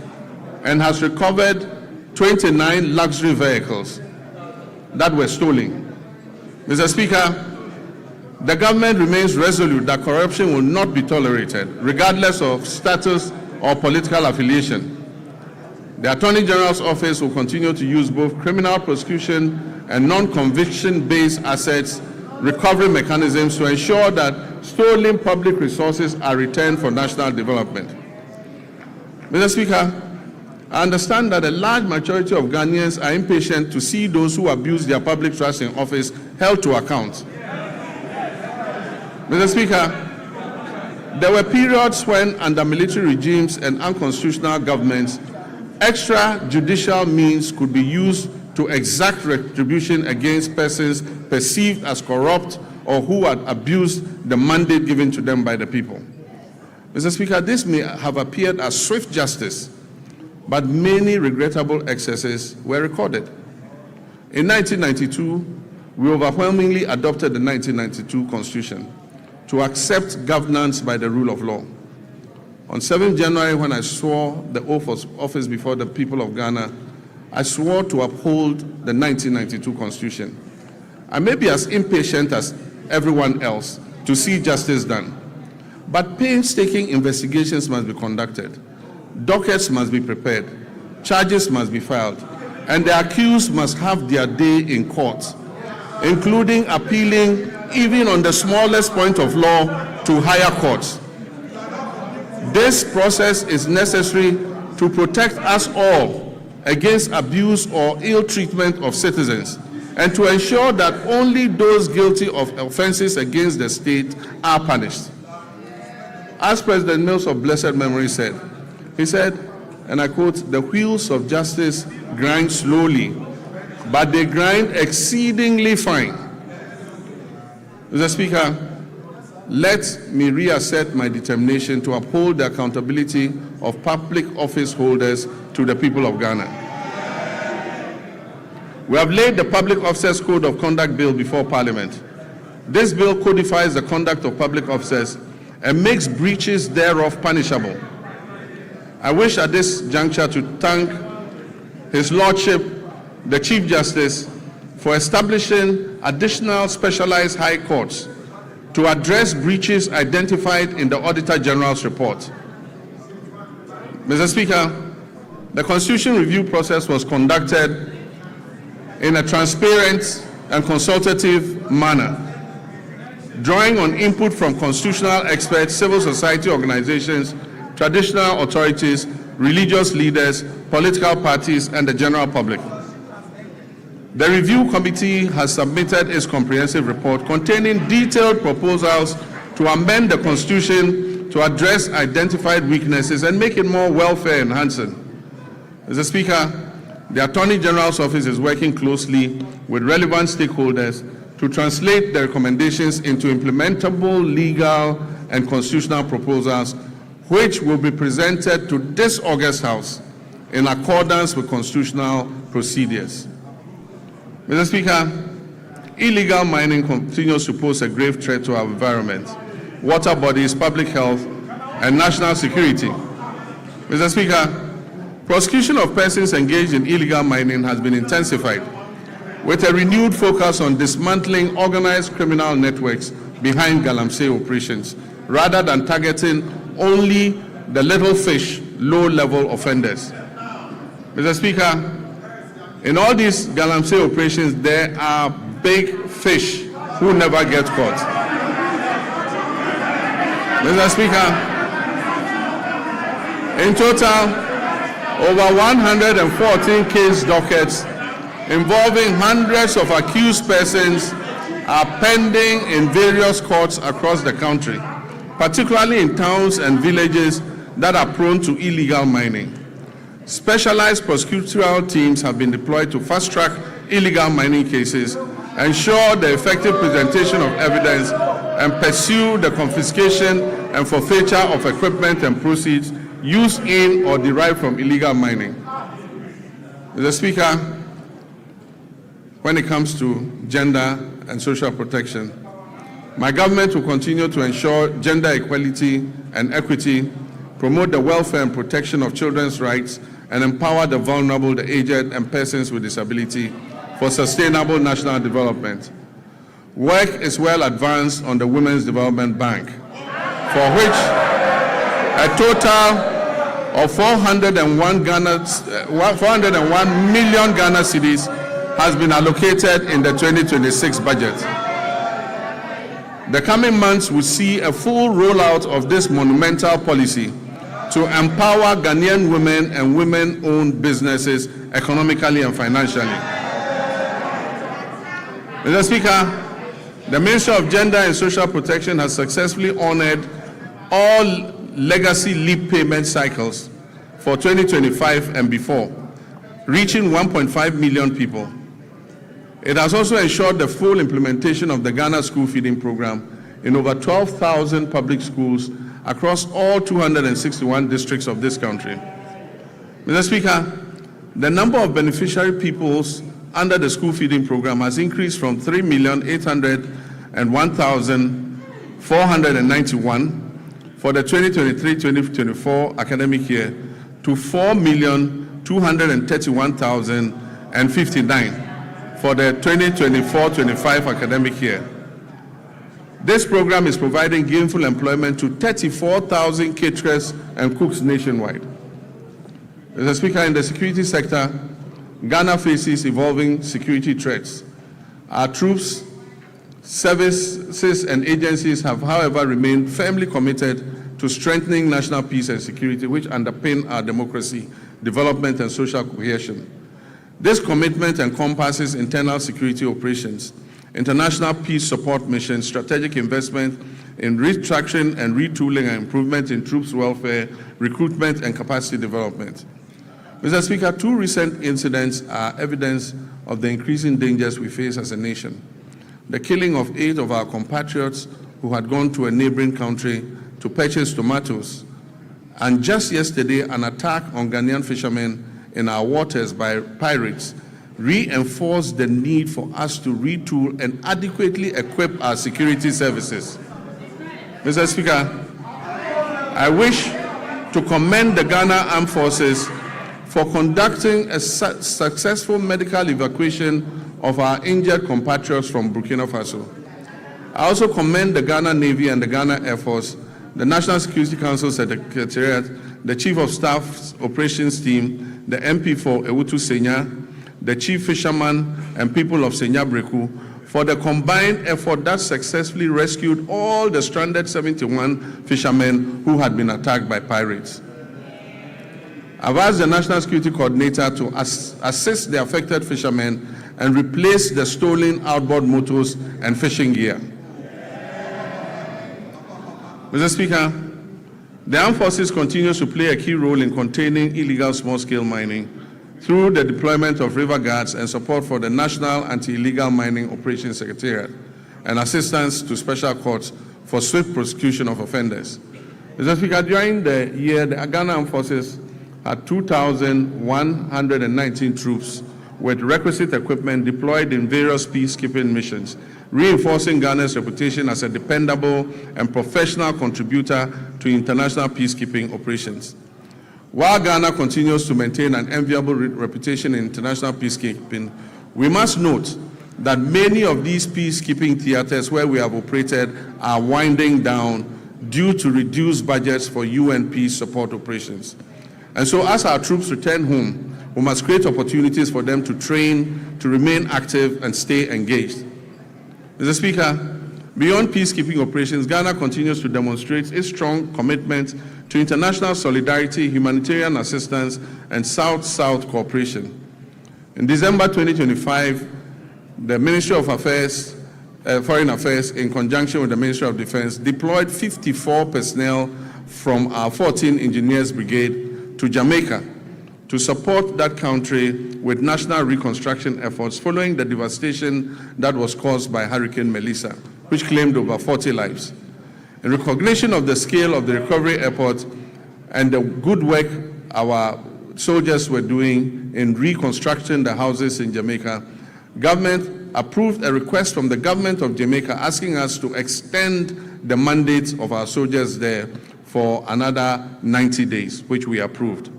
and has recovered 29 luxury vehicles that were stolen. Mr. Speaker, the government remains resolute that corruption will not be tolerated, regardless of status or political affiliation. The Attorney General's office will continue to use both criminal prosecution and non-conviction-based assets recovery mechanisms to ensure that stolen public resources are returned for national development. Mr. Speaker, I understand that a large majority of Ghanaians are impatient to see those who abuse their public trust in office held to account. Mr. Speaker, there were periods when, under military regimes and unconstitutional governments, extrajudicial means could be used to exact retribution against persons perceived as corrupt or who had abused the mandate given to them by the people. Mr. Speaker, this may have appeared as swift justice, but many regrettable excesses were recorded. In 1992, we overwhelmingly adopted the 1992 Constitution to accept governance by the rule of law. On 7th January, when I swore the oath of office before the people of Ghana, I swore to uphold the 1992 Constitution. I may be as impatient as everyone else to see justice done, but painstaking investigations must be conducted, dockets must be prepared, charges must be filed, and the accused must have their day in court, including appealing even on the smallest point of law to higher courts. This process is necessary to protect us all against abuse or ill treatment of citizens and to ensure that only those guilty of offenses against the state are punished. As President Mills of blessed memory said, he said, and I quote, "The wheels of justice grind slowly, but they grind exceedingly fine." Mr. Speaker, let me reassert my determination to uphold the accountability of public office holders to the people of Ghana. We have laid the Public Officers Code of Conduct Bill before Parliament. This bill codifies the conduct of public officers and makes breaches thereof punishable. I wish at this juncture to thank His Lordship, the Chief Justice, for establishing additional specialized high courts to address breaches identified in the Auditor General's report. Mr. Speaker, the Constitution review process was conducted in a transparent and consultative manner, drawing on input from constitutional experts, civil society organizations, traditional authorities, religious leaders, political parties, and the general public. The review committee has submitted its comprehensive report containing detailed proposals to amend the Constitution to address identified weaknesses and make it more welfare enhancing. Mr. Speaker, the Attorney General's office is working closely with relevant stakeholders to translate the recommendations into implementable legal and constitutional proposals, which will be presented to this August House in accordance with constitutional procedures. Mr. Speaker, illegal mining continues to pose a grave threat to our environment, water bodies, public health, and national security. Mr. Speaker, prosecution of persons engaged in illegal mining has been intensified, with a renewed focus on dismantling organized criminal networks behind galamsey operations, rather than targeting only the little fish, low-level offenders. Mr. Speaker, in all these galamsey operations, there are big fish who never get caught. Mr. Speaker, in total, over 114 case dockets involving hundreds of accused persons are pending in various courts across the country, particularly in towns and villages that are prone to illegal mining. Specialized prosecutorial teams have been deployed to fast-track illegal mining cases, ensure the effective presentation of evidence, and pursue the confiscation and forfeiture of equipment and proceeds used in or derived from illegal mining. Mr. Speaker, when it comes to gender and social protection, my government will continue to ensure gender equality and equity, promote the welfare and protection of children's rights, and empower the vulnerable, the aged, and persons with disability for sustainable national development. Work is well advanced on the Women's Development Bank, for which a total of 401 million Ghana cedis has been allocated in the 2026 budget. The coming months will see a full rollout of this monumental policy to empower Ghanaian women and women-owned businesses economically and financially. Mr. Speaker, the Ministry of Gender and Social Protection has successfully honored all legacy leave payment cycles for 2025 and before, reaching 1.5 million people. It has also ensured the full implementation of the Ghana School Feeding Program in over 12,000 public schools across all 261 districts of this country. Mr. Speaker, the number of beneficiary pupils under the school feeding program has increased from 3,801,491 for the 2023-2024 academic year to 4,231,059 for the 2024-25 academic year. This program is providing gainful employment to 34,000 caterers and cooks nationwide. Mr. Speaker, in the security sector, Ghana faces evolving security threats. Our troops, services, and agencies have, however, remained firmly committed to strengthening national peace and security, which underpin our democracy, development, and social cohesion. This commitment encompasses internal security operations, international peace support missions, strategic investment in restructuring and retooling and improvement in troops' welfare, recruitment, and capacity development. Mr. Speaker, two recent incidents are evidence of the increasing dangers we face as a nation. The killing of 8 of our compatriots who had gone to a neighboring country to purchase tomatoes, and just yesterday, an attack on Ghanaian fishermen in our waters by pirates reinforced the need for us to retool and adequately equip our security services. Mr. Speaker, I wish to commend the Ghana Armed Forces for conducting a successful medical evacuation of our injured compatriots from Burkina Faso. I also commend the Ghana Navy and the Ghana Air Force, the National Security Council Secretariat, the Chief of Staff's Operations Team, the MP for Ewutu Senya, the Chief Fisherman and people of Senya Breku for the combined effort that successfully rescued all the stranded 71 fishermen who had been attacked by pirates. I've asked the National Security Coordinator to assist the affected fishermen and replace the stolen outboard motors and fishing gear. Mr. Speaker, the Armed Forces continues to play a key role in containing illegal small-scale mining through the deployment of river guards and support for the National Anti-Illegal Mining Operations Secretariat and assistance to special courts for swift prosecution of offenders. Mr. Speaker, during the year, the Ghana Armed Forces had 2,119 troops with requisite equipment deployed in various peacekeeping missions, reinforcing Ghana's reputation as a dependable and professional contributor to international peacekeeping operations. While Ghana continues to maintain an enviable reputation in international peacekeeping, we must note that many of these peacekeeping theaters where we have operated are winding down due to reduced budgets for UN peace support operations. And so as our troops return home, we must create opportunities for them to train, to remain active, and stay engaged. Mr. Speaker, beyond peacekeeping operations, Ghana continues to demonstrate its strong commitment to international solidarity, humanitarian assistance, and South-South cooperation. In December 2025, the Ministry of Foreign Affairs, in conjunction with the Ministry of Defense, deployed 54 personnel from our 14 Engineers Brigade to Jamaica to support that country with national reconstruction efforts following the devastation that was caused by Hurricane Melissa, which claimed over 40 lives. In recognition of the scale of the recovery effort and the good work our soldiers were doing in reconstructing the houses in Jamaica, government approved a request from the government of Jamaica asking us to extend the mandates of our soldiers there for another 90 days, which we approved.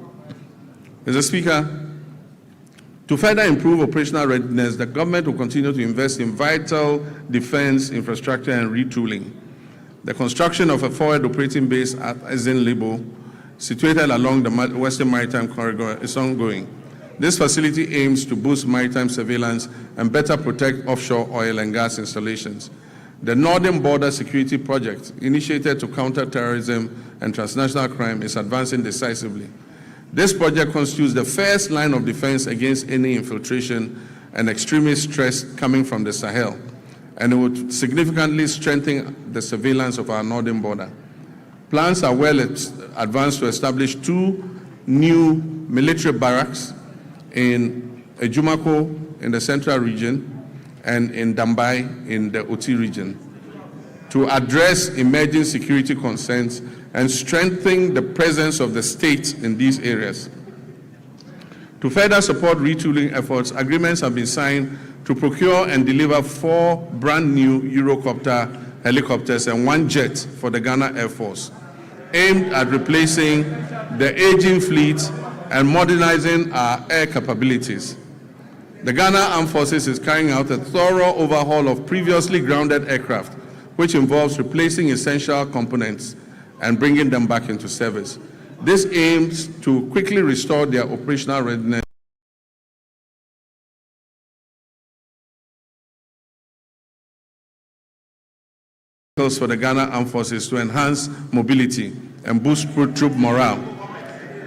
Mr. Speaker, to further improve operational readiness, the government will continue to invest in vital defense infrastructure and retooling. The construction of a forward operating base at Ezen Libo, situated along the Western Maritime Corridor, is ongoing. This facility aims to boost maritime surveillance and better protect offshore oil and gas installations. The Northern Border Security Project, initiated to counter terrorism and transnational crime, is advancing decisively. This project constitutes the first line of defense against any infiltration and extremist threats coming from the Sahel, and it would significantly strengthen the surveillance of our northern border. Plans are well advanced to establish 2 new military barracks in Ejumako in the central region and in Dambai in the Oti region to address emerging security concerns and strengthen the presence of the state in these areas. To further support retooling efforts, agreements have been signed to procure and deliver 4 brand new Eurocopter helicopters and 1 jet for the Ghana Air Force, aimed at replacing the aging fleet and modernizing our air capabilities. The Ghana Armed Forces is carrying out a thorough overhaul of previously grounded aircraft, which involves replacing essential components and bringing them back into service. This aims to quickly restore their operational readiness for the Ghana Armed Forces to enhance mobility and boost troop morale.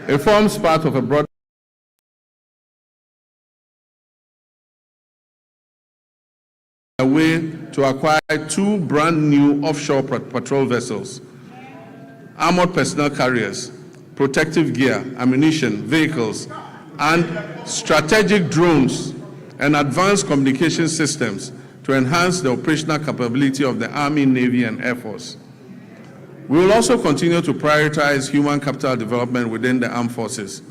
It forms part of a broad way to acquire 2 brand new offshore patrol vessels, armored personnel carriers, protective gear, ammunition, vehicles, and strategic drones and advanced communication systems to enhance the operational capability of the Army, Navy, and Air Force. We will also continue to prioritize human capital development within the armed forces.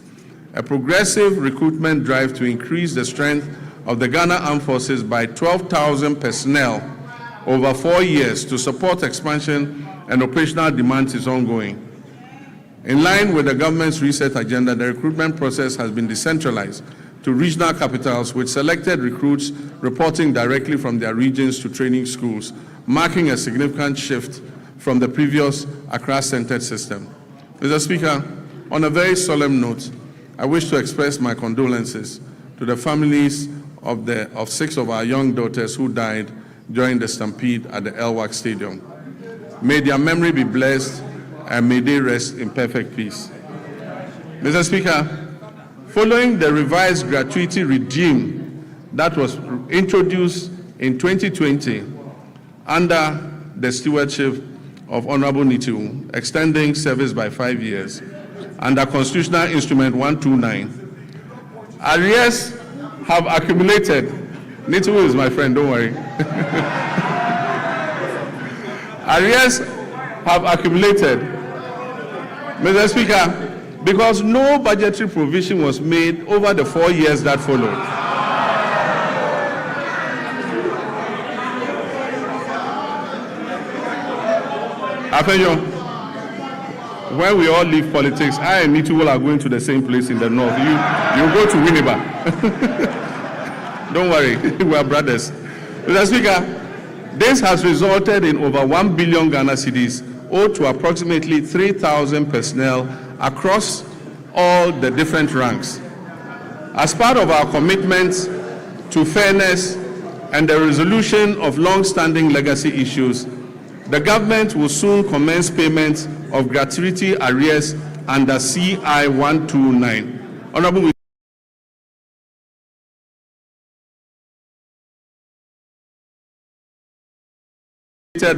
A progressive recruitment drive to increase the strength of the Ghana Armed Forces by 12,000 personnel over 4 years to support expansion and operational demands is ongoing. In line with the government's reset agenda, the recruitment process has been decentralized to regional capitals, with selected recruits reporting directly from their regions to training schools, marking a significant shift from the previous Accra-centered system. Mr. Speaker, on a very solemn note, I wish to express my condolences to the families of 6 of our young daughters who died during the stampede at the Elwak Stadium. May their memory be blessed and may they rest in perfect peace. Mr. Speaker, following the revised gratuity regime that was introduced in 2020 under the stewardship of Honorable Nitu, extending service by 5 years, under Constitutional Instrument 129, arrears have accumulated. Nitu is my friend, don't worry. Arrears have accumulated, Mr. Speaker, because no budgetary provision was made over the 4 years that followed. Afenyo, when we all leave politics, I and Nitu are going to the same place in the north. You go to Winneba. Don't worry, we are brothers. Mr. Speaker, this has resulted in over 1 billion Ghana cedis owed to approximately 3,000 personnel across all the different ranks. As part of our commitment to fairness and the resolution of long-standing legacy issues, the government will soon commence payment of gratuity arrears under CI 129. Honorable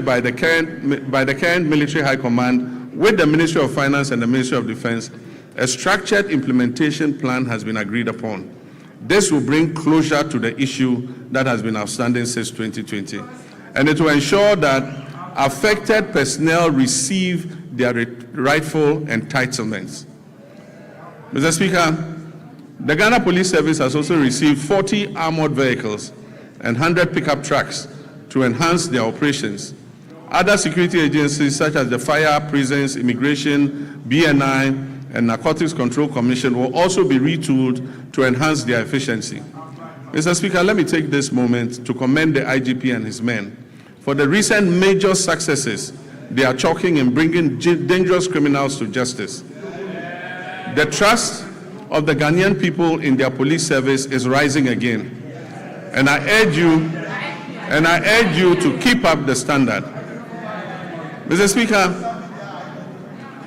by the current military high command with the Ministry of Finance and the Ministry of Defense, a structured implementation plan has been agreed upon. This will bring closure to the issue that has been outstanding since 2020, and it will ensure that affected personnel receive their rightful entitlements. Mr. Speaker, the Ghana Police Service has also received 40 armored vehicles and 100 pickup trucks to enhance their operations. Other security agencies such as the Fire, Prisons, Immigration, BNI, and Narcotics Control Commission will also be retooled to enhance their efficiency. Mr. Speaker, let me take this moment to commend the IGP and his men for the recent major successes they are chalking in bringing dangerous criminals to justice. The trust of the Ghanaian people in their police service is rising again. And I urge you to keep up the standard. Mr. Speaker,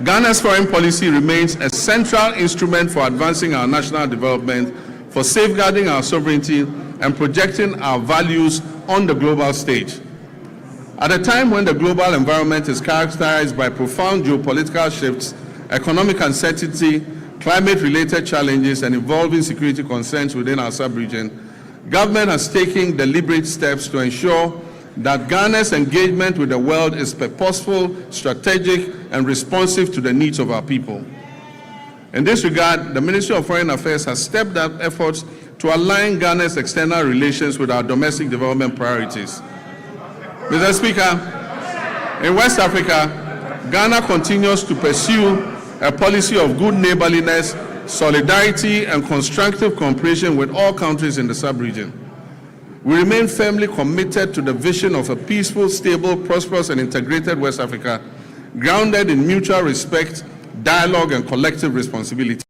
Ghana's foreign policy remains a central instrument for advancing our national development, for safeguarding our sovereignty, and projecting our values on the global stage. At a time when the global environment is characterized by profound geopolitical shifts, economic uncertainty, climate-related challenges, and evolving security concerns within our sub-region, government has taken deliberate steps to ensure that Ghana's engagement with the world is purposeful, strategic, and responsive to the needs of our people. In this regard, the Ministry of Foreign Affairs has stepped up efforts to align Ghana's external relations with our domestic development priorities. Mr. Speaker, in West Africa, Ghana continues to pursue a policy of good neighborliness, solidarity, and constructive cooperation with all countries in the sub-region. We remain firmly committed to the vision of a peaceful, stable, prosperous, and integrated West Africa, grounded in mutual respect, dialogue, and collective responsibility.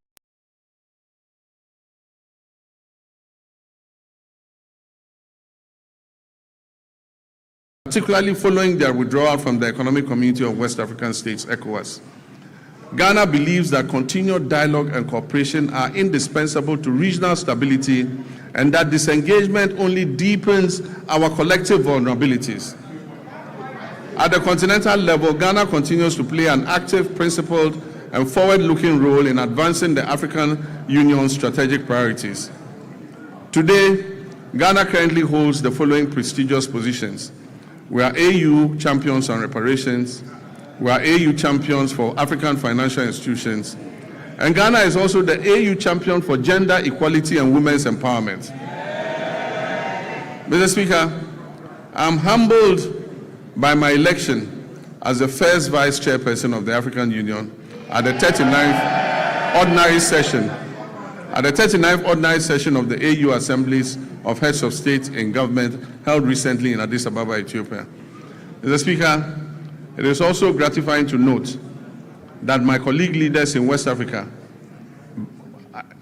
Particularly following their withdrawal from the Economic Community of West African States, ECOWAS. Ghana believes that continued dialogue and cooperation are indispensable to regional stability, and that disengagement only deepens our collective vulnerabilities. At the continental level, Ghana continues to play an active, principled, and forward-looking role in advancing the African Union's strategic priorities. Today, Ghana currently holds the following prestigious positions. We are AU champions on reparations. We are AU champions for African financial institutions. And Ghana is also the AU champion for gender equality and women's empowerment. Mr. Speaker, I'm humbled by my election as the first vice chairperson of the African Union at the 39th ordinary session, of the AU Assemblies of Heads of State and Government held recently in Addis Ababa, Ethiopia. Mr. Speaker, it is also gratifying to note that my colleague leaders in West Africa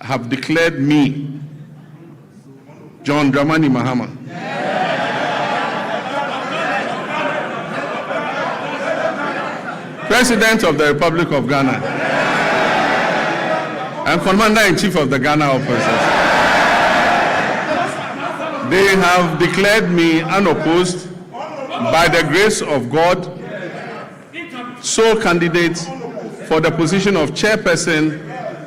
have declared me, John Dramani Mahama, President of the Republic of Ghana and Commander-in-Chief of the Ghana Opposition. They have declared me unopposed, by the grace of God, sole candidate for the position of chairperson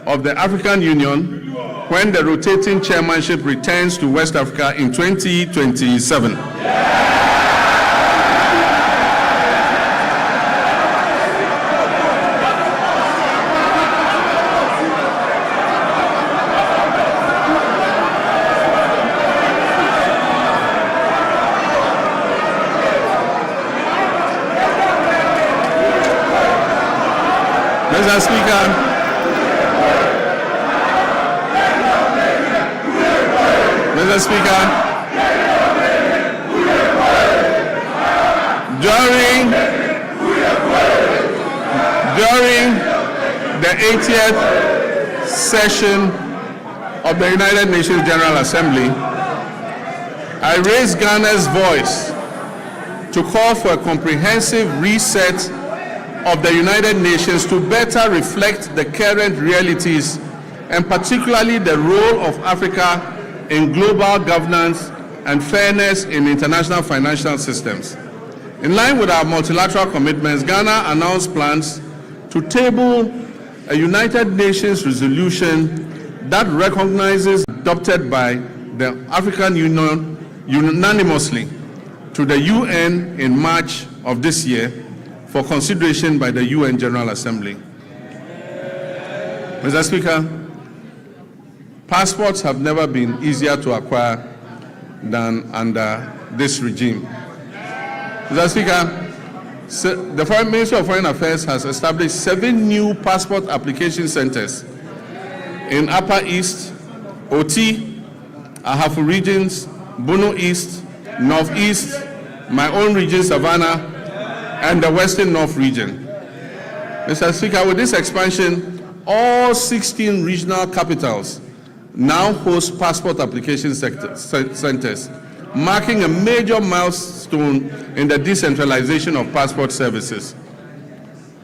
of the African Union when the rotating chairmanship returns to West Africa in 2027. Mr. Speaker, during the 80th session of the United Nations General Assembly, I raised Ghana's voice to call for a comprehensive reset of the United Nations to better reflect the current realities, and particularly the role of Africa in global governance and fairness in international financial systems. In line with our multilateral commitments, Ghana announced plans to table a United Nations resolution that recognizes, adopted by the African Union unanimously to the UN in March of this year, for consideration by the UN General Assembly. Mr. Speaker, passports have never been easier to acquire than under this regime. Mr. Speaker, the Ministry of Foreign Affairs has established 7 new passport application centers in Upper East, Oti, Ahafo regions, Bono East, Northeast, my own region, Savannah, and the Western North region. Mr. Speaker, with this expansion, all 16 regional capitals now host passport application centers, marking a major milestone in the decentralization of passport services.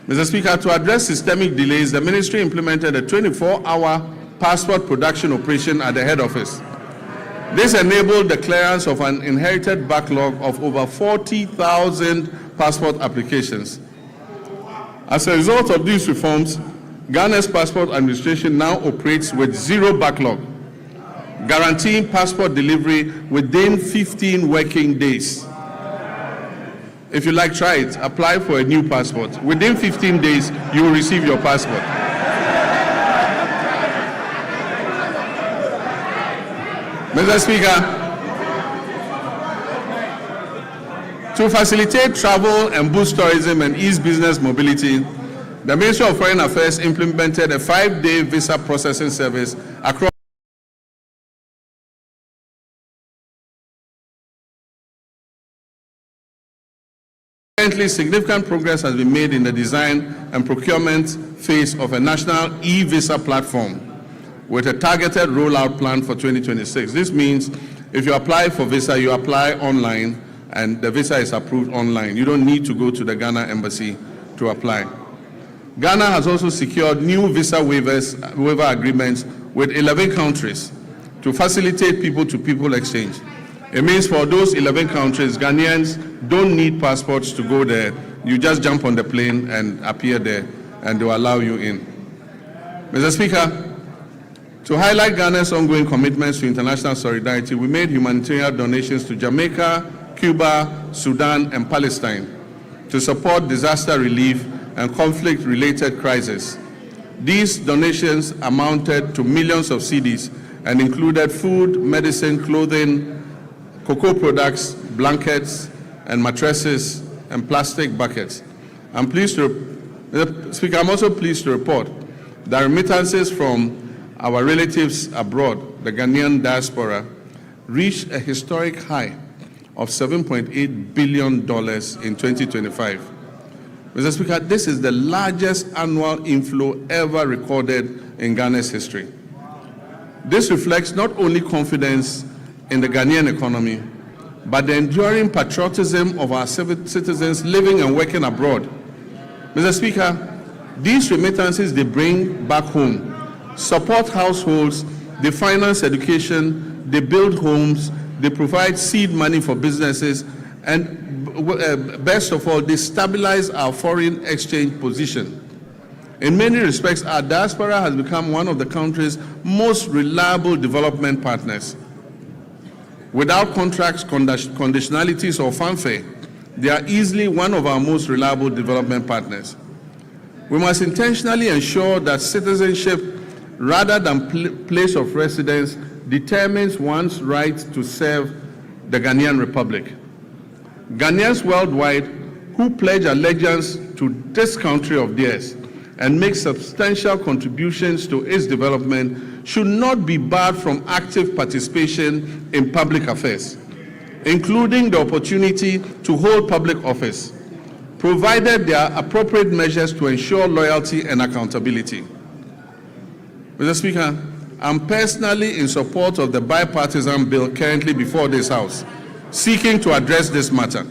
Mr. Speaker, to address systemic delays, the Ministry implemented a 24-hour passport production operation at the head office. This enabled the clearance of an inherited backlog of over 40,000 passport applications. As a result of these reforms, Ghana's passport administration now operates with zero backlog, guaranteeing passport delivery within 15 working days. If you like, try it. Apply for a new passport. Within 15 days, you will receive your passport. Mr. Speaker, to facilitate travel and boost tourism and ease business mobility, the Ministry of Foreign Affairs implemented a 5-day visa processing service across. Currently, significant progress has been made in the design and procurement phase of a national e-visa platform with a targeted rollout plan for 2026. This means if you apply for visa, you apply online and the visa is approved online. You don't need to go to the Ghana embassy to apply. Ghana has also secured new visa waiver agreements with 11 countries to facilitate people-to-people exchange. It means for those 11 countries, Ghanaians don't need passports to go there. You just jump on the plane and appear there, and they'll allow you in. Mr. Speaker, to highlight Ghana's ongoing commitments to international solidarity, we made humanitarian donations to Jamaica, Cuba, Sudan, and Palestine to support disaster relief and conflict-related crises. These donations amounted to millions of cedis and included food, medicine, clothing, cocoa products, blankets, and mattresses, and plastic buckets. I'm also pleased to report that remittances from our relatives abroad, the Ghanaian diaspora, reached a historic high of $7.8 billion in 2025. Mr. Speaker, this is the largest annual inflow ever recorded in Ghana's history. This reflects not only confidence in the Ghanaian economy, but the enduring patriotism of our citizens living and working abroad. Mr. Speaker, these remittances they bring back home support households, they finance education, they build homes, they provide seed money for businesses, and best of all, they stabilize our foreign exchange position. In many respects, our diaspora has become one of the country's most reliable development partners. Without contracts, conditionalities, or fanfare, they are easily one of our most reliable development partners. We must intentionally ensure that citizenship, rather than place of residence, determines one's right to serve the Ghanaian Republic. Ghanaians worldwide who pledge allegiance to this country of theirs and make substantial contributions to its development should not be barred from active participation in public affairs, including the opportunity to hold public office, provided there are appropriate measures to ensure loyalty and accountability. Mr. Speaker, I'm personally in support of the bipartisan bill currently before this House, seeking to address this matter.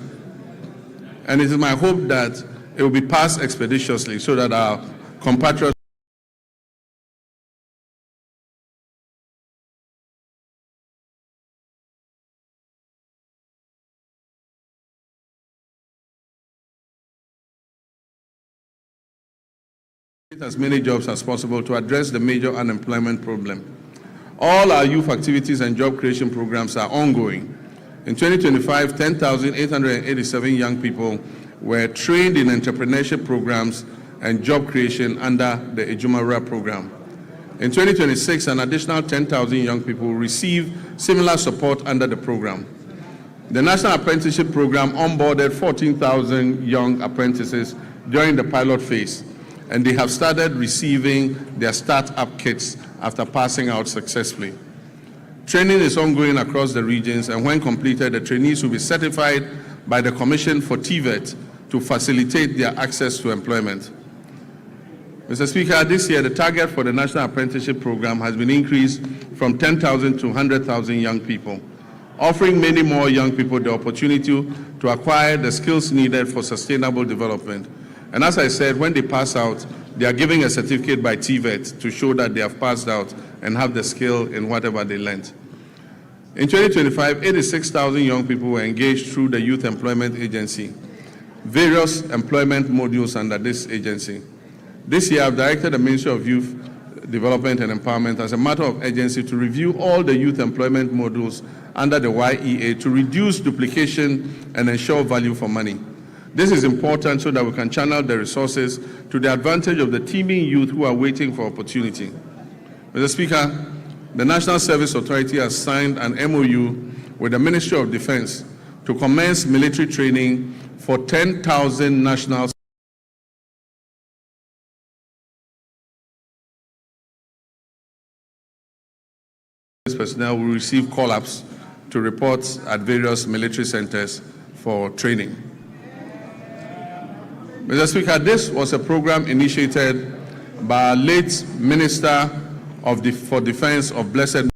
And it is my hope that it will be passed expeditiously so that our compatriots as many jobs as possible to address the major unemployment problem. All our youth activities and job creation programs are ongoing. In 2025, 10,887 young people were trained in entrepreneurship programs and job creation under the GhanaWeb program. In 2026, an additional 10,000 young people will receive similar support under the program. The National Apprenticeship Program onboarded 14,000 young apprentices during the pilot phase, and they have started receiving their start-up kits after passing out successfully. Training is ongoing across the regions, and when completed, the trainees will be certified by the Commission for TVET to facilitate their access to employment. Mr. Speaker, this year the target for the National Apprenticeship Program has been increased from 10,000 to 100,000 young people, offering many more young people the opportunity to acquire the skills needed for sustainable development. And as I said, when they pass out, they are giving a certificate by TVET to show that they have passed out and have the skill in whatever they learned. In 2025, 86,000 young people were engaged through the Youth Employment Agency, various employment modules under this agency. This year, I've directed the Ministry of Youth Development and Empowerment as a matter of urgency to review all the youth employment modules under the YEA to reduce duplication and ensure value for money. This is important so that we can channel the resources to the advantage of the teeming youth who are waiting for opportunity. Mr. Speaker, the National Service Authority has signed an MOU with the Ministry of Defense to commence military training for 10,000 national personnel will receive call-ups to report at various military centers for training. Mr. Speaker, this was a program initiated by our late Minister for Defense of Blessed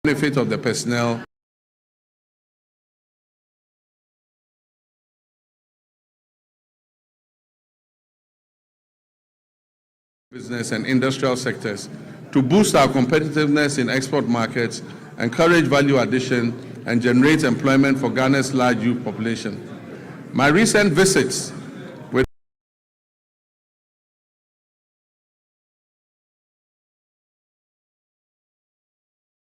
benefit of the personnel business and industrial sectors to boost our competitiveness in export markets, encourage value addition, and generate employment for Ghana's large youth population. My recent visits with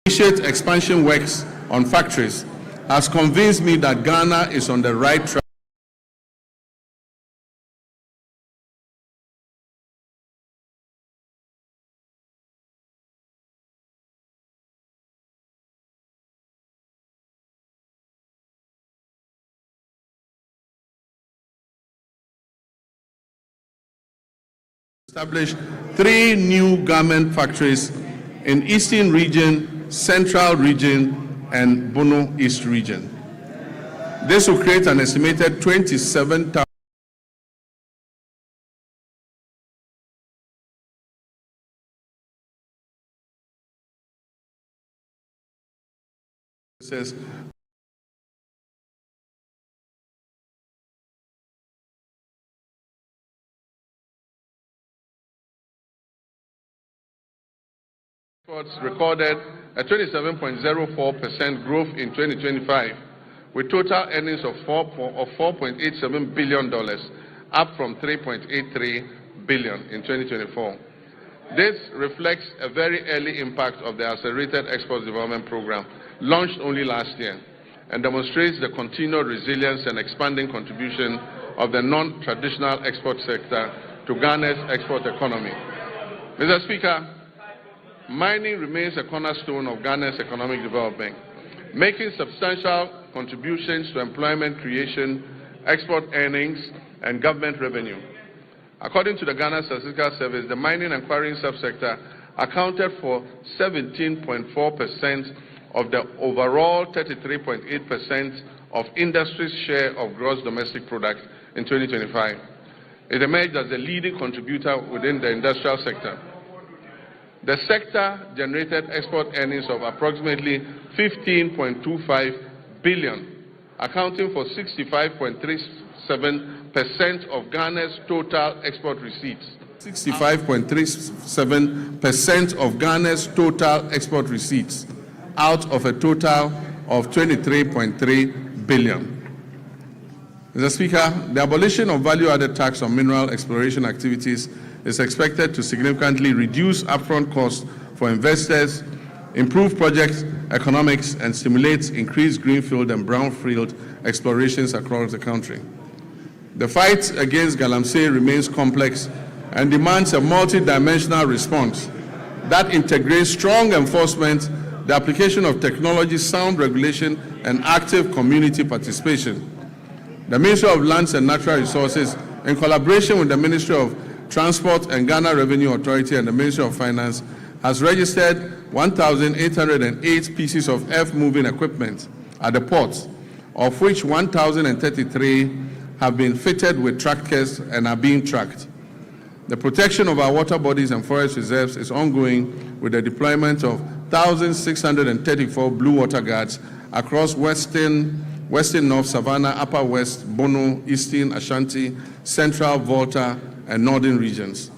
initiate expansion works on factories has convinced me that Ghana is on the right track. Established 3 new garment factories in Eastern Region, Central Region, and Bono East Region. This will create an estimated 27,000 exports recorded a 27.04% growth in 2025, with total earnings of $4.87 billion, up from $3.83 billion in 2024. This reflects a very early impact of the Accelerated Export Development Program, launched only last year, and demonstrates the continued resilience and expanding contribution of the non-traditional export sector to Ghana's export economy. Mr. Speaker, mining remains a cornerstone of Ghana's economic development, making substantial contributions to employment creation, export earnings, and government revenue. According to the Ghana Statistical Service, the mining and quarrying subsector accounted for 17.4% of the overall 33.8% of industry's share of gross domestic product in 2025. It emerged as the leading contributor within the industrial sector. The sector generated export earnings of approximately $15.25 billion, accounting for 65.37% of Ghana's total export receipts. 65.37% of Ghana's total export receipts, out of a total of $23.3 billion. Mr. Speaker, the abolition of value-added tax on mineral exploration activities is expected to significantly reduce upfront costs for investors, improve project economics, and stimulate increased greenfield and brownfield explorations across the country. The fight against galamsey remains complex and demands a multi-dimensional response that integrates strong enforcement, the application of technology, sound regulation, and active community participation. The Ministry of Lands and Natural Resources, in collaboration with the Ministry of Transport and Ghana Revenue Authority and the Ministry of Finance has registered 1,808 pieces of earth-moving equipment at the ports, of which 1,033 have been fitted with trackers and are being tracked. The protection of our water bodies and forest reserves is ongoing with the deployment of 1,634 blue water guards across Western North Savannah, Upper West, Bono, Eastern Ashanti, Central, Volta, and Northern regions.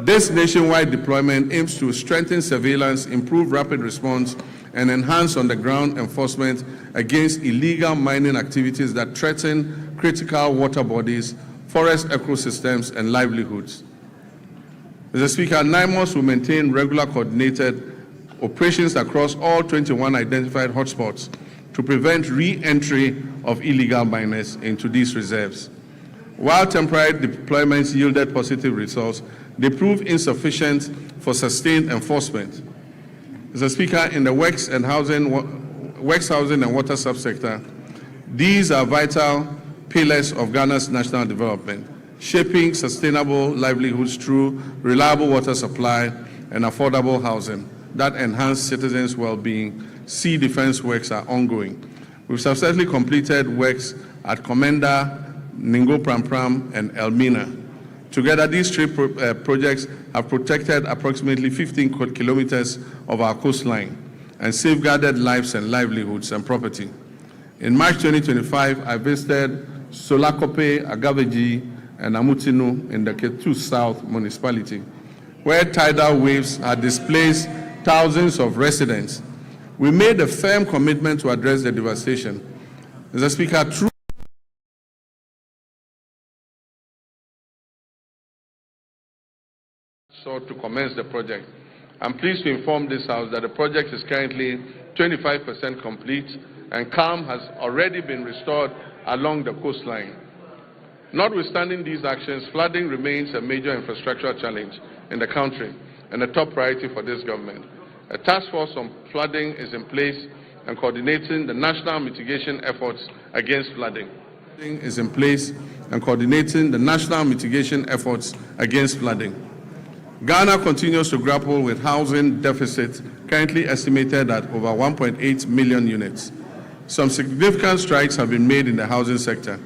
This nationwide deployment aims to strengthen surveillance, improve rapid response, and enhance on-the-ground enforcement against illegal mining activities that threaten critical water bodies, forest ecosystems, and livelihoods. Mr. Speaker, NIMOS will maintain regular coordinated operations across all 21 identified hotspots to prevent re-entry of illegal miners into these reserves. While temporary deployments yielded positive results, they proved insufficient for sustained enforcement. Mr. Speaker, in the works housing and water subsector, these are vital pillars of Ghana's national development, shaping sustainable livelihoods through reliable water supply and affordable housing that enhance citizens' well-being. Sea defense works are ongoing. We've successfully completed works at Komenda, Ningo Pram, and Elmina. Together, these three projects have protected approximately 15 kilometers of our coastline and safeguarded lives and livelihoods and property. In March 2025, I visited Solakope, Agaveji, and Amutinu in the Ketu South municipality, where tidal waves had displaced thousands of residents. We made a firm commitment to address the devastation. Mr. Speaker, to commence the project. I'm pleased to inform this House that the project is currently 25% complete and calm has already been restored along the coastline. Notwithstanding these actions, flooding remains a major infrastructural challenge in the country and a top priority for this government. A task force on flooding is in place and coordinating the national mitigation efforts against flooding. Ghana continues to grapple with housing deficits currently estimated at over 1.8 million units. Some significant strides have been made in the housing sector.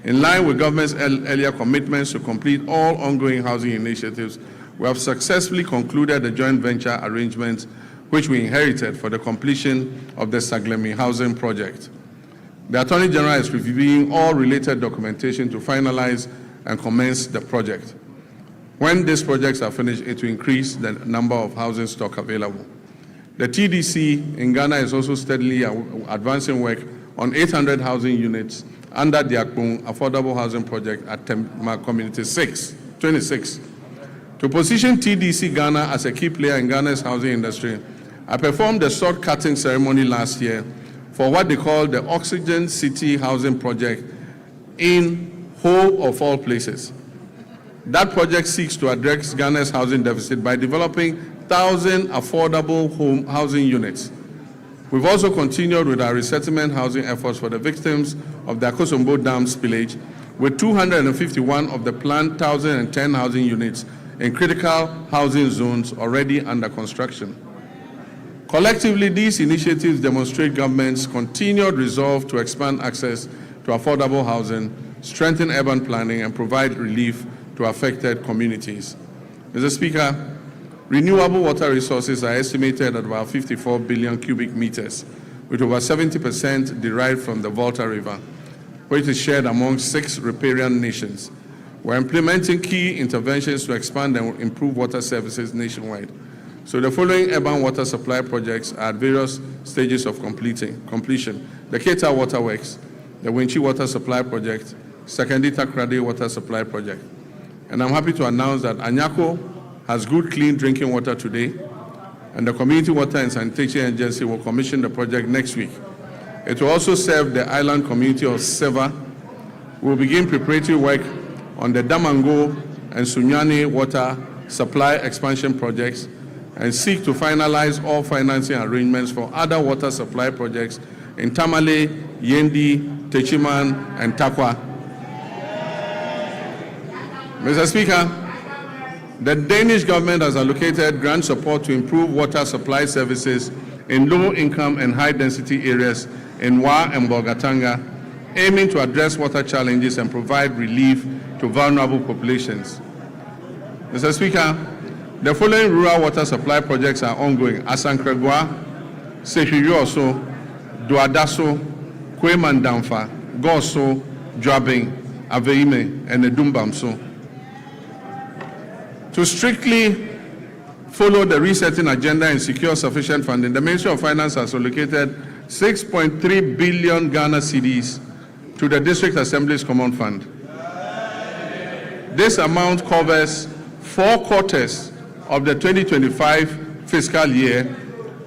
In line with government's earlier commitments to complete all ongoing housing initiatives, we have successfully concluded the joint venture arrangements which we inherited for the completion of the Saglemi housing project. The Attorney General is reviewing all related documentation to finalize and commence the project. When these projects are finished, it will increase the number of housing stock available. The TDC in Ghana is also steadily advancing work on 800 housing units under the Akpong Affordable Housing Project at Tema Community 26. To position TDC Ghana as a key player in Ghana's housing industry, I performed a sword cutting ceremony last year for what they call the Oxygen City Housing Project in Ho of all places. That project seeks to address Ghana's housing deficit by developing 1,000 affordable housing units. We've also continued with our resettlement housing efforts for the victims of the Akosombo Dam spillage, with 251 of the planned 1,010 housing units in critical housing zones already under construction. Collectively, these initiatives demonstrate government's continued resolve to expand access to affordable housing, strengthen urban planning, and provide relief to affected communities. Mr. Speaker, renewable water resources are estimated at about 54 billion cubic meters, with over 70% derived from the Volta River, which is shared among 6 riparian nations. We're implementing key interventions to expand and improve water services nationwide. So the following urban water supply projects are at various stages of completion. The Keta Water Works, the Winchi Water Supply Project, Sekendita Krade Water Supply Project. And I'm happy to announce that Anyako has good, clean drinking water today, and the Community Water and Sanitation Agency will commission the project next week. It will also serve the island community of Seva. We will begin preparatory work on the Damango and Sunyani water supply expansion projects and seek to finalize all financing arrangements for other water supply projects in Tamale, Yendi, Techiman, and Takwa. Mr. Speaker, The Danish government has allocated grant support to improve water supply services in low-income and high-density areas in Wa and Bolgatanga, aiming to address water challenges and provide relief to vulnerable populations. Mr. Speaker, the following rural water supply projects are ongoing: Asankregwa, Sehuyoso, Duadaso, Kwemandamfa, Goso, Dwabing, Aveime, and Edumbamso. To strictly follow the resetting agenda and secure sufficient funding, the Ministry of Finance has allocated 6.3 billion Ghana cedis to the District Assembly's Common Fund. This amount covers 4 quarters of the 2025 fiscal year,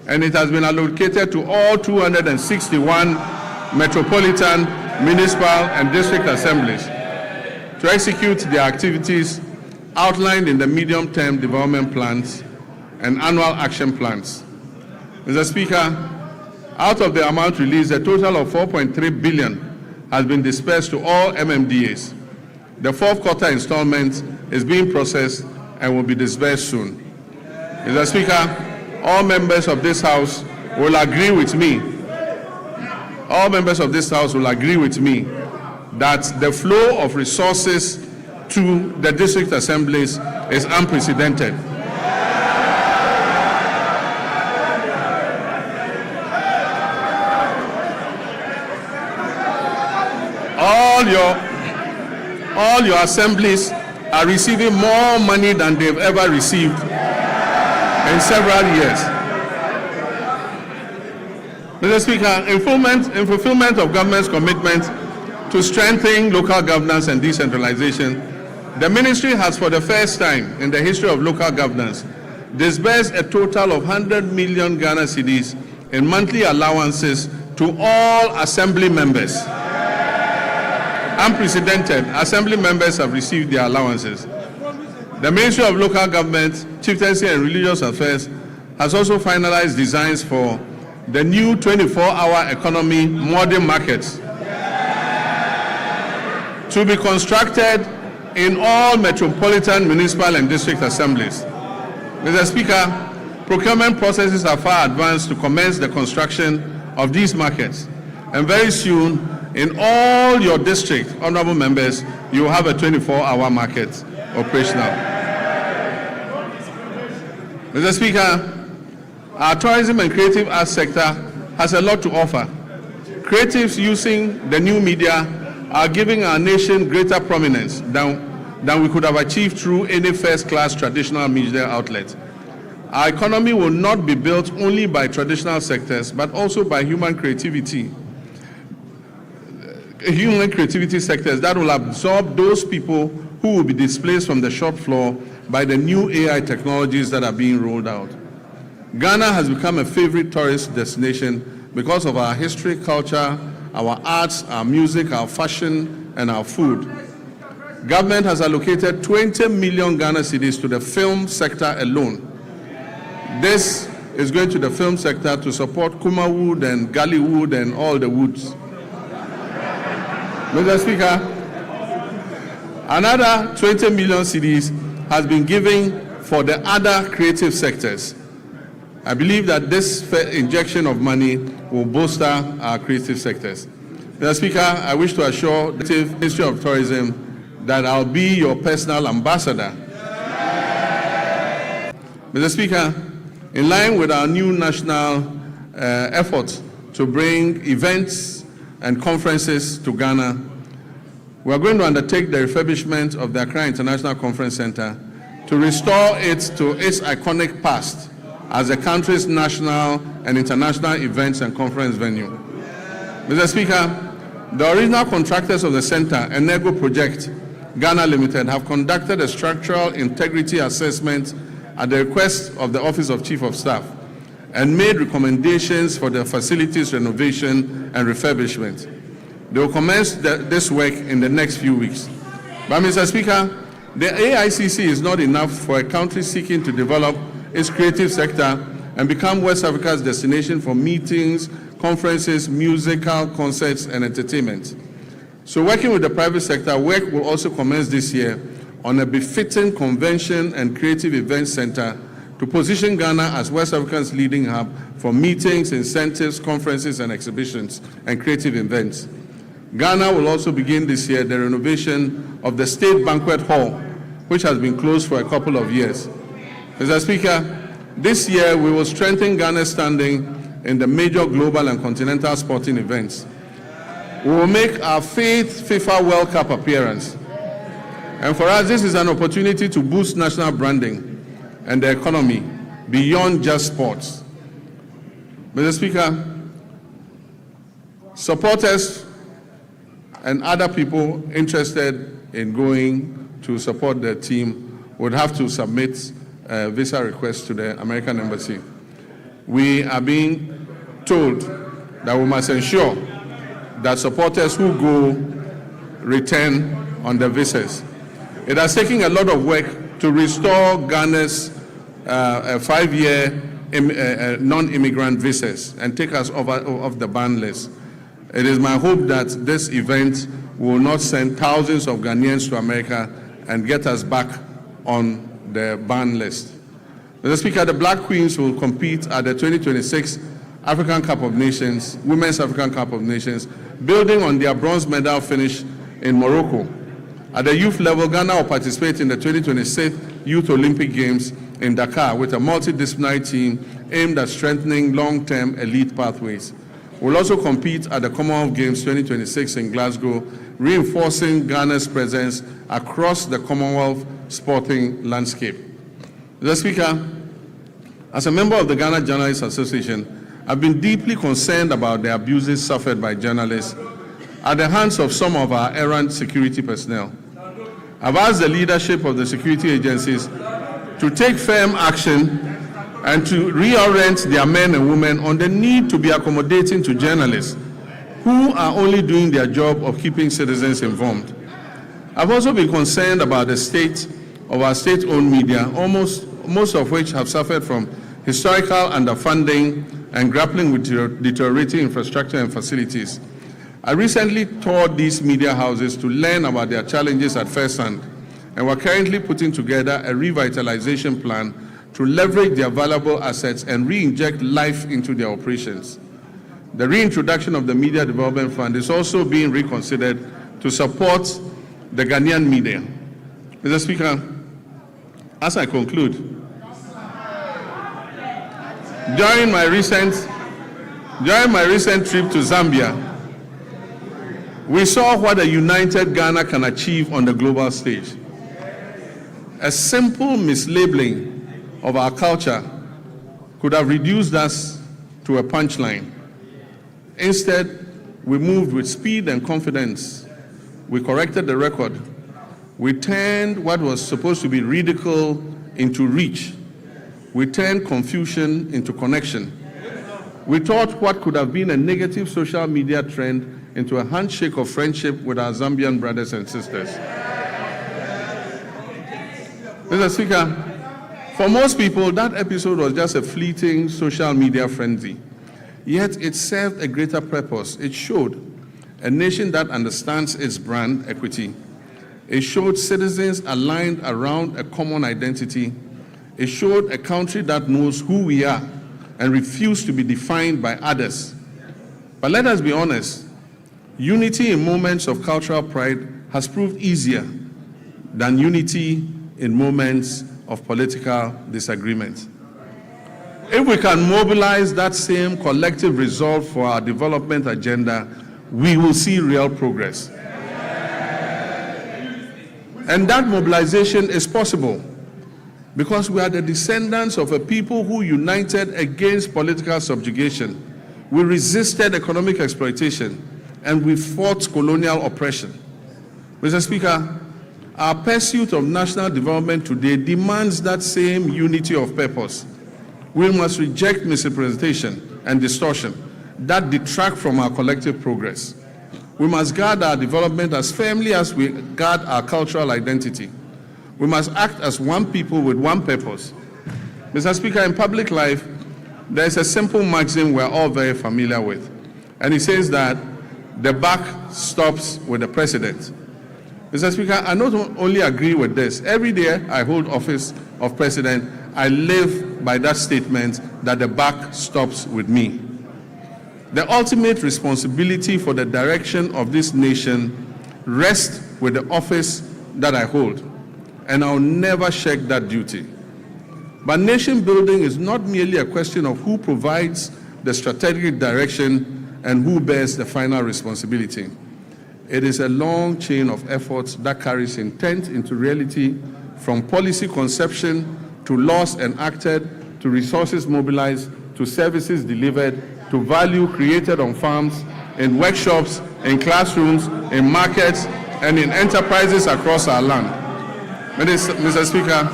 and it has been allocated to all 261 metropolitan, municipal, and district assemblies to execute their activities outlined in the medium-term development plans and annual action plans. Mr. Speaker, out of the amount released, a total of 4.3 billion has been dispersed to all MMDAs. The 4th quarter installment is being processed and will be disbursed soon. Mr. Speaker, all members of this House will agree with me. All members of this House will agree with me that the flow of resources to the district assemblies is unprecedented. All your assemblies are receiving more money than they've ever received in several years. Mr. Speaker, in fulfillment of government's commitment to strengthen local governance and decentralization, the ministry has, for the first time in the history of local governance, disbursed a total of 100 million Ghana cedis in monthly allowances to all assembly members. Unprecedented, assembly members have received their allowances. The Ministry of Local Government, Chieftaincy and Religious Affairs has also finalized designs for the new 24-hour economy modern markets to be constructed in all metropolitan, municipal, and district assemblies. Mr. Speaker, procurement processes are far advanced to commence the construction of these markets, and very soon, in all your district, honorable members, you will have a 24-hour market operational. Mr. Speaker, our tourism and creative arts sector has a lot to offer. Creatives using the new media are giving our nation greater prominence than we could have achieved through any first-class traditional media outlet. Our economy will not be built only by traditional sectors, but also by human creativity sectors that will absorb those people who will be displaced from the shop floor by the new AI technologies that are being rolled out. Ghana has become a favorite tourist destination because of our history, culture, our arts, our music, our fashion, and our food. Government has allocated 20 million Ghana cedis to the film sector alone. This is going to the film sector to support Kumawood and Gallywood and all the woods. Mr. Speaker, another 20 million cedis has been given for the other creative sectors. I believe that this injection of money will bolster our creative sectors. Mr. Speaker, I wish to assure the Ministry of Tourism that I'll be your personal ambassador. Mr. Speaker, in line with our new national efforts to bring events and conferences to Ghana, we are going to undertake the refurbishment of the Accra International Conference Center to restore it to its iconic past as the country's national and international events and conference venue. Mr. Speaker, the original contractors of the center, Enego Project Ghana Limited, have conducted a structural integrity assessment at the request of the Office of Chief of Staff and made recommendations for the facilities renovation and refurbishment. They will commence this work in the next few weeks. But Mr. Speaker, the AICC is not enough for a country seeking to develop its creative sector and become West Africa's destination for meetings, conferences, musical concerts, and entertainment. So working with the private sector, work will also commence this year on a befitting convention and creative events center to position Ghana as West Africa's leading hub for meetings, incentives, conferences, and exhibitions and creative events. Ghana will also begin this year the renovation of the State Banquet Hall, which has been closed for a couple of years. Mr. Speaker, this year we will strengthen Ghana's standing in the major global and continental sporting events. We will make our 5th FIFA World Cup appearance. And for us, this is an opportunity to boost national branding and the economy beyond just sports. Mr. Speaker, supporters and other people interested in going to support the team would have to submit a visa request to the American Embassy. We are being told that we must ensure that supporters who go return on the visas. It has taken a lot of work to restore Ghana's 5-year non-immigrant visas and take us off the ban list. It is my hope that this event will not send thousands of Ghanaians to America and get us back on the ban list. Mr. Speaker, the Black Queens will compete at the 2026 African Cup of Nations, Women's African Cup of Nations, building on their bronze medal finish in Morocco. At the youth level, Ghana will participate in the 2026 Youth Olympic Games in Dakar with a multidisciplinary team aimed at strengthening long-term elite pathways. We'll also compete at the Commonwealth Games 2026 in Glasgow, reinforcing Ghana's presence across the Commonwealth sporting landscape. Mr. Speaker, as a member of the Ghana Journalists Association, I've been deeply concerned about the abuses suffered by journalists at the hands of some of our errant security personnel. I've asked the leadership of the security agencies to take firm action and to reorient their men and women on the need to be accommodating to journalists who are only doing their job of keeping citizens informed. I've also been concerned about the state of our state-owned media, most of which have suffered from historical underfunding and grappling with deteriorating infrastructure and facilities. I recently toured these media houses to learn about their challenges at first hand, and we're currently putting together a revitalization plan to leverage their valuable assets and re-inject life into their operations. The reintroduction of the Media Development Fund is also being reconsidered to support the Ghanaian media. Mr. Speaker, as I conclude, during my recent trip to Zambia, we saw what a united Ghana can achieve on the global stage. A simple mislabeling of our culture could have reduced us to a punchline. Instead, we moved with speed and confidence. We corrected the record. We turned what was supposed to be ridicule into reach. We turned confusion into connection. We taught what could have been a negative social media trend into a handshake of friendship with our Zambian brothers and sisters. Mr. Speaker, for most people, that episode was just a fleeting social media frenzy. Yet it served a greater purpose. It showed a nation that understands its brand equity. It showed citizens aligned around a common identity. It showed a country that knows who we are and refuse to be defined by others. But let us be honest, unity in moments of cultural pride has proved easier than unity in moments of political disagreement. If we can mobilize that same collective resolve for our development agenda, we will see real progress. And that mobilization is possible because we are the descendants of a people who united against political subjugation. We resisted economic exploitation and we fought colonial oppression. Mr. Speaker, our pursuit of national development today demands that same unity of purpose. We must reject misrepresentation and distortion that detract from our collective progress. We must guard our development as firmly as we guard our cultural identity. We must act as one people with one purpose. Mr. Speaker, in public life, there is a simple maxim we're all very familiar with, and it says that the buck stops with the president. Mr. Speaker, I not only agree with this, every day I hold office of president, I live by that statement that the buck stops with me. The ultimate responsibility for the direction of this nation rests with the office that I hold, and I'll never shirk that duty. But nation building is not merely a question of who provides the strategic direction and who bears the final responsibility. It is a long chain of efforts that carries intent into reality, from policy conception to laws enacted, to resources mobilized, to services delivered, to value created on farms, in workshops, in classrooms, in markets, and in enterprises across our land. Mr. Speaker,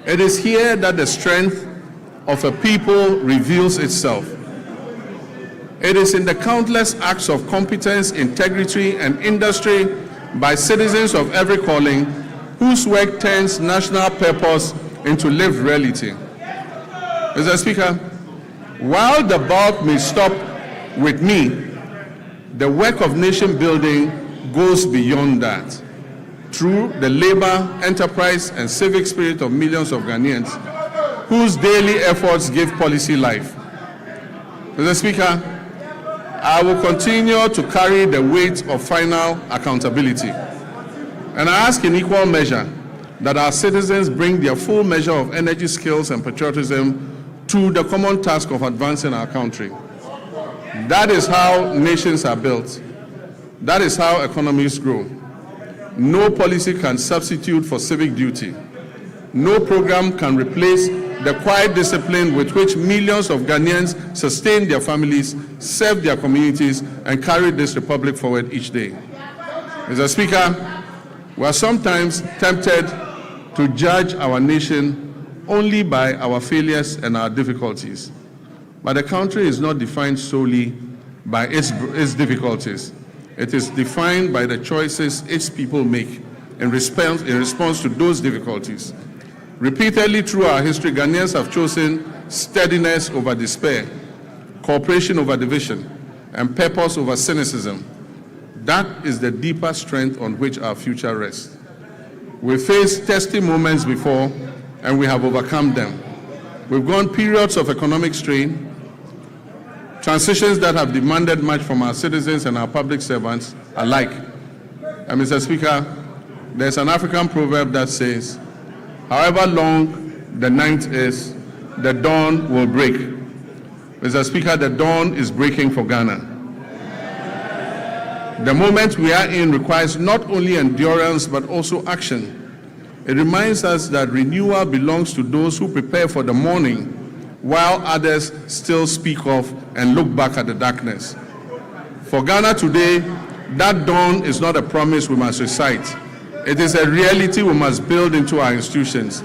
it is here that the strength of a people reveals itself. It is in the countless acts of competence, integrity, and industry by citizens of every calling whose work turns national purpose into lived reality. Mr. Speaker, while the bulk may stop with me, the work of nation building goes beyond that. Through the labor, enterprise, and civic spirit of millions of Ghanaians whose daily efforts give policy life. Mr. Speaker, I will continue to carry the weight of final accountability. And I ask in equal measure that our citizens bring their full measure of energy, skills, and patriotism to the common task of advancing our country. That is how nations are built. That is how economies grow. No policy can substitute for civic duty. No program can replace the quiet discipline with which millions of Ghanaians sustain their families, serve their communities, and carry this republic forward each day. Mr. Speaker, we are sometimes tempted to judge our nation only by our failures and our difficulties. But the country is not defined solely by its difficulties. It is defined by the choices its people make in response to those difficulties. Repeatedly through our history, Ghanaians have chosen steadiness over despair, cooperation over division, and purpose over cynicism. That is the deeper strength on which our future rests. We faced testing moments before, and we have overcome them. We've gone periods of economic strain, transitions that have demanded much from our citizens and our public servants alike. And Mr. Speaker, there's an African proverb that says, however long the night is, the dawn will break. Mr. Speaker, the dawn is breaking for Ghana. The moment we are in requires not only endurance, but also action. It reminds us that renewal belongs to those who prepare for the morning, while others still speak of and look back at the darkness. For Ghana today, that dawn is not a promise we must recite. It is a reality we must build into our institutions,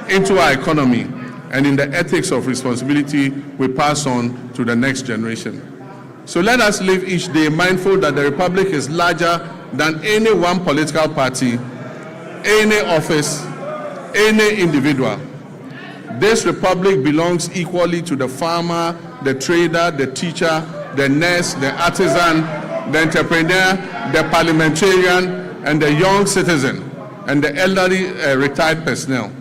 into our economy, and in the ethics of responsibility we pass on to the next generation. So let us live each day mindful that the Republic is larger than any one political party, any office, any individual. This Republic belongs equally to the farmer, the trader, the teacher, the nurse, the artisan, the entrepreneur, the parliamentarian, and the young citizen, and the elderly retired personnel.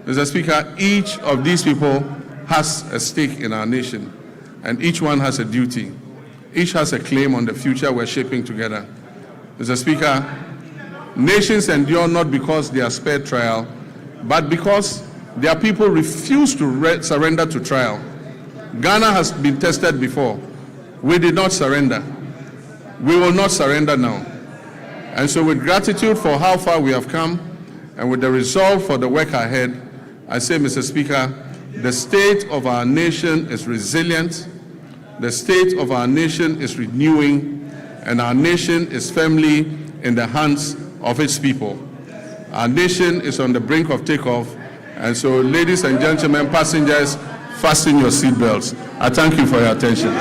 Mr. Speaker, each of these people has a stake in our nation, and each one has a duty. Each has a claim on the future we're shaping together. Mr. Speaker, nations endure not because they are spared trial, but because their people refuse to surrender to trial. Ghana has been tested before. We did not surrender. We will not surrender now. And so with gratitude for how far we have come, and with the resolve for the work ahead, I say, Mr. Speaker, the state of our nation is resilient, the state of our nation is renewing, and our nation is firmly in the hands of its people. Our nation is on the brink of takeoff, and so ladies and gentlemen, passengers, fasten your seatbelts. I thank you for your attention.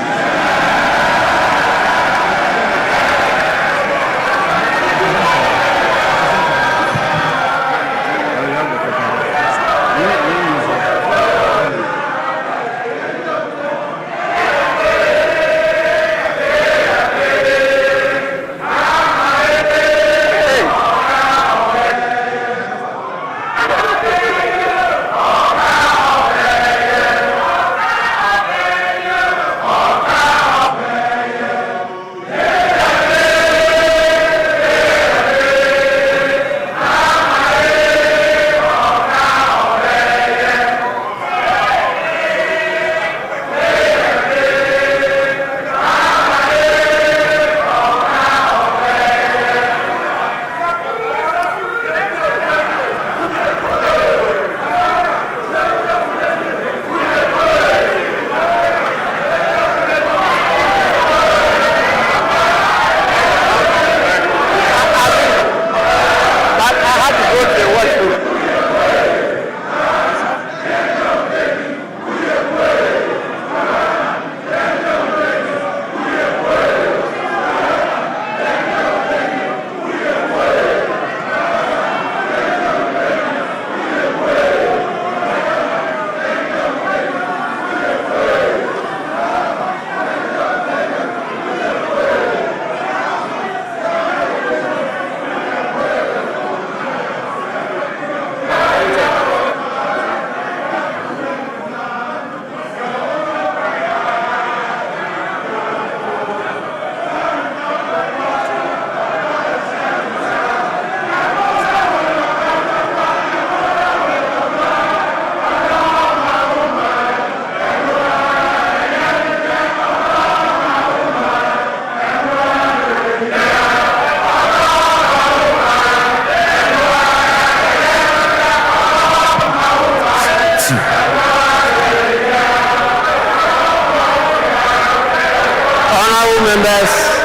members.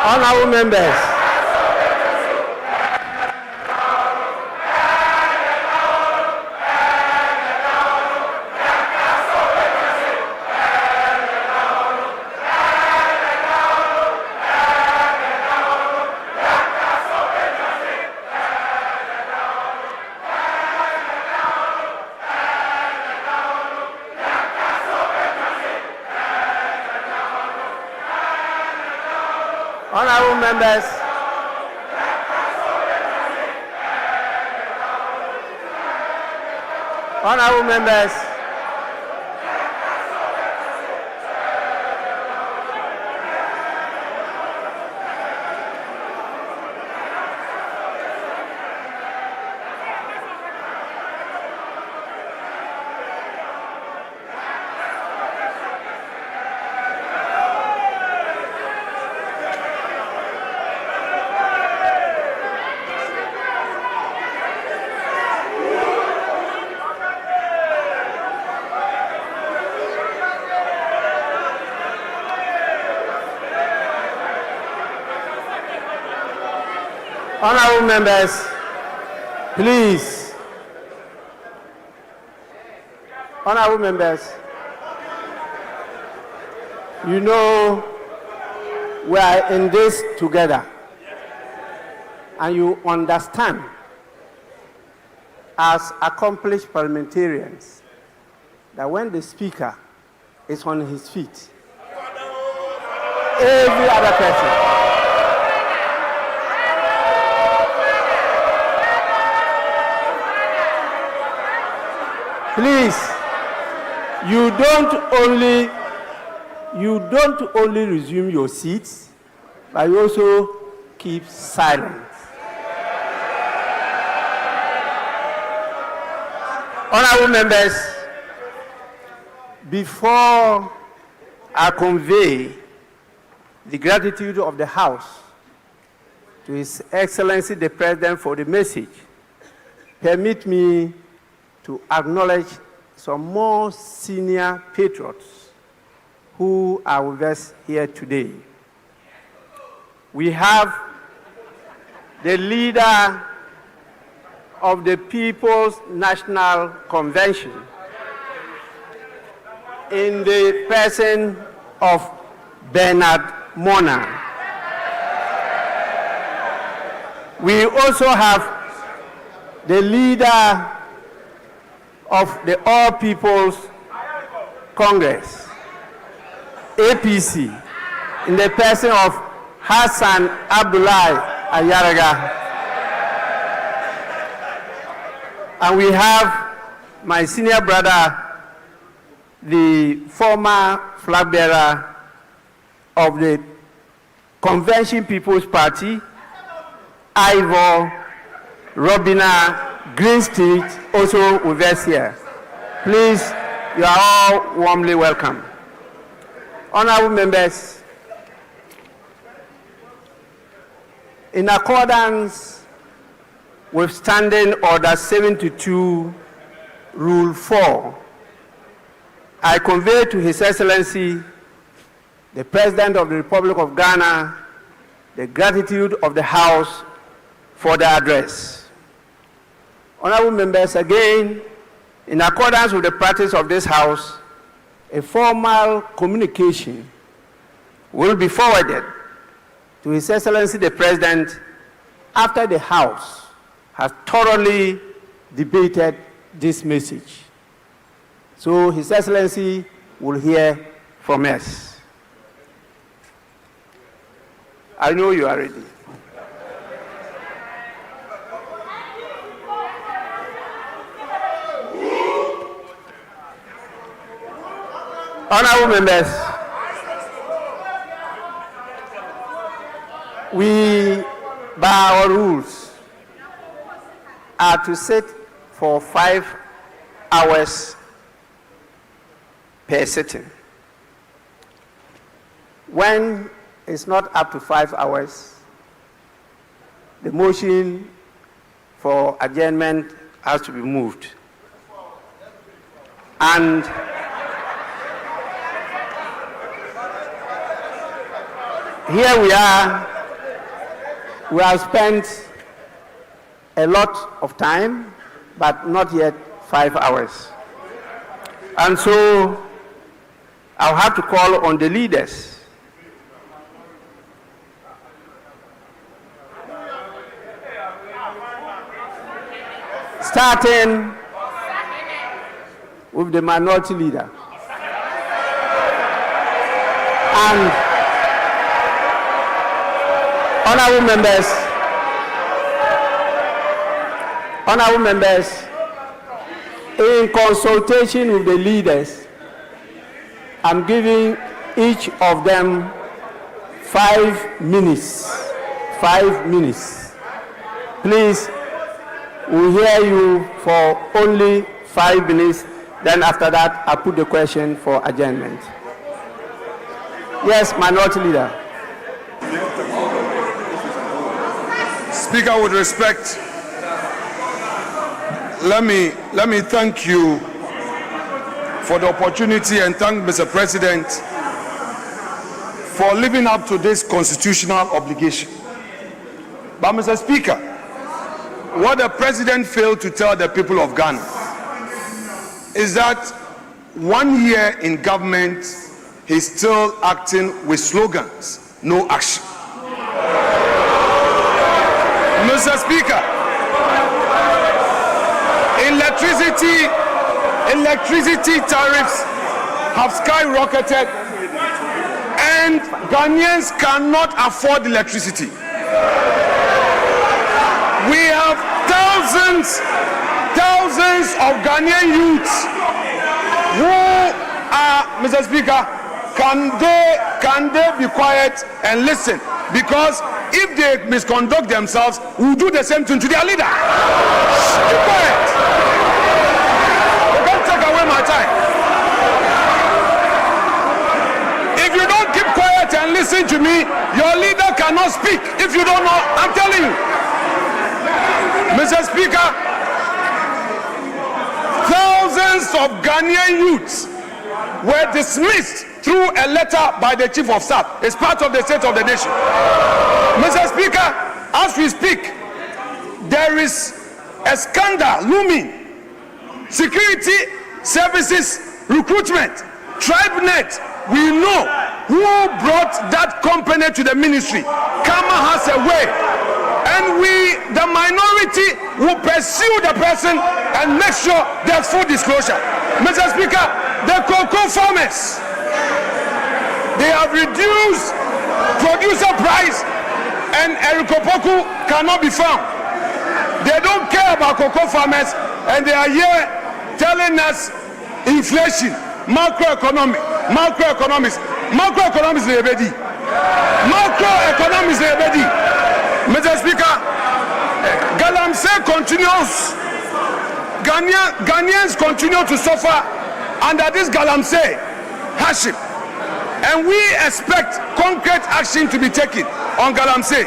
Honorable members. Honorable members. Honorable members. Honorable members, please. Honorable members, you know we are in this together, and you understand as accomplished parliamentarians that when the speaker is on his feet, every other person please, you don't only resume your seats, but you also keep silent. Honorable members, before I convey the gratitude of the House to His Excellency the President for the message, permit me to acknowledge some more senior patriots who are with us here today. We have the leader of the People's National Convention in the person of Bernard Mona. We also have the leader of the All People's Congress, APC, in the person of Hassan Abdullahi Ayaraga. And we have my senior brother, the former flag bearer of the Convention People's Party, Ivor Robina Greenstreet, also with us here. Please, you are all warmly welcome. Honorable members, in accordance with Standing Order 72, Rule 4, I convey to His Excellency, the President of the Republic of Ghana, the gratitude of the House for the address. Honorable members, again, in accordance with the practice of this House, a formal communication will be forwarded to His Excellency the President after the House has thoroughly debated this message. So His Excellency will hear from us. I know you are ready. Honorable members, we, by our rules, are to sit for 5 hours per sitting. When it's not up to 5 hours, the motion for adjournment has to be moved. And here we are. We have spent a lot of time, but not yet 5 hours. And so I'll have to call on the leaders starting with the minority leader. And honorable members, in consultation with the leaders, I'm giving each of them 5 minutes. 5 minutes. Please, we'll hear you for only 5 minutes. Then after that, I'll put the question for adjournment. Yes, minority leader. Speaker, with respect, let me thank you for the opportunity and thank Mr. President for living up to this constitutional obligation. But Mr. Speaker, what the President failed to tell the people of Ghana is that 1 year in government, he's still acting with slogans, no action. Mr. Speaker, electricity tariffs have skyrocketed and Ghanaians cannot afford electricity. We have thousands of Ghanaian youths who are, Mr. Speaker, can they be quiet and listen? Because if they misconduct themselves, we'll do the same thing to their leader. Keep quiet. You can't take away my time. If you don't keep quiet and listen to me, your leader cannot speak. If you don't know, I'm telling you. Mr. Speaker, thousands of Ghanaian youths were dismissed through a letter by the Chief of Staff. It's part of the State of the Nation. Mr. Speaker, as we speak, there is a scandal looming. Security services recruitment, TribeNet, we know who brought that company to the ministry. Kama has a way. And we, the minority, will pursue the person and make sure there's full disclosure. Mr. Speaker, the cocoa farmers, they have reduced producer price and Erikopoku cannot be found. They don't care about cocoa farmers and they are here telling us inflation, macroeconomics is already. Macroeconomics is already. Mr. Speaker, Galamsey continues. Ghanaians continue to suffer under this Galamsey hardship. And we expect concrete action to be taken on Galamsey.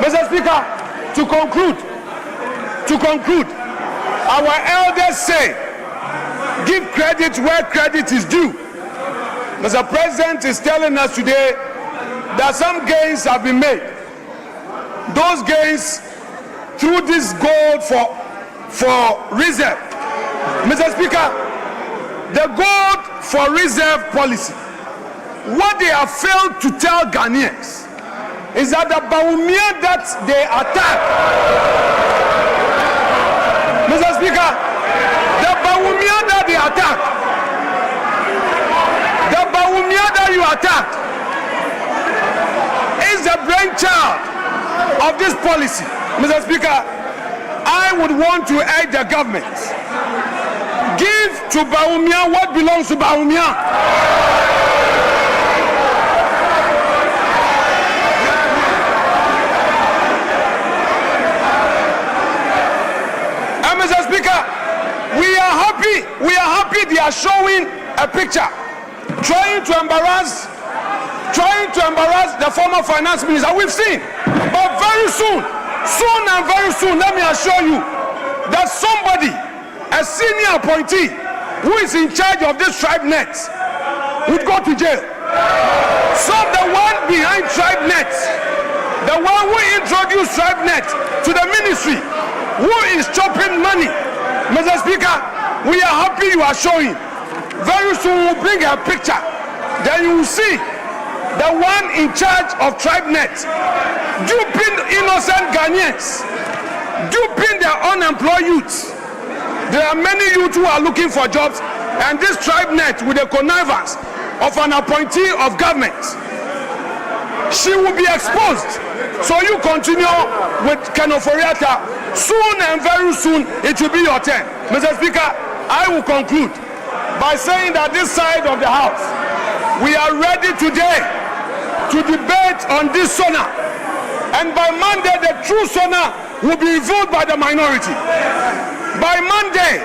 Mr. Speaker, to conclude, our elders say, give credit where credit is due. Mr. President is telling us today that some gains have been made. Those gains through this gold for reserve. Mr. Speaker, the gold for reserve policy, what they have failed to tell Ghanaians is that the Bawumia that they attack, Mr. Speaker, the Bawumia that they attack, the Bawumia that you attacked is the brain brainchild of this policy. Mr. Speaker, I would want to urge the government, give to Bawumia what belongs to Bawumia. Mr. Speaker, we are happy they are showing a picture trying to embarrass the former finance minister. We've seen, but very soon, let me assure you that somebody, a senior appointee who is in charge of this TribeNet, would go to jail. So the one behind TribeNet, the one who introduced TribeNet to the ministry, who is chopping money. Mr. Speaker, we are happy you are showing. Very soon we'll bring a picture. Then you will see the one in charge of TribeNet duping innocent Ghanaians, duping their unemployed youths. There are many youths who are looking for jobs, and this TribeNet, with the connivance of an appointee of government, she will be exposed. So you continue with Kenoforiata. Soon and very soon it will be your turn. Mr. Speaker, I will conclude by saying that this side of the house, we are ready today to debate on this SONA, and by Monday the true SONA will be revealed by the minority. By Monday,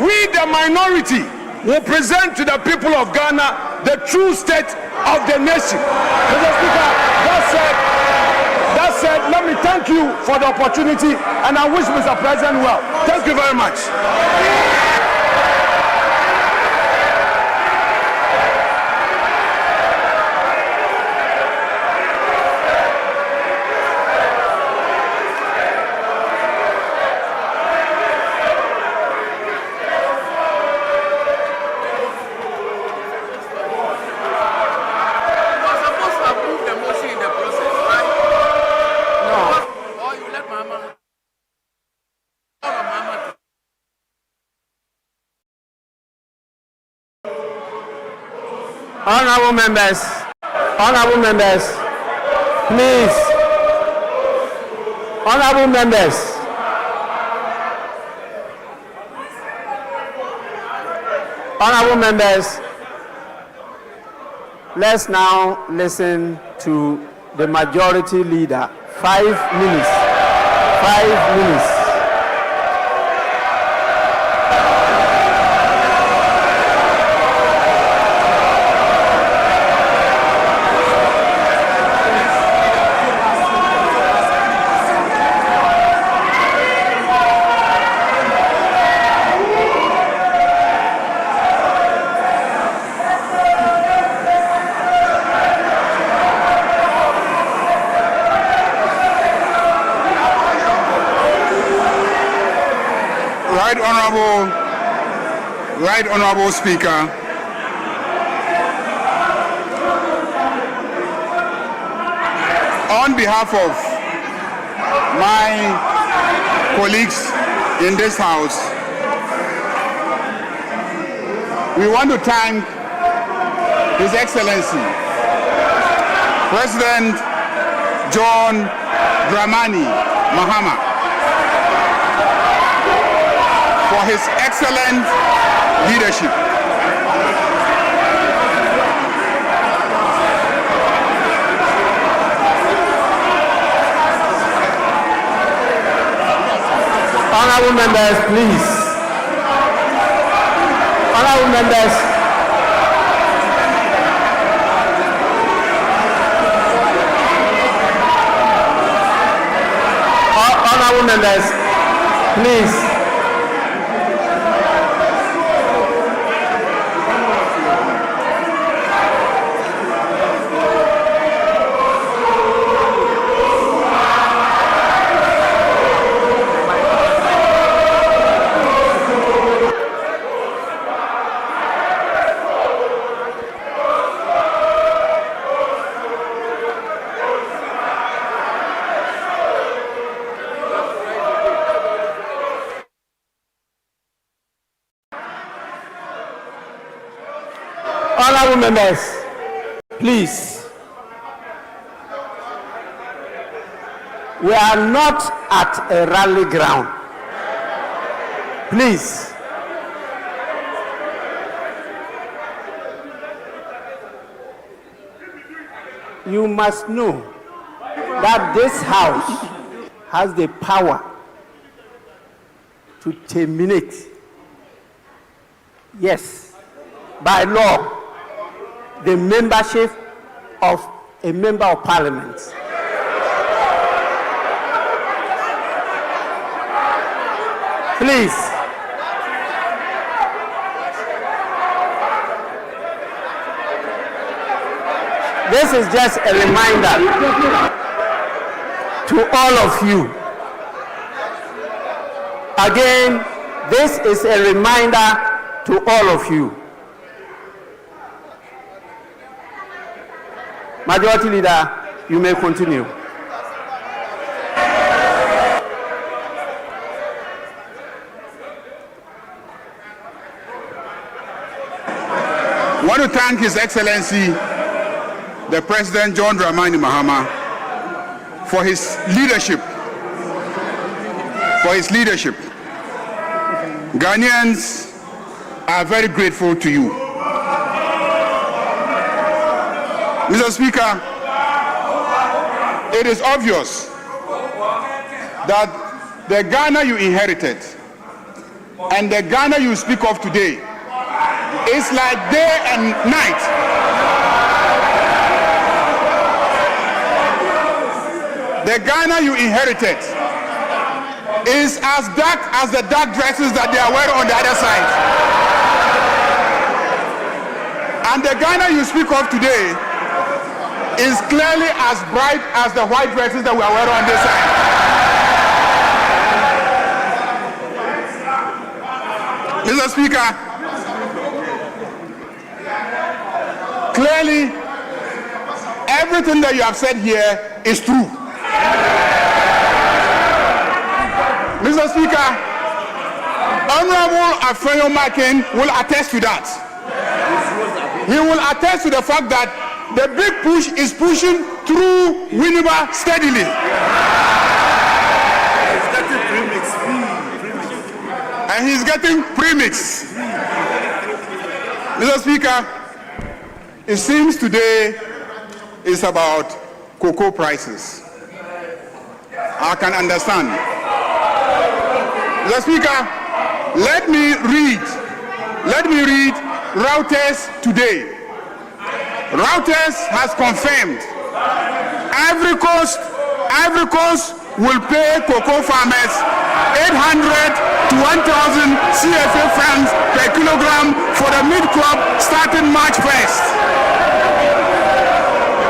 we the minority will present to the people of Ghana the true state of the nation. Mr. Speaker, that said, let me thank you for the opportunity, and I wish Mr. President well. Thank you very much. Honorable members, please. Honorable members, let's now listen to the majority leader. 5 minutes. 5 minutes. Right Honorable Speaker, on behalf of my colleagues in this House, we want to thank His Excellency President John Dramani Mahama for his excellent leadership. Honorable members, please. Honorable members. Honorable members, please. Honorable members, please. We are not at a rally ground. Please. You must know that this house has the power to terminate, yes, by law, the membership of a member of parliament. Please. This is just a reminder to all of you. Again, this is a reminder to all of you. Majority Leader, you may continue. I want to thank His Excellency, the President John Dramani Mahama, for his leadership. Ghanaians are very grateful to you. Mr. Speaker, it is obvious that the Ghana you inherited and the Ghana you speak of today is like day and night. The Ghana you inherited is as dark as the dark dresses that they are wearing on the other side. And the Ghana you speak of today is clearly as bright as the white dresses that we are wearing on this side. Mr. Speaker, clearly everything that you have said here is true. Mr. Speaker, Honorable Afenyo Makin will attest to that. He will attest to the fact that the big push is pushing through Winneba steadily. And he's getting premix. Mr. Speaker, it seems today is about cocoa prices. I can understand. Mr. Speaker, let me read Reuters today. Reuters has confirmed Ivory Coast will pay cocoa farmers 800 to 1,000 CFA francs per kilogram for the mid-crop starting March 1st.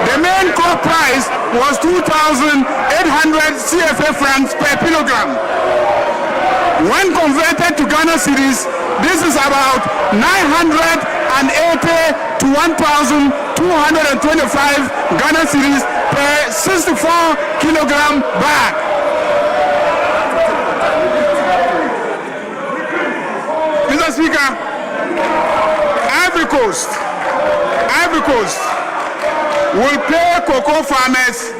The main crop price was 2,800 CFA francs per kilogram. When converted to Ghana cedis, this is about 980 to 1,225 Ghana cedis per 64 kilogram bag. Mr. Speaker, Ivory Coast will pay cocoa farmers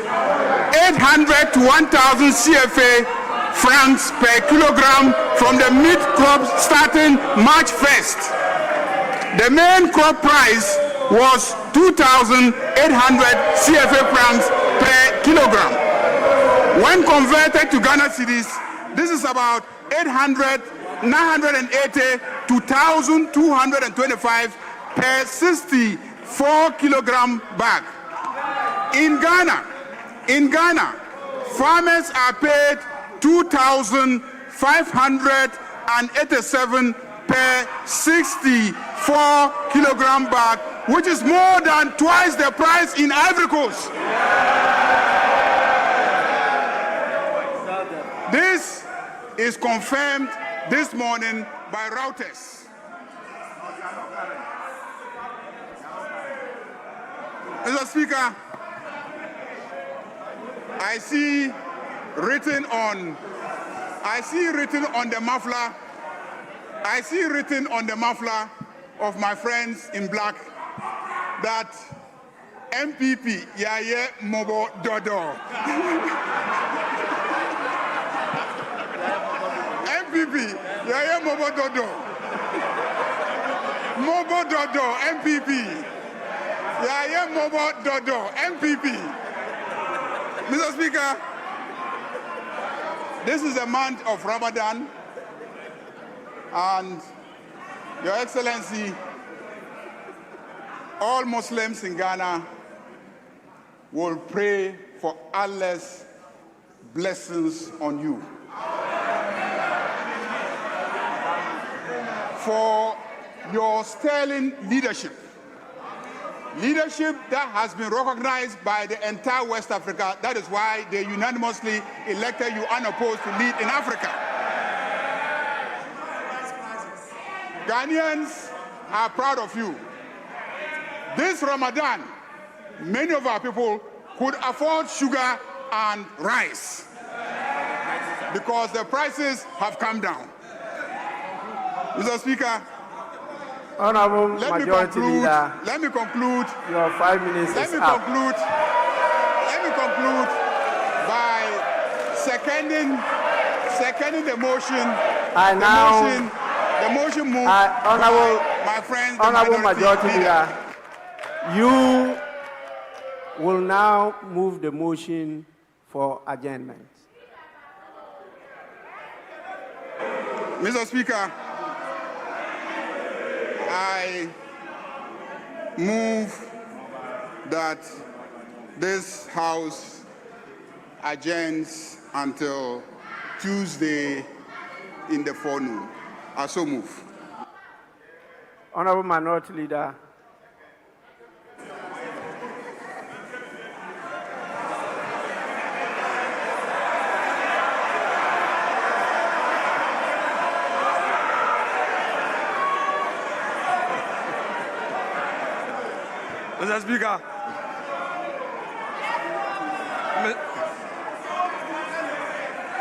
800 to 1,000 CFA francs per kilogram from the mid-crop starting March 1st. The main crop price was 2,800 CFA francs per kilogram. When converted to Ghana cedis, this is about 980 to 1,225 per 64 kilogram bag. In Ghana, farmers are paid 2,587 per 64 kilogram bag, which is more than twice the price in Ivory Coast. This is confirmed this morning by Reuters. Mr. Speaker, I see written on the muffler of my friends in black that MPP Yaya Mobo Dodo. MPP. Yaya Mobo Dodo. Mobo Dodo, MPP. Yaya Mobo Dodo, MPP. Mr. Speaker, this is the month of Ramadan, and Your Excellency, all Muslims in Ghana will pray for Allah's blessings on you. For your sterling leadership that has been recognized by the entire West Africa. That is why they unanimously elected you unopposed to lead in Africa. Ghanaians are proud of you. This Ramadan, many of our people could afford sugar and rice because the prices have come down. Mr. Speaker, Honorable Majority Leader, let me conclude. Your 5 minutes is up. Let me conclude by seconding the motion. The motion moved by my friends, the Honorable Majority Leader, you will now move the motion for adjournment. Mr. Speaker, I move that this House adjourns until Tuesday in the forenoon. I so move. Honorable Minority Leader. Mr. Speaker,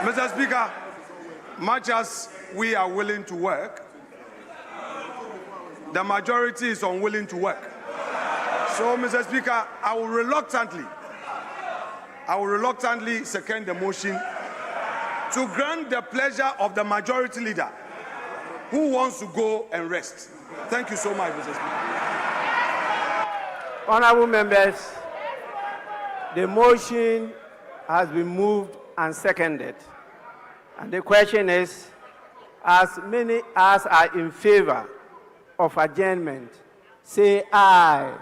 Mr. Speaker, much as we are willing to work, the majority is unwilling to work. So, Mr. Speaker, I will reluctantly second the motion to grant the pleasure of the majority leader who wants to go and rest. Thank you so much, Mr. Speaker. Honorable members, the motion has been moved and seconded. And the question is, as many as are in favor of adjournment, say aye.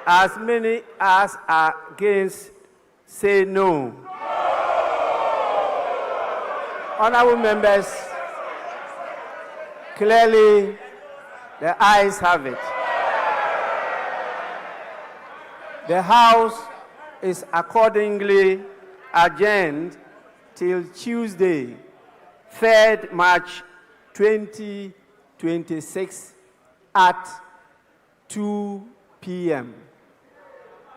As many as are against, say no. Honorable members, clearly the ayes have it. The House is accordingly adjourned till Tuesday, 3rd March 2026 at 2 p.m.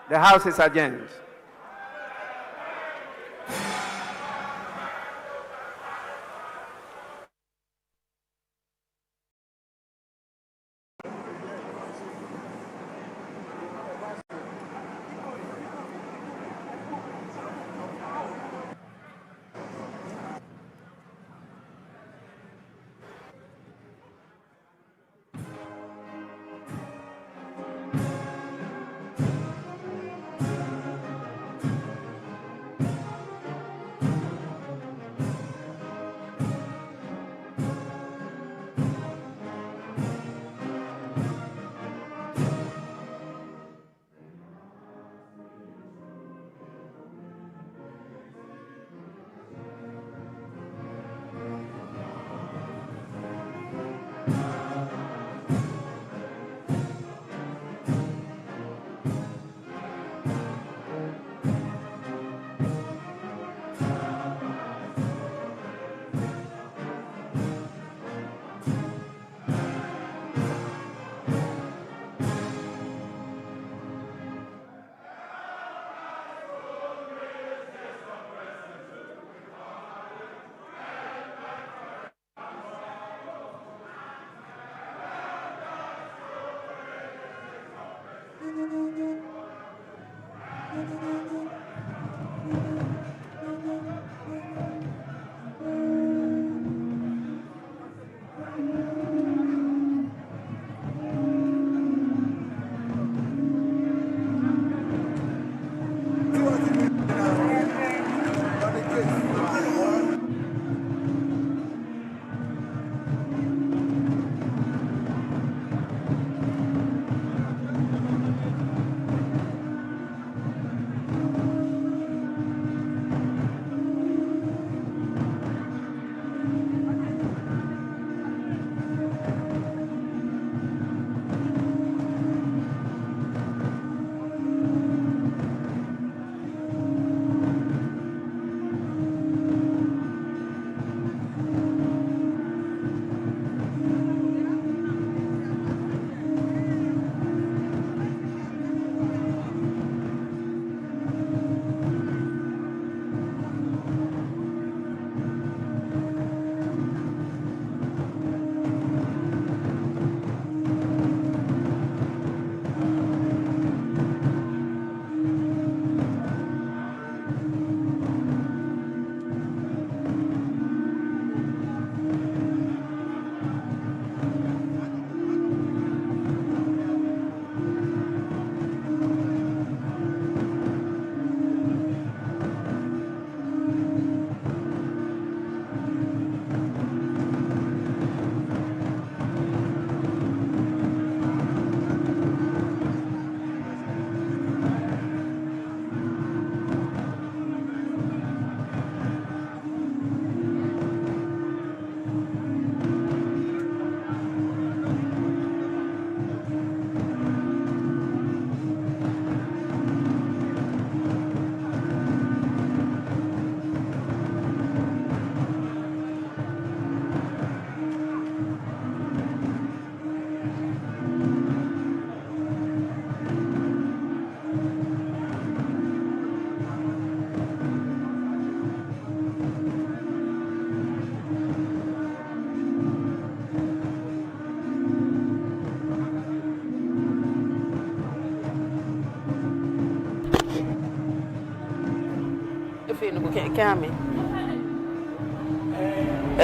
The House is adjourned.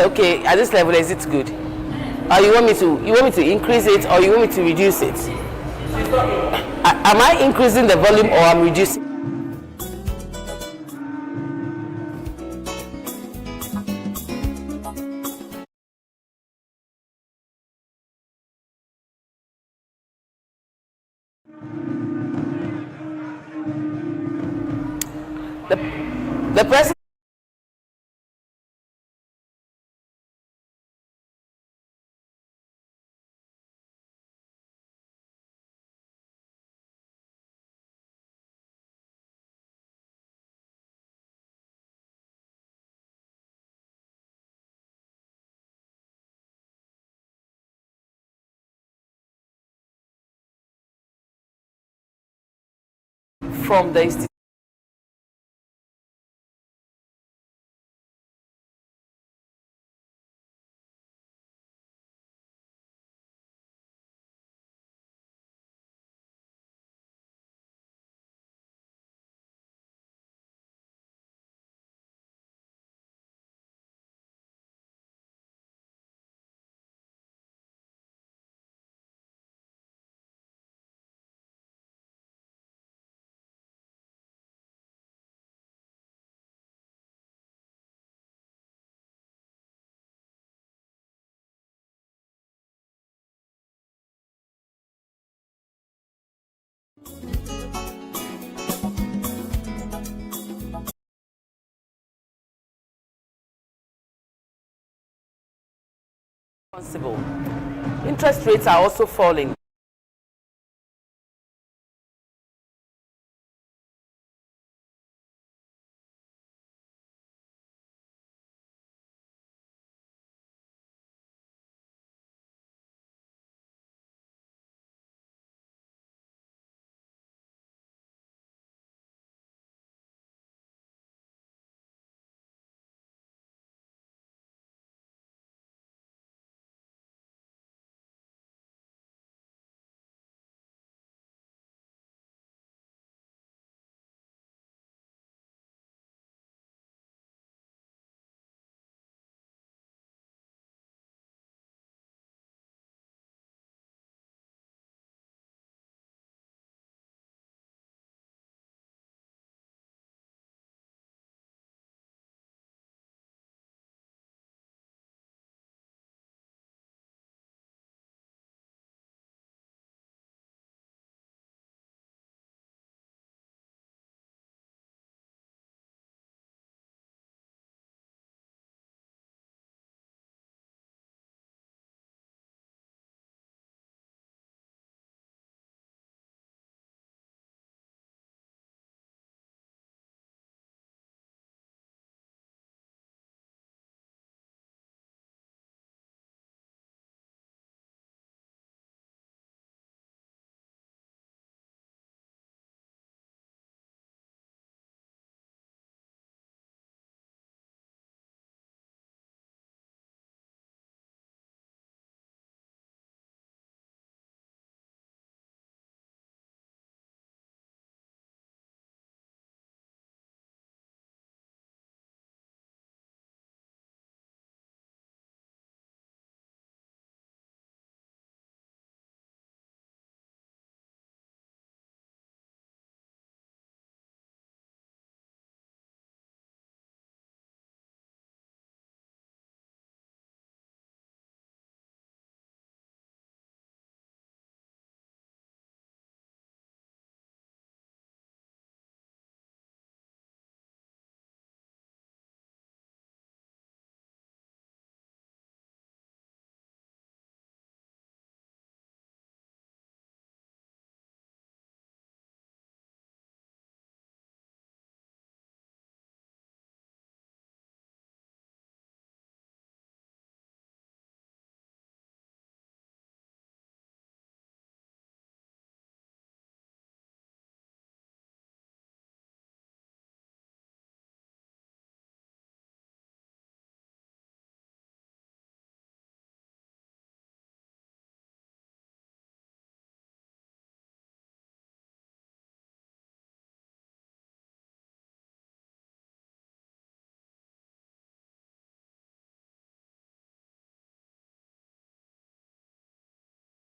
Okay, at this level, is it good? Or you want me to increase it, or you want me to reduce it? Am I increasing the volume, or I'm reducing? The president. From the institution. Interest rates are also falling.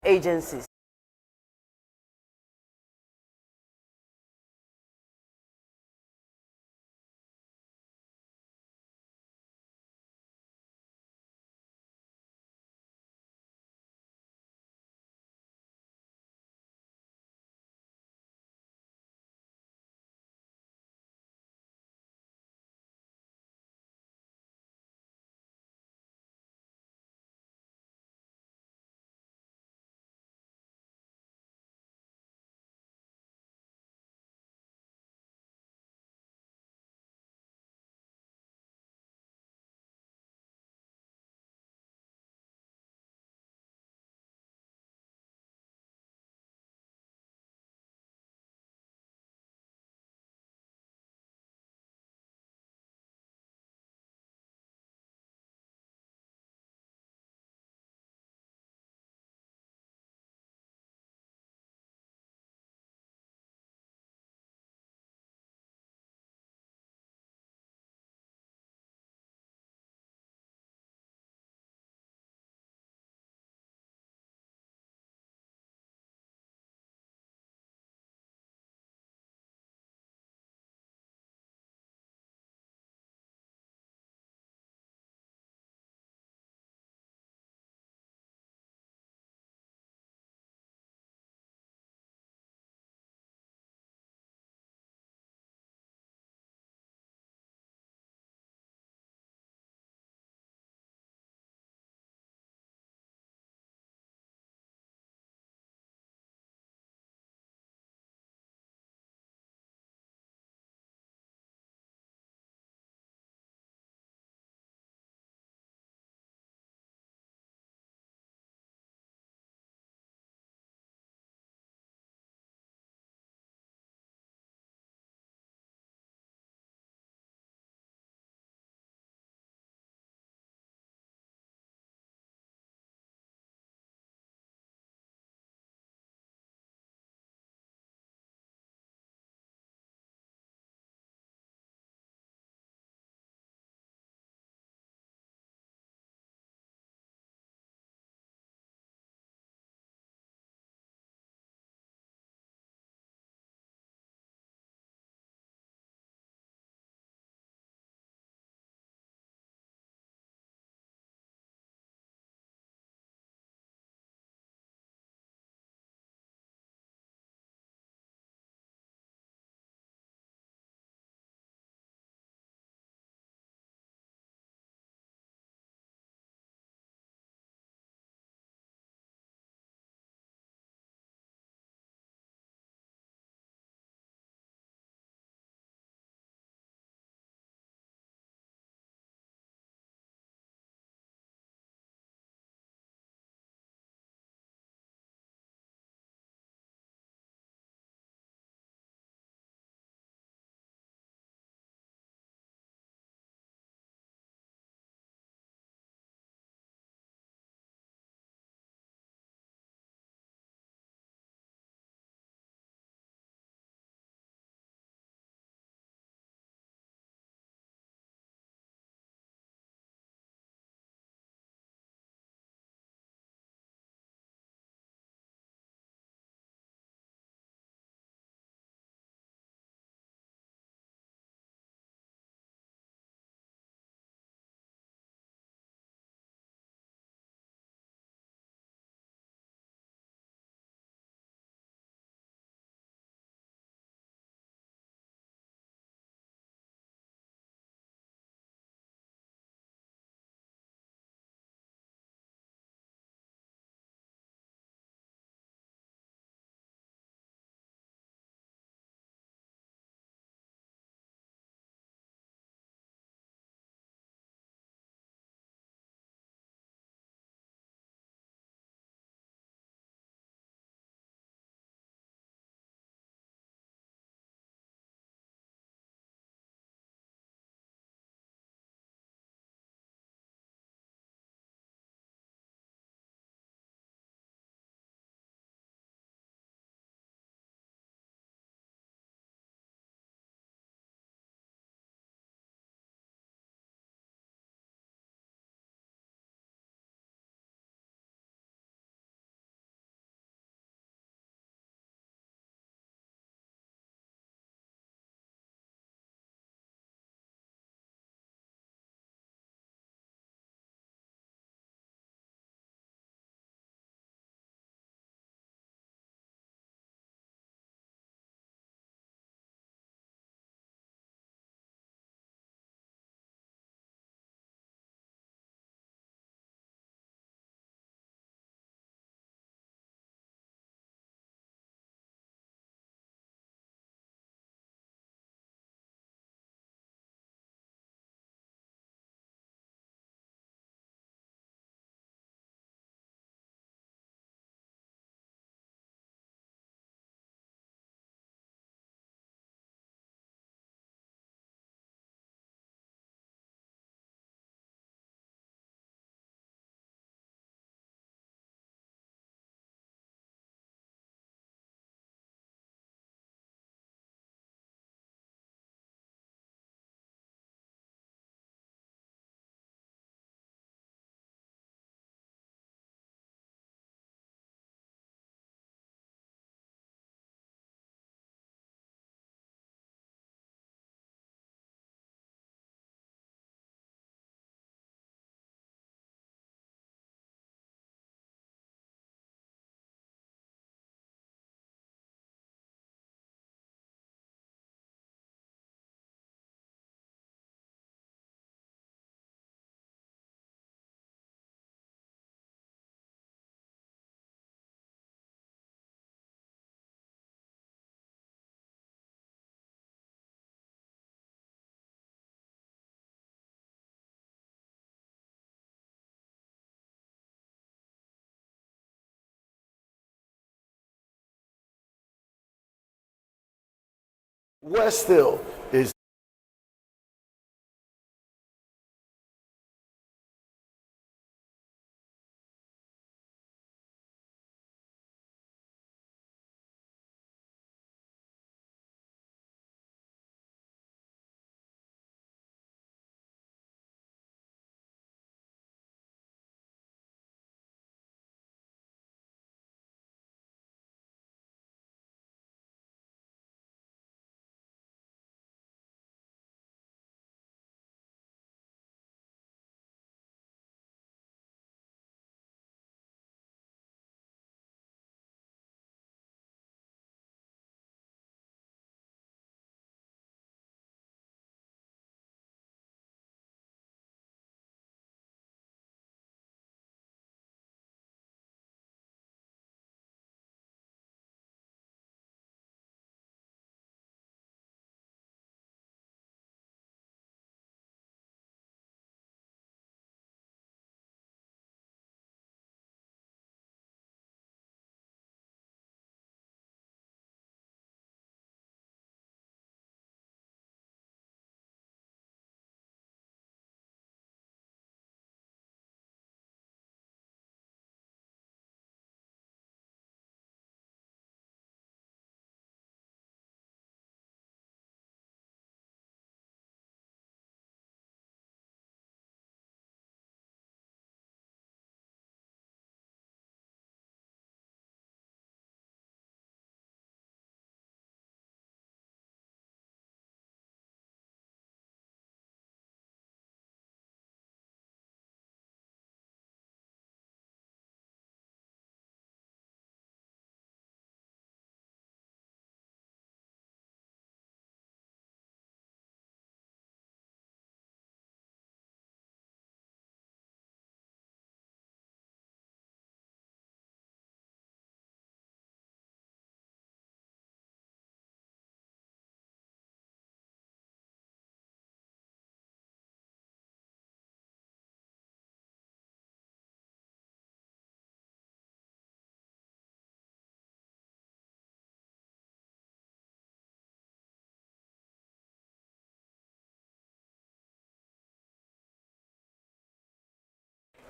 agencies. Worse still is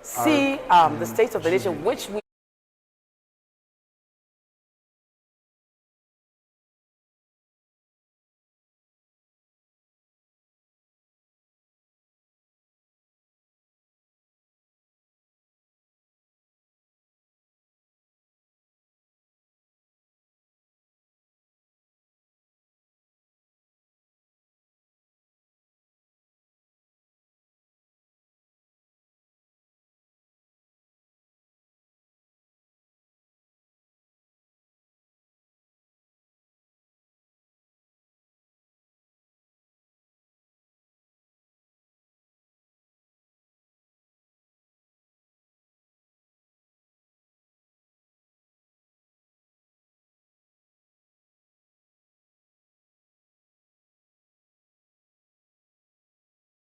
see the state of the nation, which we